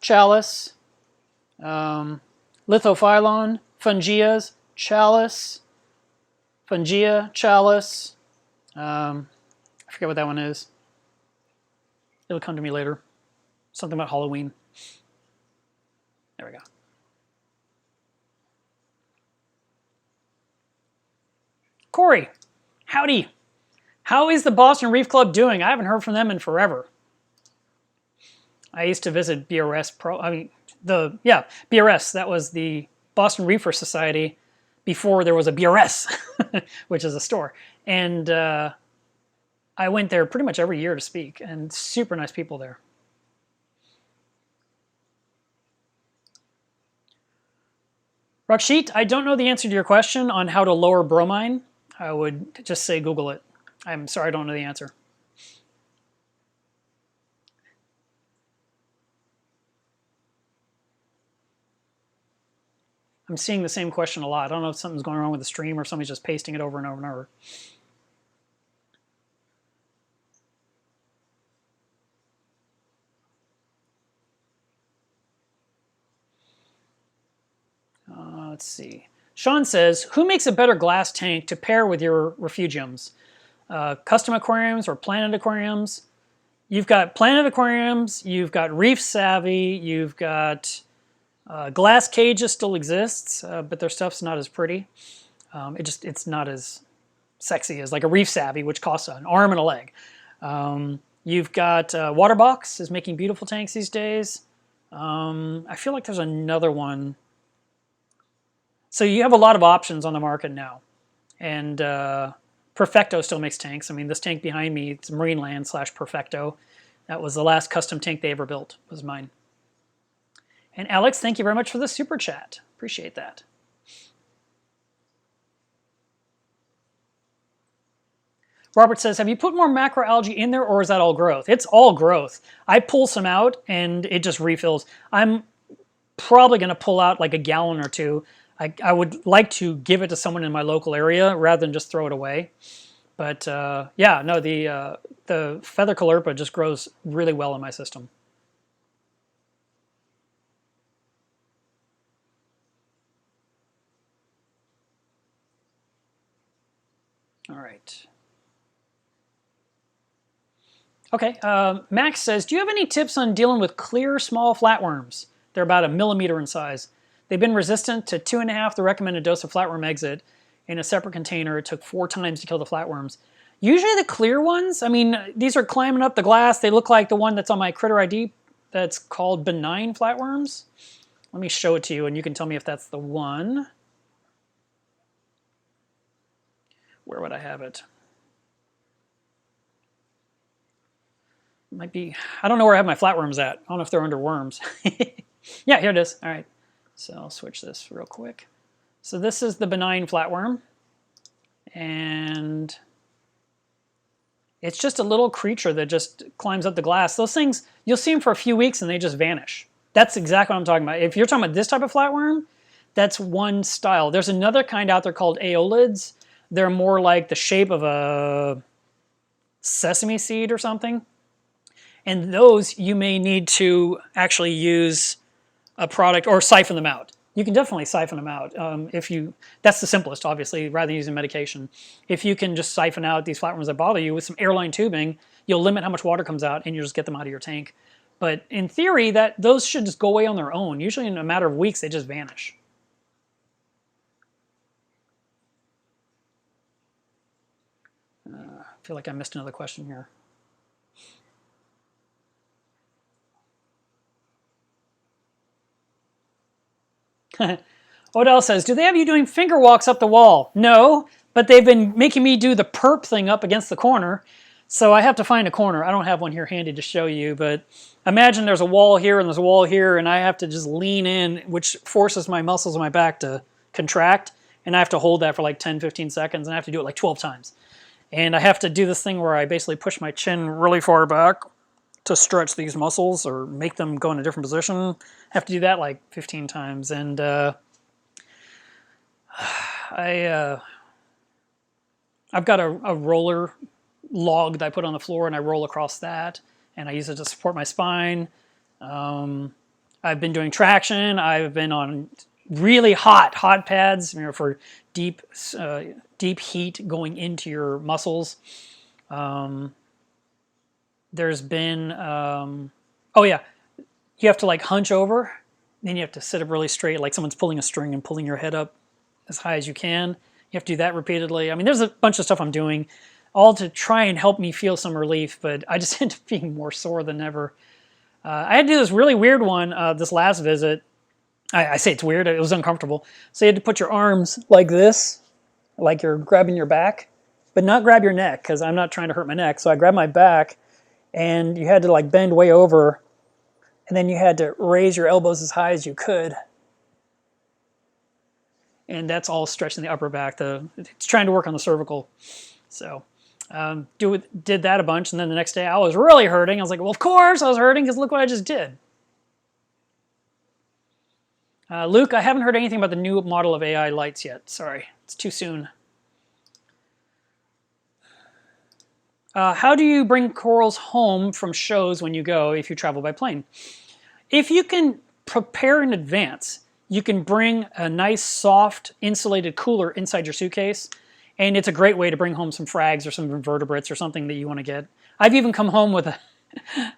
chalice, lithophyllon, fungias, chalice, fungia, chalice. I forget what that one is. It'll come to me later. Something about Halloween. There we go. Corey, howdy. How is the Boston Reef Club doing? I haven't heard from them in forever. I used to visit BRS BRS. That was the Boston Reefer Society before there was a BRS, which is a store. And I went there pretty much every year to speak, and super nice people there. Rakshit, I don't know the answer to your question on how to lower bromine. I would just say Google it. I'm sorry, I don't know the answer. I'm seeing the same question a lot. I don't know if something's going wrong with the stream or somebody's just pasting it over and over and over. Let's see. Sean says, who makes a better glass tank to pair with your refugiums? Custom aquariums or Planet aquariums? You've got Planet aquariums, you've got Reef Savvy, you've got Glass Cages still exists, but their stuff's not as pretty. It's not as sexy as like a Reef Savvy, which costs an arm and a leg. You've got Waterbox is making beautiful tanks these days. I feel like there's another one. So you have a lot of options on the market now. And Perfecto still makes tanks. I mean, this tank behind me, it's Marineland / Perfecto. That was the last custom tank they ever built, was mine. And Alex, thank you very much for the super chat. Appreciate that. Robert says, have you put more macroalgae in there, or is that all growth? It's all growth. I pull some out and it just refills. I'm probably going to pull out like a gallon or two. I would like to give it to someone in my local area rather than just throw it away. But yeah, no, the feather caulerpa just grows really well in my system. All right. Okay, Max says, do you have any tips on dealing with clear small flatworms? They're about 1 millimeter in size. They've been resistant to 2.5 the recommended dose of flatworm exit in a separate container. It took 4 times to kill the flatworms. Usually the clear ones, I mean, these are climbing up the glass. They look like the one that's on my Critter ID that's called benign flatworms. Let me show it to you and you can tell me if that's the one. Where would I have it? Might be, I don't know where I have my flatworms at. I don't know if they're under worms. Yeah, here it is. All right. So I'll switch this real quick. So this is the benign flatworm. And it's just a little creature that just climbs up the glass. Those things, you'll see them for a few weeks and they just vanish. That's exactly what I'm talking about. If you're talking about this type of flatworm, that's one style. There's another kind out there called aeolids. They're more like the shape of a sesame seed or something. And those you may need to actually use a product or siphon them out. You can definitely siphon them out. That's the simplest, obviously, rather than using medication. If you can just siphon out these flatworms that bother you with some airline tubing, you'll limit how much water comes out and you'll just get them out of your tank. But in theory, those should just go away on their own. Usually in a matter of weeks, they just vanish. feel like I missed another question here. Odell says, do they have you doing finger walks up the wall? No, but they've been making me do the perp thing up against the corner. So I have to find a corner. I don't have one here handy to show you, but imagine there's a wall here and there's a wall here, and I have to just lean in, which forces my muscles in my back to contract, and I have to hold that for like 10, 15 seconds, and I have to do it like 12 times. And I have to do this thing where I basically push my chin really far back to stretch these muscles or make them go in a different position. I have to do that like 15 times, and I've got a roller log that I put on the floor, and I roll across that, and I use it to support my spine. I've been doing traction. I've been on really hot pads, you know, for deep heat going into your muscles. There's been, oh yeah, you have to like hunch over, then you have to sit up really straight, like someone's pulling a string and pulling your head up as high as you can. You have to do that repeatedly. I mean, there's a bunch of stuff I'm doing, all to try and help me feel some relief, but I just end up being more sore than ever. I had to do this really weird one this last visit. I say it's weird, it was uncomfortable. So you had to put your arms like this, like you're grabbing your back, but not grab your neck, because I'm not trying to hurt my neck. So I grabbed my back, and you had to like bend way over, and then you had to raise your elbows as high as you could. And that's all stretching the upper back. It's trying to work on the cervical. So did that a bunch, and then the next day I was really hurting. I was like, well, of course I was hurting, because look what I just did. Luke, I haven't heard anything about the new model of AI lights yet. Sorry, it's too soon. How do you bring corals home from shows when you go if you travel by plane? If you can prepare in advance, you can bring a nice, soft, insulated cooler inside your suitcase, and it's a great way to bring home some frags or some invertebrates or something that you want to get. I've even come home with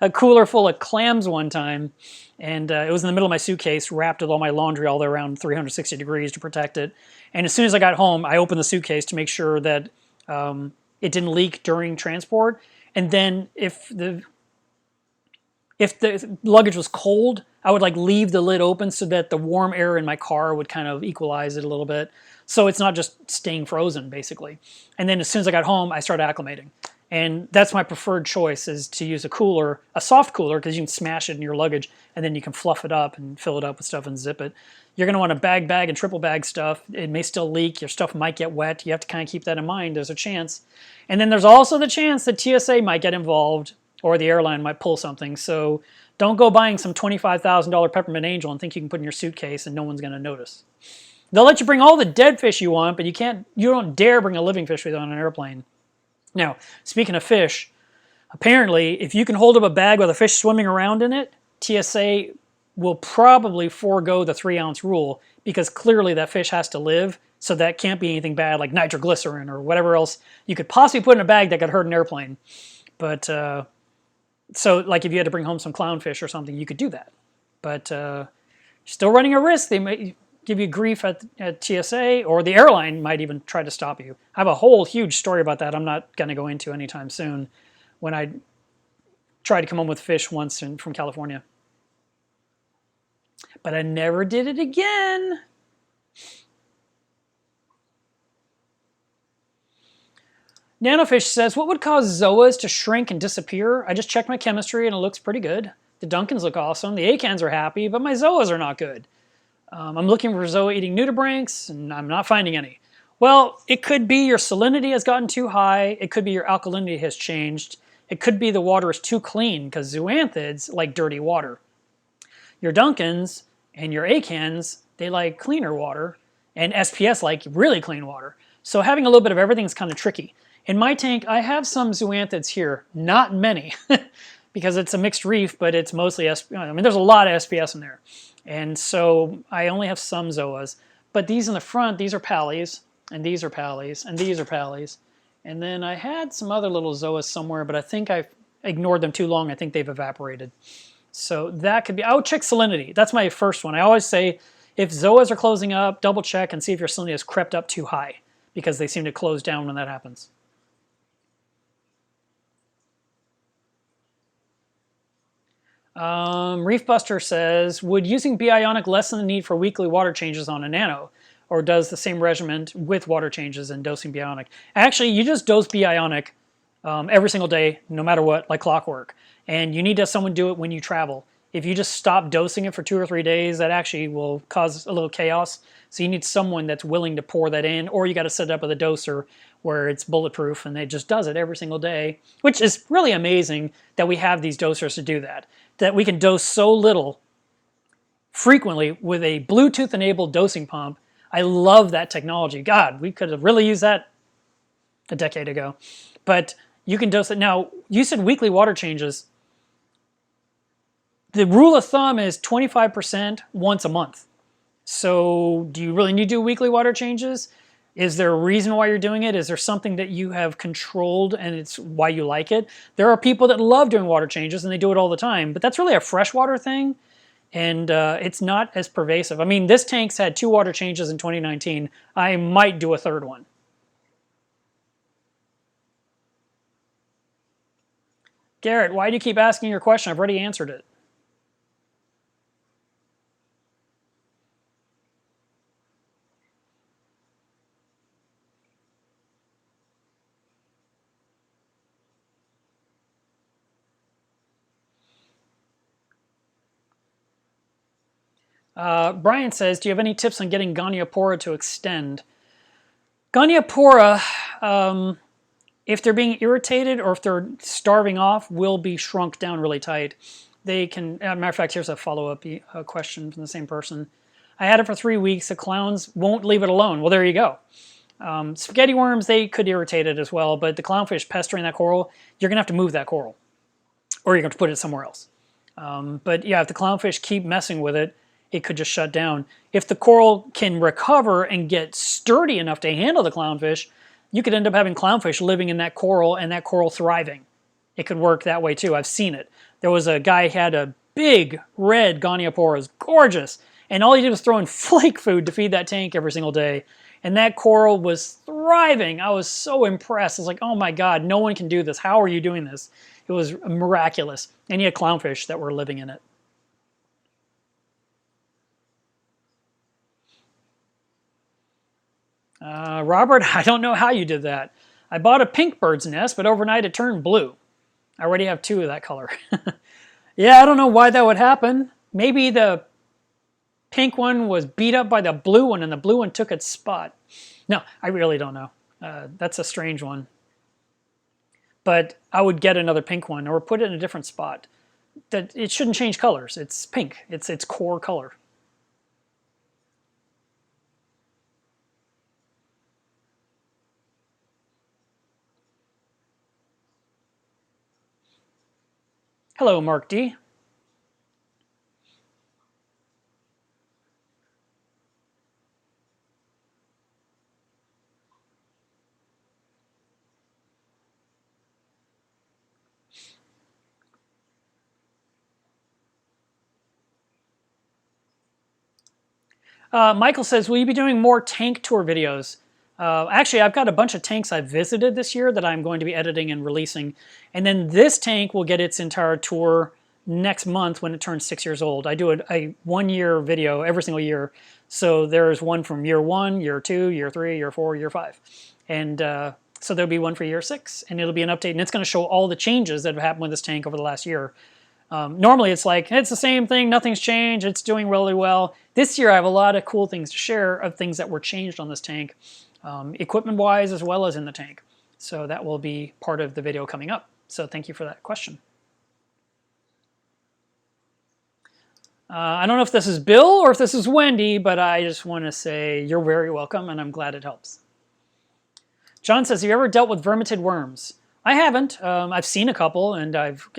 a cooler full of clams one time, and it was in the middle of my suitcase, wrapped with all my laundry all the way around 360 degrees to protect it. And as soon as I got home, I opened the suitcase to make sure that it didn't leak during transport. And then if the luggage was cold, I would like leave the lid open so that the warm air in my car would kind of equalize it a little bit. So it's not just staying frozen, basically. And then as soon as I got home, I started acclimating. And that's my preferred choice, is to use a cooler, a soft cooler, because you can smash it in your luggage, and then you can fluff it up and fill it up with stuff and zip it. You're going to want to bag and triple bag stuff. It may still leak. Your stuff might get wet. You have to kind of keep that in mind. There's a chance. And then there's also the chance that TSA might get involved, or the airline might pull something. So don't go buying some $25,000 peppermint angel and think you can put in your suitcase and no one's going to notice. They'll let you bring all the dead fish you want, but you don't dare bring a living fish with you on an airplane. Now, speaking of fish, apparently if you can hold up a bag with a fish swimming around in it, TSA will probably forego the 3-ounce rule, because clearly that fish has to live, so that can't be anything bad like nitroglycerin or whatever else you could possibly put in a bag that could hurt an airplane. But so like if you had to bring home some clownfish or something, you could do that. But still running a risk. They may give you grief at TSA, or the airline might even try to stop you. I have a whole huge story about that I'm not going to go into anytime soon, when I tried to come home with fish once from California. But I never did it again. Nanofish says, what would cause zoas to shrink and disappear? I just checked my chemistry and it looks pretty good. The Duncans look awesome. The acans are happy, but my zoas are not good. I'm looking for zoa eating nudibranchs, and I'm not finding any. Well, it could be your salinity has gotten too high. It could be your alkalinity has changed. It could be the water is too clean, because zoanthids like dirty water. Your Duncans and your acans, they like cleaner water, and SPS like really clean water. So having a little bit of everything is kind of tricky. In my tank, I have some zoanthids here, not many, because it's a mixed reef, but it's mostly I mean, there's a lot of SPS in there. And so I only have some zoas. But these in the front, these are pallies, and these are pallies, and these are pallies. And then I had some other little zoas somewhere, but I think I've ignored them too long. I think they've evaporated. So that could be, I would check salinity. That's my first one. I always say, if zoas are closing up, double check and see if your salinity has crept up too high, because they seem to close down when that happens. Reef Buster says, would using Bionic lessen the need for weekly water changes on a Nano? Or does the same regimen with water changes and dosing Bionic? Actually, you just dose Bionic every single day, no matter what, like clockwork. And you need to have someone do it when you travel. If you just stop dosing it for 2 or 3 days, that actually will cause a little chaos. So you need someone that's willing to pour that in, or you got to set it up with a doser where it's bulletproof and it just does it every single day, which is really amazing that we have these dosers to do that. That we can dose so little frequently with a Bluetooth-enabled dosing pump. I love that technology. God, we could have really used that a decade ago. But you can dose it. Now, you said weekly water changes. The rule of thumb is 25% once a month. So do you really need to do weekly water changes? Is there a reason why you're doing it? Is there something that you have controlled and it's why you like it? There are people that love doing water changes and they do it all the time, but that's really a freshwater thing, and it's not as pervasive. I mean, this tank's had 2 water changes in 2019. I might do a 3rd one. Garrett, why do you keep asking your question? I've already answered it. Brian says, do you have any tips on getting Goniopora to extend? Goniopora, if they're being irritated or if they're starving off, will be shrunk down really tight. They can, as a matter of fact, here's a follow-up question from the same person. I had it for 3 weeks. The clowns won't leave it alone. Well, there you go. Spaghetti worms, they could irritate it as well, but the clownfish pestering that coral, you're going to have to move that coral, or you're going to have to put it somewhere else. But yeah, if the clownfish keep messing with it, it could just shut down. If the coral can recover and get sturdy enough to handle the clownfish, you could end up having clownfish living in that coral and that coral thriving. It could work that way too. I've seen it. There was a guy who had a big red Gonioporas, gorgeous, and all he did was throw in flake food to feed that tank every single day. And that coral was thriving. I was so impressed. I was like, oh my God, no one can do this. How are you doing this? It was miraculous. And he had clownfish that were living in it. Robert, I don't know how you did that. I bought a pink bird's nest, but overnight it turned blue. I already have 2 of that color. Yeah, I don't know why that would happen. Maybe the pink one was beat up by the blue one and the blue one took its spot. No, I really don't know. That's a strange one. But I would get another pink one or put it in a different spot. That it shouldn't change colors. It's pink. It's its core color. Hello, Mark D. Michael says, will you be doing more tank tour videos? Actually, I've got a bunch of tanks I've visited this year that I'm going to be editing and releasing. And then this tank will get its entire tour next month when it turns 6 years old. I do a 1 year video every single year. So there's one from year 1, year 2, year 3, year 4, year 5. And so there'll be one for year 6. And it'll be an update. And it's going to show all the changes that have happened with this tank over the last year. Normally it's like, it's the same thing, nothing's changed, it's doing really well. This year I have a lot of cool things to share of things that were changed on this tank, equipment-wise as well as in the tank. So that will be part of the video coming up. So thank you for that question. I don't know if this is Bill or if this is Wendy, but I just want to say you're very welcome and I'm glad it helps. John says, have you ever dealt with vermitid worms? I haven't. I've seen a couple and I've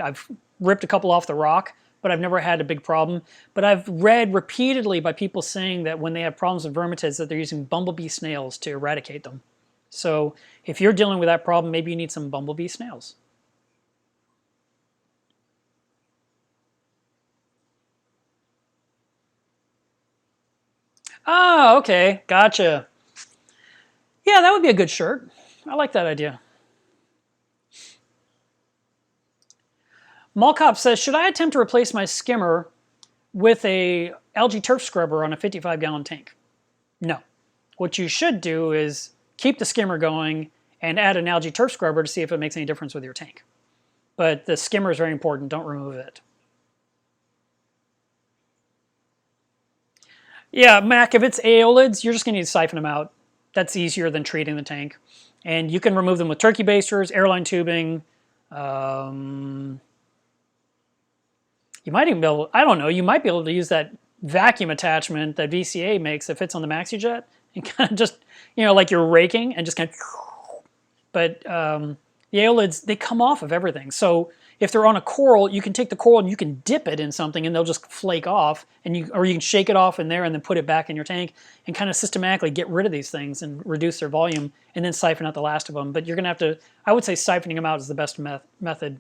ripped a couple off the rock, but I've never had a big problem. But I've read repeatedly by people saying that when they have problems with vermitids that they're using bumblebee snails to eradicate them. So if you're dealing with that problem, maybe you need some bumblebee snails. Oh, okay, gotcha. Yeah, that would be a good shirt. I like that idea. Malcop says, should I attempt to replace my skimmer with a algae turf scrubber on a 55-gallon tank? No. What you should do is keep the skimmer going and add an algae turf scrubber to see if it makes any difference with your tank. But the skimmer is very important. Don't remove it. Yeah, Mac, if it's aeolids, you're just going to need to siphon them out. That's easier than treating the tank. And you can remove them with turkey basters, airline tubing. You might even be able, I don't know, you might be able to use that vacuum attachment that VCA makes that fits on the MaxiJet and kind of just, you know, like you're raking and just kind of, but the aeolids, they come off of everything. So if they're on a coral, you can take the coral and you can dip it in something and they'll just flake off, and or you can shake it off in there and then put it back in your tank and kind of systematically get rid of these things and reduce their volume and then siphon out the last of them. But you're going to have to, I would say siphoning them out is the best method.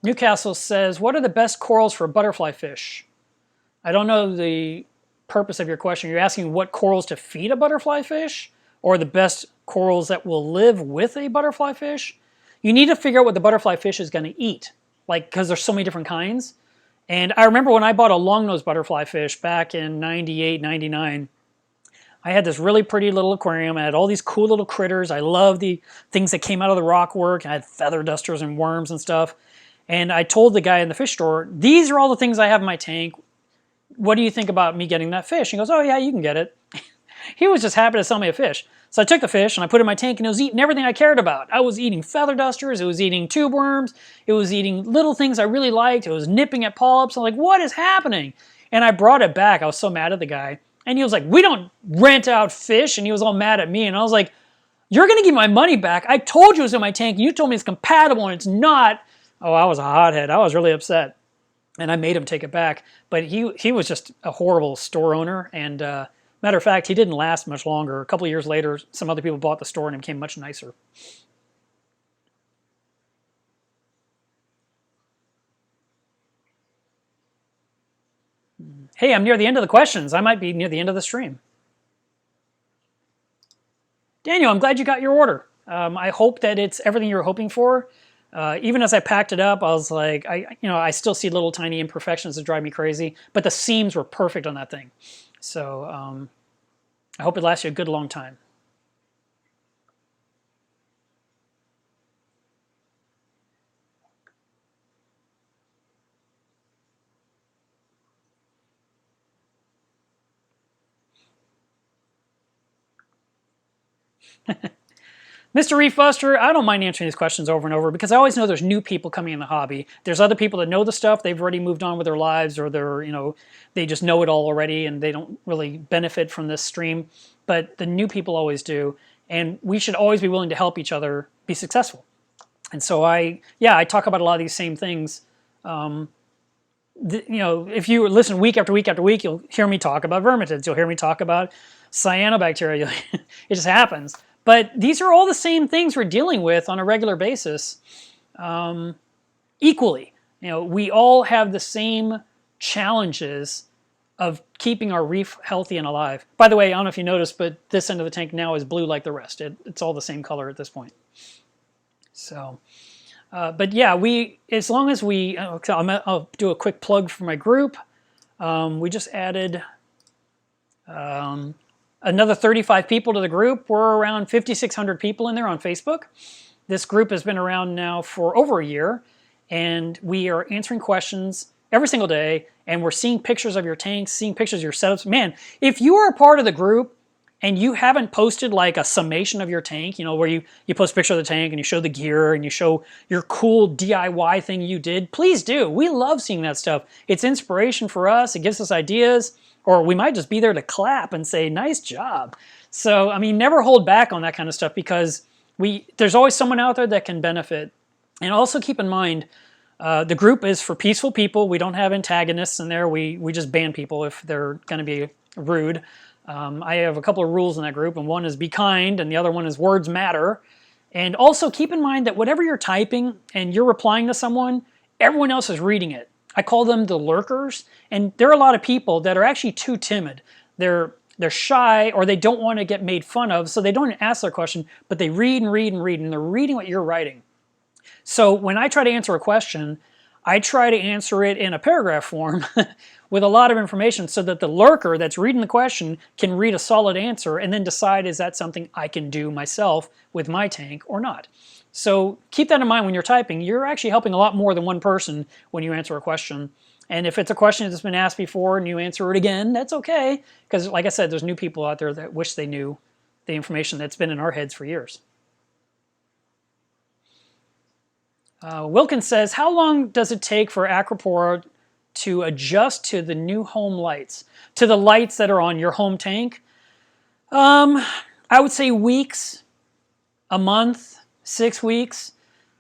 Newcastle says, what are the best corals for butterfly fish? I don't know the purpose of your question. You're asking what corals to feed a butterfly fish, or the best corals that will live with a butterfly fish? You need to figure out what the butterfly fish is going to eat, like, because there's so many different kinds. And I remember when I bought a long-nosed butterfly fish back in 98, 99, I had this really pretty little aquarium. I had all these cool little critters. I loved the things that came out of the rock work. I had feather dusters and worms and stuff. And I told the guy in the fish store, these are all the things I have in my tank. What do you think about me getting that fish? He goes, oh yeah, you can get it. He was just happy to sell me a fish. So I took the fish and I put it in my tank and it was eating everything I cared about. I was eating feather dusters, it was eating tube worms, it was eating little things I really liked, it was nipping at polyps. I'm like, what is happening? And I brought it back. I was so mad at the guy. And he was like, we don't rent out fish. And he was all mad at me. And I was like, you're going to give my money back. I told you it was in my tank and you told me it's compatible and it's not. Oh, I was a hothead. I was really upset. And I made him take it back. But he was just a horrible store owner. And matter of fact, he didn't last much longer. A couple of years later, some other people bought the store and it became much nicer. Hey, I'm near the end of the questions. I might be near the end of the stream. Daniel, I'm glad you got your order. I hope that it's everything you were hoping for. Even as I packed it up, I was like, I still see little tiny imperfections that drive me crazy, but the seams were perfect on that thing. So I hope it lasts you a good long time. Mr. Reef Buster, I don't mind answering these questions over and over because I always know there's new people coming in the hobby. There's other people that know the stuff, they've already moved on with their lives, or they just know it all already and they don't really benefit from this stream. But the new people always do, and we should always be willing to help each other be successful. And so I talk about a lot of these same things. If you listen week after week after week, you'll hear me talk about vermitids. You'll hear me talk about cyanobacteria. It just happens. But these are all the same things we're dealing with on a regular basis, equally. We all have the same challenges of keeping our reef healthy and alive. By the way, I don't know if you noticed, but this end of the tank now is blue like the rest. It's all the same color at this point. So, but yeah, as long as I'll do a quick plug for my group. We just added another 35 people to the group. We're around 5,600 people in there on Facebook. This group has been around now for over a year, and we are answering questions every single day, and we're seeing pictures of your tanks, seeing pictures of your setups. Man, if you are a part of the group and you haven't posted like a summation of your tank, where you post a picture of the tank and you show the gear and you show your cool DIY thing you did, please do. We love seeing that stuff. It's inspiration for us. It gives us ideas. Or we might just be there to clap and say, nice job. So, never hold back on that kind of stuff because there's always someone out there that can benefit. And also keep in mind, the group is for peaceful people. We don't have antagonists in there. We just ban people if they're going to be rude. I have a couple of rules in that group, and one is be kind, and the other one is words matter. And also keep in mind that whatever you're typing and you're replying to someone, everyone else is reading it. I call them the lurkers, and there are a lot of people that are actually too timid. They're they're shy, or they don't want to get made fun of, so they don't ask their question, but they read and read and read, and they're reading what you're writing. So when I try to answer a question, I try to answer it in a paragraph form with a lot of information so that the lurker that's reading the question can read a solid answer and then decide, is that something I can do myself with my tank or not? So keep that in mind when you're typing. You're actually helping a lot more than one person when you answer a question. And if it's a question that's been asked before and you answer it again, that's okay. Because like I said, there's new people out there that wish they knew the information that's been in our heads for years. Wilkins says, how long does it take for Aquapora to adjust to the new home lights, to the lights that are on your home tank? I would say weeks, a month, 6 weeks.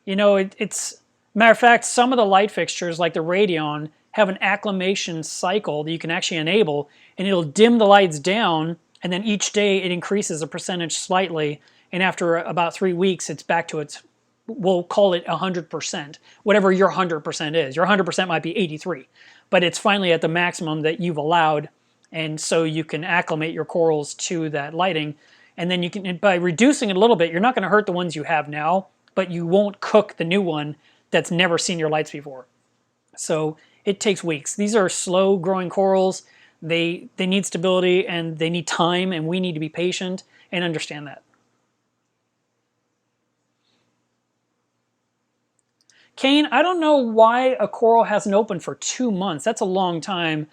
You know, it's matter of fact, some of the light fixtures like the Radeon have an acclimation cycle that you can actually enable, and it'll dim the lights down, and then each day it increases a percentage slightly, and after about 3 weeks it's back to its, we'll call it 100%, whatever your 100% is. Your 100% might be 83, but it's finally at the maximum that you've allowed, and so you can acclimate your corals to that lighting. And then you can, by reducing it a little bit, you're not going to hurt the ones you have now, but you won't cook the new one that's never seen your lights before. So it takes weeks. These are slow growing corals. They need stability and they need time, and we need to be patient and understand that. Kane, I don't know why a coral hasn't opened for 2 months. That's a long time.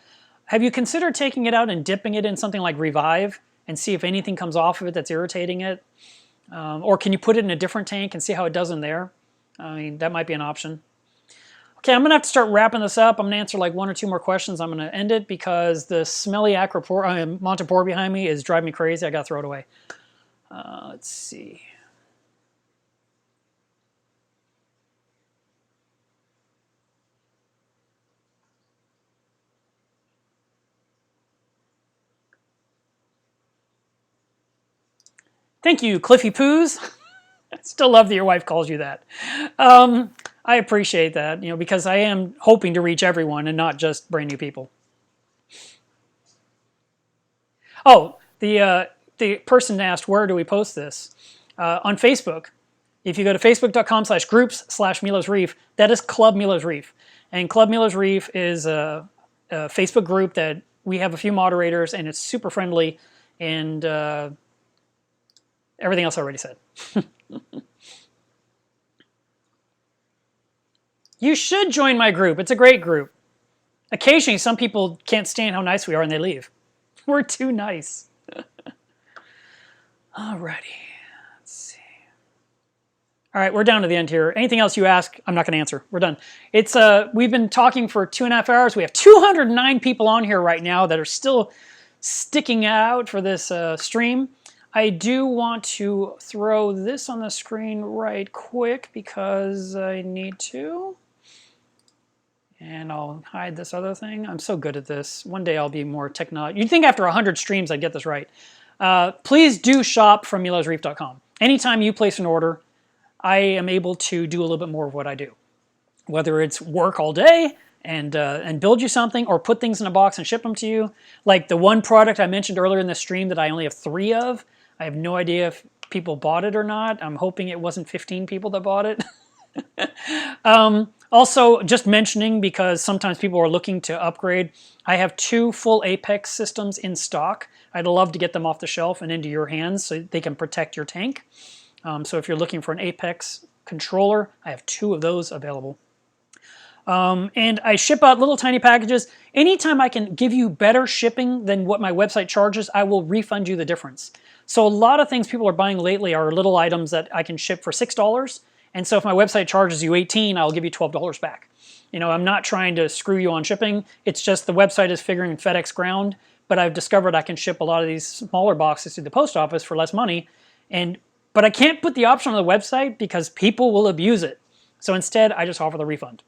Have you considered taking it out and dipping it in something like Revive and see if anything comes off of it that's irritating it? Or can you put it in a different tank and see how it does in there? I mean, that might be an option. Okay, I'm going to have to start wrapping this up. I'm going to answer like 1 or 2 more questions. I'm going to end it because the smelly Montipore behind me is driving me crazy. I got to throw it away. Let's see. Thank you, Cliffy Poos. I still love that your wife calls you that. I appreciate that, you know, because I am hoping to reach everyone and not just brand new people. Oh, the person asked, where do we post this? On Facebook. If you go to facebook.com/groups/Milo's Reef, that is Club Milo's Reef. And Club Milo's Reef is a Facebook group that we have a few moderators, and it's super friendly, and everything else I already said. You should join my group. It's a great group. Occasionally, some people can't stand how nice we are and they leave. We're too nice. Alrighty. Let's see. All right, we're down to the end here. Anything else you ask, I'm not going to answer. We're done. It's we've been talking for 2.5 hours. We have 209 people on here right now that are still sticking out for this stream. I do want to throw this on the screen right quick because I need to. And I'll hide this other thing. I'm so good at this. One day I'll be more technology. You'd think after 100 streams I'd get this right. Please do shop from milosreef.com. Anytime you place an order, I am able to do a little bit more of what I do. Whether it's work all day and build you something, or put things in a box and ship them to you. Like the one product I mentioned earlier in the stream that I only have 3 of. I have no idea if people bought it or not. I'm hoping it wasn't 15 people that bought it. Also, just mentioning, because sometimes people are looking to upgrade, I have 2 full Apex systems in stock. I'd love to get them off the shelf and into your hands so they can protect your tank. So if you're looking for an Apex controller, I have 2 of those available. And I ship out little tiny packages. Anytime I can give you better shipping than what my website charges, I will refund you the difference. So a lot of things people are buying lately are little items that I can ship for $6. And so if my website charges you $18, I'll give you $12 back. You know, I'm not trying to screw you on shipping. It's just the website is figuring FedEx ground, but I've discovered I can ship a lot of these smaller boxes to the post office for less money. But I can't put the option on the website because people will abuse it. So instead, I just offer the refund.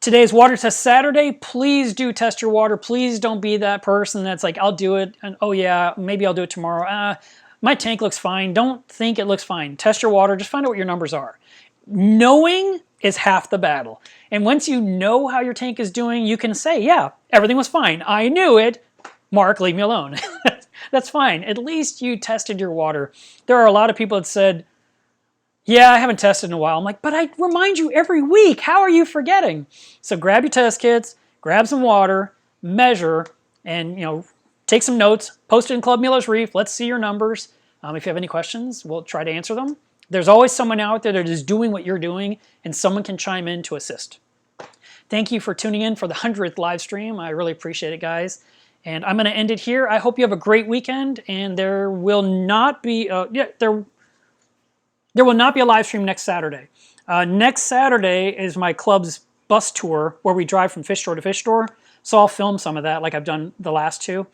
Today's water test Saturday. Please do test your water. Please don't be that person that's like, I'll do it, and oh yeah, maybe I'll do it tomorrow. My tank looks fine. Don't think it looks fine. Test your water. Just find out what your numbers are. Knowing is half the battle. And once you know how your tank is doing, you can say, yeah, everything was fine. I knew it. Mark, leave me alone. That's fine. At least you tested your water. There are a lot of people that said, yeah, I haven't tested in a while. I'm like, but I remind you every week. How are you forgetting? So grab your test kits, grab some water, measure, and take some notes, post it in Club Mueller's Reef. Let's see your numbers. If you have any questions, we'll try to answer them. There's always someone out there that is doing what you're doing, and someone can chime in to assist. Thank you for tuning in for the 100th live stream. I really appreciate it, guys. And I'm going to end it here. I hope you have a great weekend, and there will not be there will not be a live stream next Saturday. Next Saturday is my club's bus tour where we drive from fish store to fish store. So I'll film some of that like I've done the last two,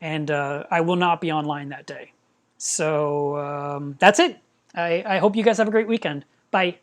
and I will not be online that day. So that's it. I hope you guys have a great weekend. Bye.